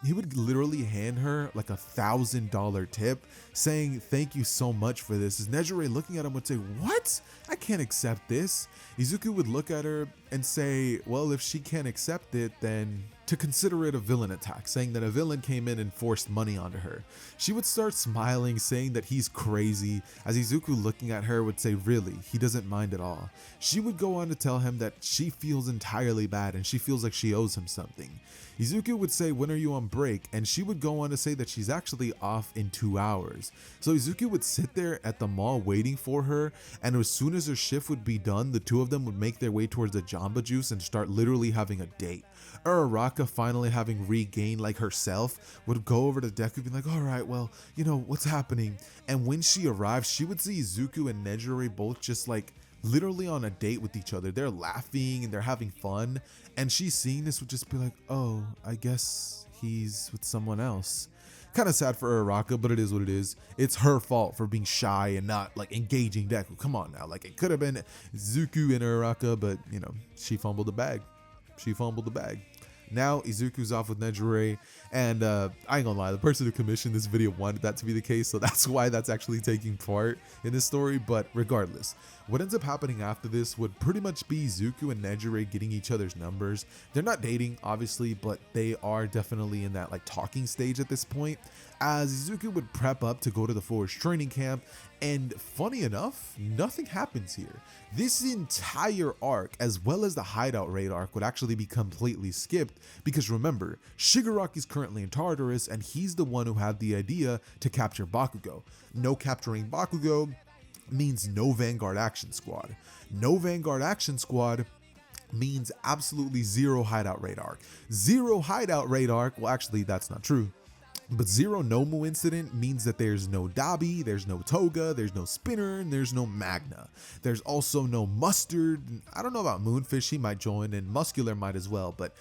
he would literally hand her like $1,000 tip, saying, "Thank you so much for this." As Nejire, looking at him, would say, "What? I can't accept this." Izuku would look at her and say, "Well, if she can't accept it, then to consider it a villain attack," saying that a villain came in and forced money onto her. She would start smiling, saying that he's crazy, as Izuku, looking at her, would say, "Really, he doesn't mind at all." She would go on to tell him that she feels entirely bad and she feels like she owes him something. Izuku would say, "When are you on break?" And she would go on to say that she's actually off in 2 hours. So Izuku would sit there at the mall waiting for her, and as soon as her shift would be done, the two of them would make their way towards the Jamba Juice and start literally having a date. Uraraka, finally having regained herself, would go over to Deku and be like, "All right, well, what's happening?" And when she arrived, she would see Izuku and Nejire both just literally on a date with each other. They're laughing and they're having fun, and she's seeing this would just be like, oh, I guess he's with someone else. Kind of sad for Araka, but it is what it is. It's her fault for being shy and not like engaging Deku. Come on now, like it could have been Izuku and Araka, but you know, she fumbled the bag. She fumbled the bag. Now Izuku's off with Nejire, and I ain't gonna lie, the person who commissioned this video wanted that to be the case, so that's why that's actually taking part in this story. But regardless, what ends up happening after this would pretty much be Izuku and Nejire getting each other's numbers. They're not dating, obviously, but they are definitely in that like talking stage at this point, as Izuku would prep up to go to the Forge training camp, and funny enough, nothing happens here. This entire arc, as well as the hideout raid arc, would actually be completely skipped, because remember, Shigaraki's currently in Tartarus, and he's the one who had the idea to capture Bakugo. No capturing Bakugo means no Vanguard Action Squad. No Vanguard Action Squad means absolutely zero hideout raid arc. Zero hideout raid arc, well actually that's not true. But zero Nomu incident means that there's no Dabi, there's no Toga, there's no Spinner, and there's no Magna. There's also no Mustard. I don't know about Moonfish, he might join, and Muscular might as well, but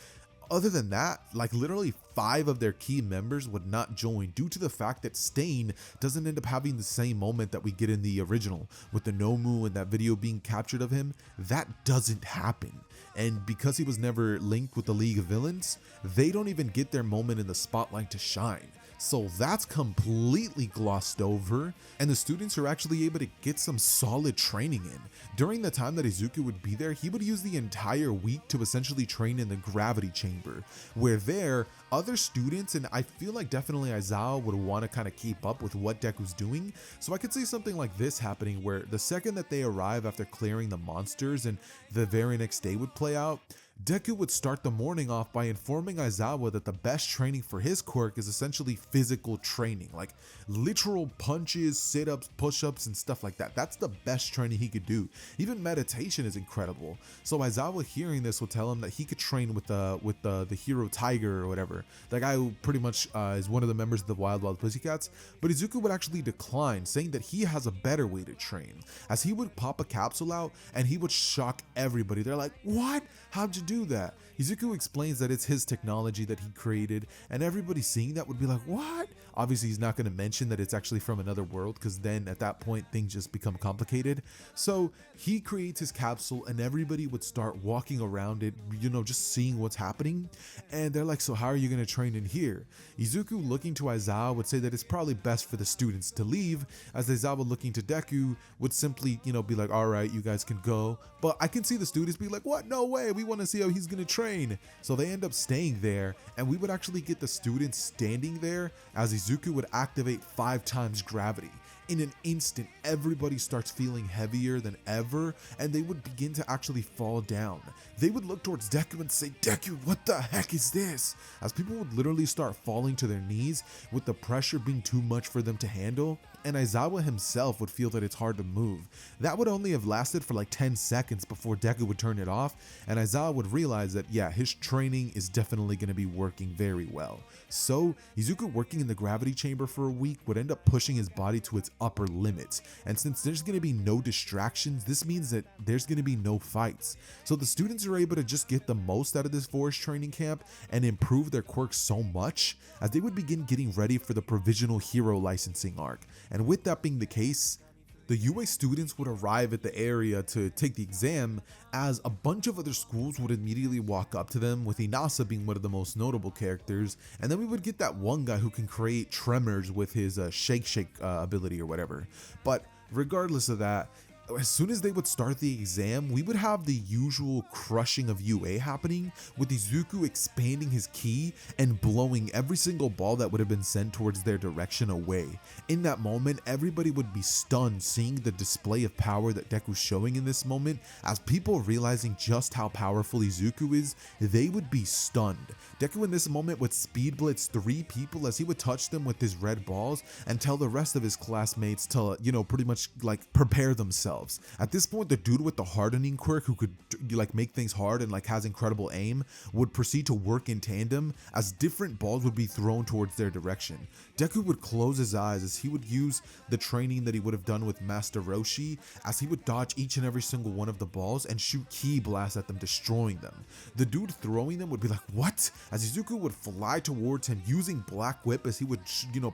other than that, like literally 5 of their key members would not join due to the fact that Stain doesn't end up having the same moment that we get in the original with the Nomu and that video being captured of him. That doesn't happen. And because he was never linked with the League of Villains, they don't even get their moment in the spotlight to shine. So that's completely glossed over, and the students are actually able to get some solid training in. During the time that Izuku would be there, he would use the entire week to essentially train in the gravity chamber, where there, other students, and I feel like definitely Aizawa would want to kind of keep up with what Deku's doing. So I could see something like this happening, where the second that they arrive after clearing the monsters and the very next day would play out, Deku would start the morning off by informing Aizawa that the best training for his quirk is essentially physical training, like literal punches, sit-ups, push-ups, and stuff like that. That's the best training he could do. Even meditation is incredible. So Aizawa hearing this will tell him that he could train with the hero Tiger or whatever, the guy who pretty much is one of the members of the Wild Wild Pussycats. But Izuku would actually decline, saying that he has a better way to train, as he would pop a capsule out and he would shock everybody. They're like, what? How'd you do that? Izuku explains that it's his technology that he created, and everybody seeing that would be like, what? Obviously he's not going to mention that it's actually from another world, because then at that point things just become complicated. So he creates his capsule and everybody would start walking around it, you know, just seeing what's happening, and they're like, so how are you going to train in here? Izuku, looking to Aizawa, would say that it's probably best for the students to leave, as Aizawa, looking to Deku, would simply, you know, be like, alright, you guys can go. But I can see the students be like, what? No way, we want to see how he's going to train. So they end up staying there, and we would actually get the students standing there as Izuku would activate 5 times gravity. In an instant, everybody starts feeling heavier than ever, and they would begin to actually fall down. They would look towards Deku and say, Deku, what the heck is this? As people would literally start falling to their knees, with the pressure being too much for them to handle, and Aizawa himself would feel that it's hard to move. That would only have lasted for like 10 seconds before Deku would turn it off, and Aizawa would realize that, yeah, his training is definitely going to be working very well. So Izuku, working in the gravity chamber for a week, would end up pushing his body to its upper limits, and since there's going to be no distractions, this means that there's going to be no fights. So the students are able to just get the most out of this forest training camp and improve their quirks so much, as they would begin getting ready for the provisional hero licensing arc. And with that being the case, the UA students would arrive at the area to take the exam, as a bunch of other schools would immediately walk up to them, with Inasa being one of the most notable characters, and then we would get that one guy who can create tremors with his shake ability or whatever. But regardless of that, as soon as they would start the exam, we would have the usual crushing of UA happening, with Izuku expanding his ki and blowing every single ball that would have been sent towards their direction away. In that moment, everybody would be stunned seeing the display of power that Deku's showing in this moment, as people realizing just how powerful Izuku is, they would be stunned. Deku in this moment would speed blitz 3 people as he would touch them with his red balls and tell the rest of his classmates to, you know, pretty much like prepare themselves. themselves. At this point, the dude with the hardening quirk who could like make things hard and like has incredible aim would proceed to work in tandem as different balls would be thrown towards their direction. Deku would close his eyes as he would use the training that he would have done with Master Roshi, as he would dodge each and every single one of the balls and shoot ki blasts at them, destroying them. The dude throwing them would be like, what? As Izuku would fly towards him using Black Whip, as he would,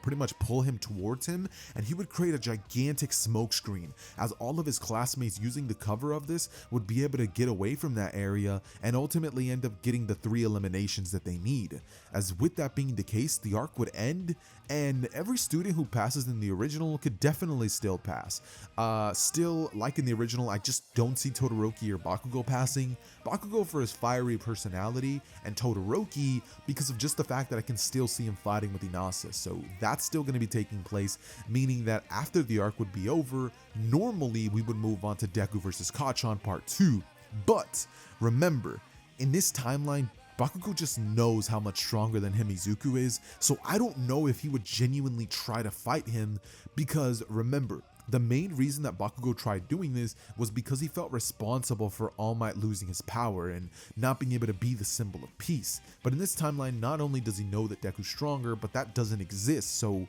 pretty much pull him towards him, and he would create a gigantic smoke screen, as all of his classmates using the cover of this would be able to get away from that area and ultimately end up getting the 3 eliminations that they need. As with that being the case, the arc would end, and every student who passes in the original could definitely still pass. Still, like in the original, I just don't see Todoroki or Bakugo passing. Bakugo for his fiery personality, and Todoroki because of just the fact that I can still see him fighting with Inasa. So that's still going to be taking place, meaning that after the arc would be over, normally we would move on to Deku versus Kacchan Part 2. But remember, in this timeline, Bakugo just knows how much stronger than him Izuku is, so I don't know if he would genuinely try to fight him, because remember, the main reason that Bakugo tried doing this was because he felt responsible for All Might losing his power and not being able to be the symbol of peace. But in this timeline, not only does he know that Deku's stronger, but that doesn't exist, so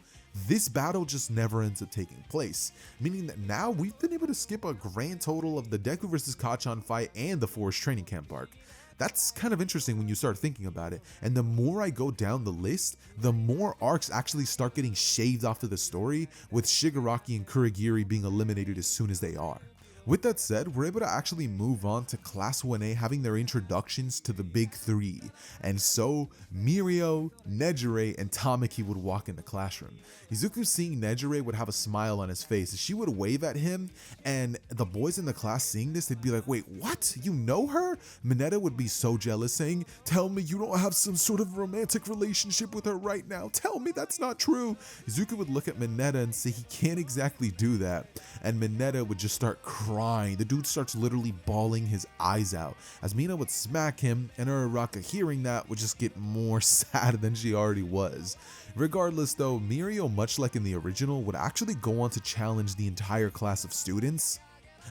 this battle just never ends up taking place, meaning that now we've been able to skip a grand total of the Deku versus Kacchan fight and the Forest Training Camp arc. That's kind of interesting when you start thinking about it, and the more I go down the list, the more arcs actually start getting shaved off of the story, with Shigaraki and Kurogiri being eliminated as soon as they are. With that said, we're able to actually move on to Class 1A having their introductions to the Big Three, and so Mirio, Nejire, and Tamaki would walk in the classroom. Izuku seeing Nejire would have a smile on his face as she would wave at him, and the boys in the class seeing this, they'd be like, wait, what? You know her? Mineta would be so jealous, saying, tell me you don't have some sort of romantic relationship with her right now. Tell me that's not true. Izuku would look at Mineta and say he can't exactly do that, and Mineta would just start crying. The dude starts literally bawling his eyes out as Mina would smack him, and Uraraka, hearing that, would just get more sad than she already was. Regardless though, Mirio, much like in the original, would actually go on to challenge the entire class of students,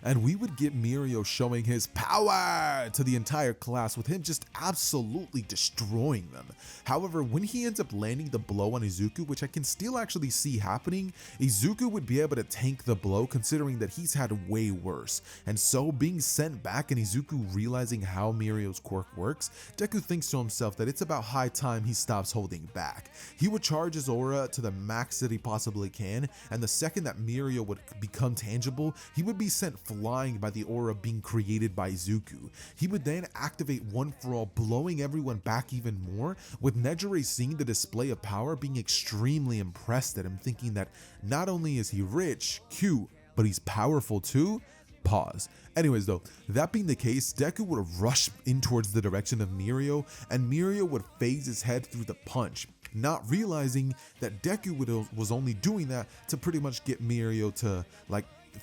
and we would get Mirio showing his power to the entire class, with him just absolutely destroying them. However, when he ends up landing the blow on Izuku, which I can still actually see happening, Izuku would be able to tank the blow, considering that he's had way worse. And so, being sent back and Izuku realizing how Mirio's quirk works, Deku thinks to himself that it's about high time he stops holding back. He would charge his aura to the max that he possibly can, and the second that Mirio would become tangible, he would be sent flying by the aura being created by Izuku. He would then activate One for All, blowing everyone back even more, with Nejire seeing the display of power, being extremely impressed at him, thinking that not only is he rich, cute, but he's powerful too. Pause. Anyways though, that being the case, Deku would rush in towards the direction of Mirio, and Mirio would phase his head through the punch, not realizing that Deku was only doing that to pretty much get Mirio to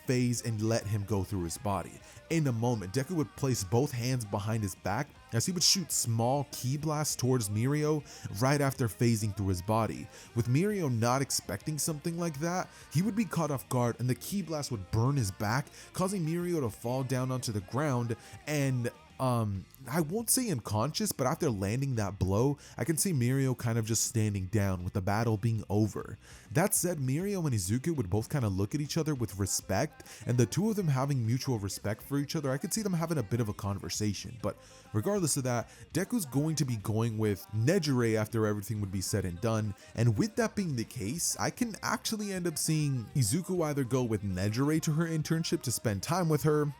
phase and let him go through his body. In a moment, Deku would place both hands behind his back as he would shoot small ki blasts towards Mirio right after phasing through his body. With Mirio not expecting something like that, he would be caught off guard, and the ki blast would burn his back, causing Mirio to fall down onto the ground, and I won't say unconscious, but after landing that blow, I can see Mirio kind of just standing down, with the battle being over. That said, Mirio and Izuku would both kind of look at each other with respect, and the two of them having mutual respect for each other, I could see them having a bit of a conversation. But regardless of that, Deku's going to be going with Nejire after everything would be said and done, and with that being the case, I can actually end up seeing Izuku either go with Nejire to her internship to spend time with her,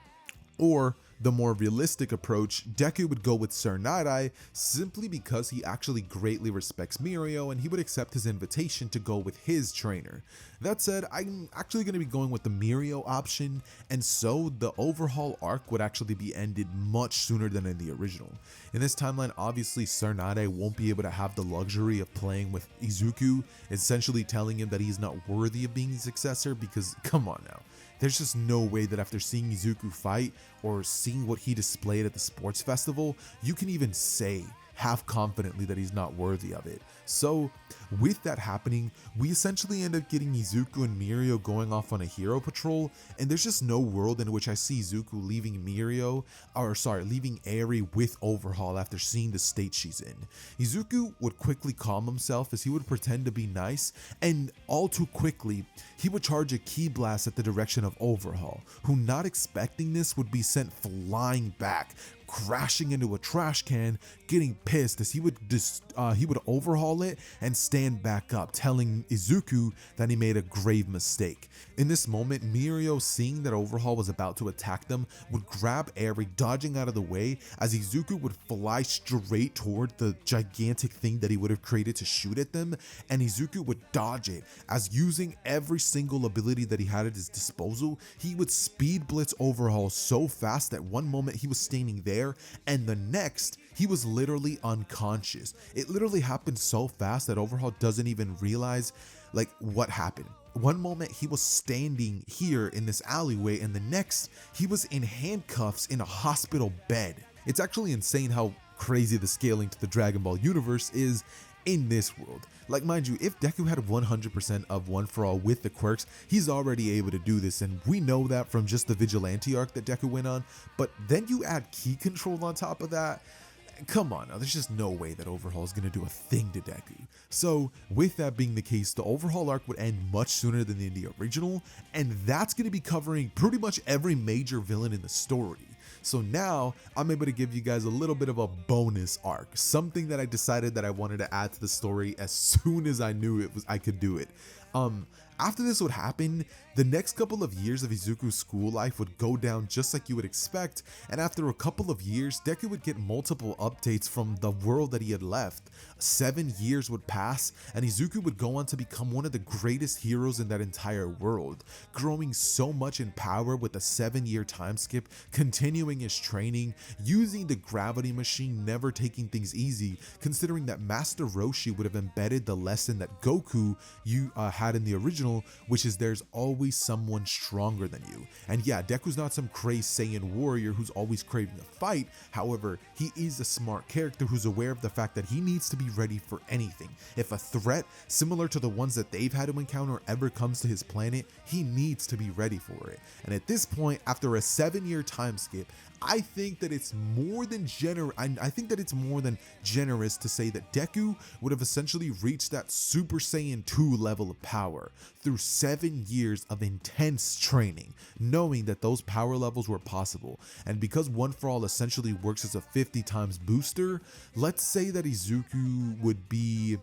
or the more realistic approach, Deku would go with Tsunade, simply because he actually greatly respects Mirio and he would accept his invitation to go with his trainer. That said, I'm actually going to be going with the Mirio option, and so the overhaul arc would actually be ended much sooner than in the original. In this timeline, obviously Tsunade won't be able to have the luxury of playing with Izuku, essentially telling him that he's not worthy of being the successor, because come on now. There's just no way that after seeing Izuku fight or seeing what he displayed at the sports festival, you can even say half confidently that he's not worthy of it. So with that happening, we essentially end up getting Izuku and Mirio going off on a hero patrol, and there's just no world in which I see Izuku leaving leaving Eri with Overhaul after seeing the state she's in. Izuku would quickly calm himself as he would pretend to be nice, and all too quickly, he would charge a ki blast at the direction of Overhaul, who, not expecting this, would be sent flying back, crashing into a trash can, getting pissed as he would overhaul it and stand back up, telling Izuku that he made a grave mistake. In this moment, Mirio, seeing that Overhaul was about to attack them, would grab Eri, dodging out of the way as Izuku would fly straight toward the gigantic thing that he would have created to shoot at them, and Izuku would dodge it, as using every single ability that he had at his disposal, he would speed blitz Overhaul so fast that one moment he was standing there, and the next, he was literally unconscious. It literally happened so fast that Overhaul doesn't even realize like what happened. One moment he was standing here in this alleyway, and the next he was in handcuffs in a hospital bed. It's actually insane how crazy the scaling to the Dragon Ball universe is in this world. Like, mind you, if Deku had 100% of One For All with the quirks, he's already able to do this, and we know that from just the Vigilante arc that Deku went on, but then you add ki control on top of that. Come on now, there's just no way that Overhaul is going to do a thing to Deku. So with that being the case, the Overhaul arc would end much sooner than in the original, and that's going to be covering pretty much every major villain in the story. So now I'm able to give you guys a little bit of a bonus arc, something that I decided that I wanted to add to the story as soon as I knew I could do it. After this would happen, the next couple of years of Izuku's school life would go down just like you would expect, and after a couple of years, Deku would get multiple updates from the world that he had left. 7 years would pass, and Izuku would go on to become one of the greatest heroes in that entire world, growing so much in power with a 7-year time skip, continuing his training, using the gravity machine, never taking things easy, considering that Master Roshi would have embedded the lesson that Goku had in the original, which is there's always someone stronger than you. And yeah, Deku's not some crazy Saiyan warrior who's always craving a fight. However, he is a smart character who's aware of the fact that he needs to be ready for anything. If a threat similar to the ones that they've had to encounter ever comes to his planet, he needs to be ready for it. And at this point, after a 7-year time skip, I think that it's more than generous to say that Deku would have essentially reached that Super Saiyan 2 level of power through 7 years of intense training, knowing that those power levels were possible. And because One For All essentially works as a 50 times booster, let's say that Izuku would be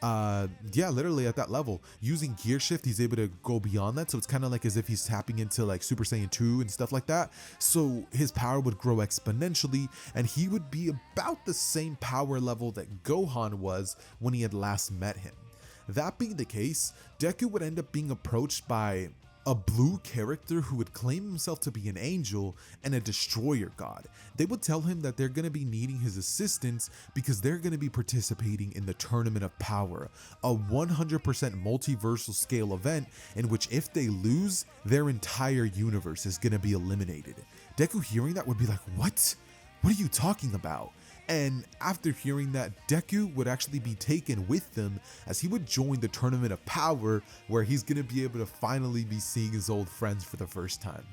literally at that level. Using gear shift, he's able to go beyond that, so it's kind of like as if he's tapping into like Super Saiyan 2 and stuff like that. So his power would grow exponentially, and he would be about the same power level that Gohan was when he had last met him. That being the case, Deku would end up being approached by a blue character who would claim himself to be an angel and a destroyer god. They would tell him that they're going to be needing his assistance because they're going to be participating in the Tournament of Power, a 100% multiversal scale event in which if they lose, their entire universe is going to be eliminated. Deku hearing that would be like, what? What are you talking about? And after hearing that, Deku would actually be taken with them as he would join the Tournament of Power, where he's going to be able to finally be seeing his old friends for the first time.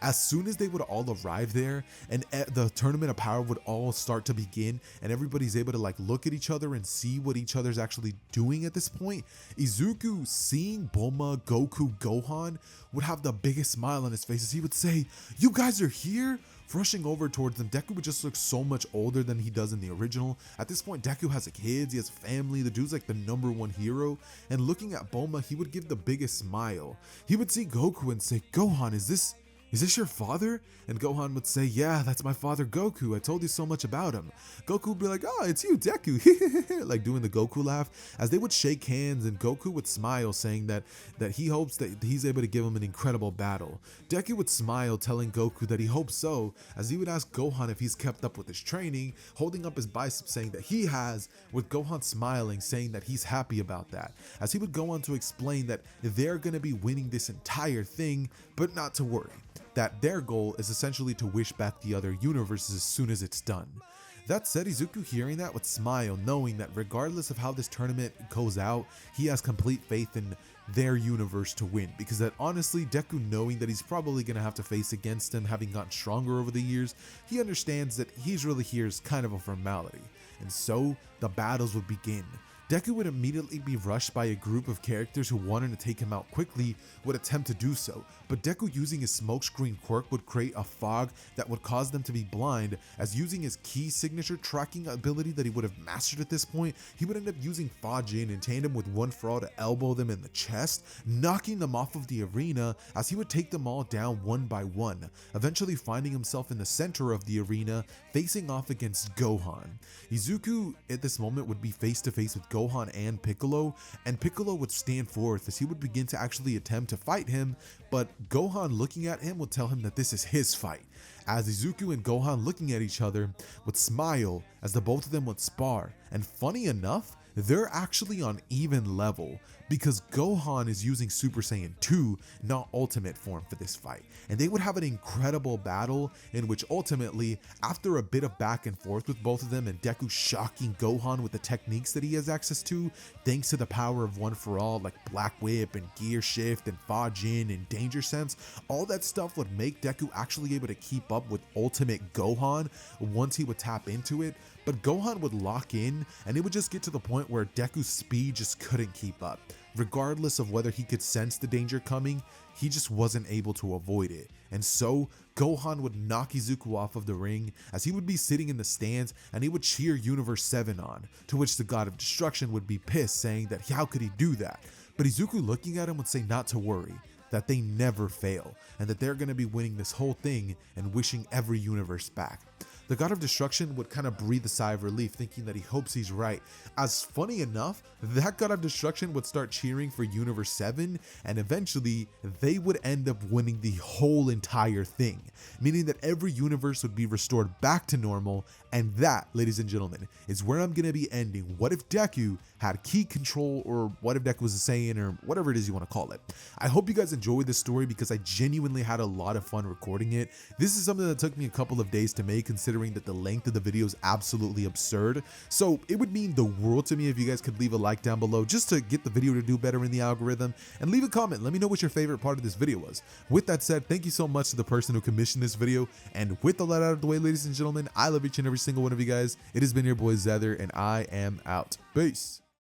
As soon as they would all arrive there and the Tournament of Power would all start to begin and everybody's able to like look at each other and see what each other's actually doing at this point, Izuku, seeing Bulma, Goku, Gohan, would have the biggest smile on his face as he would say, "You guys are here?" Rushing over towards them, Deku would just look so much older than he does in the original. At this point, Deku has kids, he has a family, the dude's like the #1 hero, and looking at Bulma, he would give the biggest smile. He would see Goku and say, "Gohan, is this your father?" And Gohan would say, "Yeah, that's my father Goku. I told you so much about him." Goku would be like, "Oh, it's you, Deku." Like doing the Goku laugh as they would shake hands, and Goku would smile, saying that he hopes that he's able to give him an incredible battle. Deku would smile, telling Goku that he hopes so, as he would ask Gohan if he's kept up with his training, holding up his bicep saying that he has, with Gohan smiling, saying that he's happy about that, as he would go on to explain that they're going to be winning this entire thing, but not to worry, that their goal is essentially to wish back the other universes as soon as it's done. That said, Izuku hearing that would smile, knowing that regardless of how this tournament goes out, he has complete faith in their universe to win, because that honestly, Deku, knowing that he's probably going to have to face against him, having gotten stronger over the years, he understands that he's really here as kind of a formality. And so the battles would begin. Deku would immediately be rushed by a group of characters who wanted to take him out quickly, would attempt to do so, but Deku, using his smokescreen quirk, would create a fog that would cause them to be blind, as using his key signature tracking ability that he would have mastered at this point, he would end up using Fajin in tandem with One For All to elbow them in the chest, knocking them off of the arena, as he would take them all down one by one, eventually finding himself in the center of the arena, facing off against Gohan. Izuku at this moment would be face to face with Gohan and Piccolo would stand forth as he would begin to actually attempt to fight him, but Gohan, looking at him, would tell him that this is his fight, as Izuku and Gohan, looking at each other, would smile as the both of them would spar. And funny enough, they're actually on even level, because Gohan is using Super Saiyan 2, not Ultimate form, for this fight, and they would have an incredible battle in which ultimately, after a bit of back and forth with both of them and Deku shocking Gohan with the techniques that he has access to thanks to the power of One For All, like Black Whip and Gear Shift and Fajin and Danger Sense, all that stuff would make Deku actually able to keep up with Ultimate Gohan once he would tap into it. But Gohan would lock in, and it would just get to the point where Deku's speed just couldn't keep up. Regardless of whether he could sense the danger coming, he just wasn't able to avoid it. And so Gohan would knock Izuku off of the ring, as he would be sitting in the stands and he would cheer Universe 7 on, to which the God of Destruction would be pissed, saying that how could he do that? But Izuku, looking at him, would say not to worry, that they never fail, and that they're going to be winning this whole thing and wishing every universe back. The God of Destruction would kind of breathe a sigh of relief, thinking that he hopes he's right, as funny enough, that God of Destruction would start cheering for Universe 7, and eventually they would end up winning the whole entire thing, meaning that every universe would be restored back to normal. And that, ladies and gentlemen, is where I'm going to be ending What If Deku Had Key Control, or What If Deku Was a Saiyan, or whatever it is you want to call it. I hope you guys enjoyed this story, because I genuinely had a lot of fun recording it. This is something that took me a couple of days to make, considering that the length of the video is absolutely absurd. So it would mean the world to me if you guys could leave a like down below, just to get the video to do better in the algorithm, and leave a comment. Let me know what your favorite part of this video was. With that said, thank you so much to the person who commissioned this video, and with all that out of the way, ladies and gentlemen, I love each and every single one of you guys. It has been your boy Xehther, and I am out. Peace.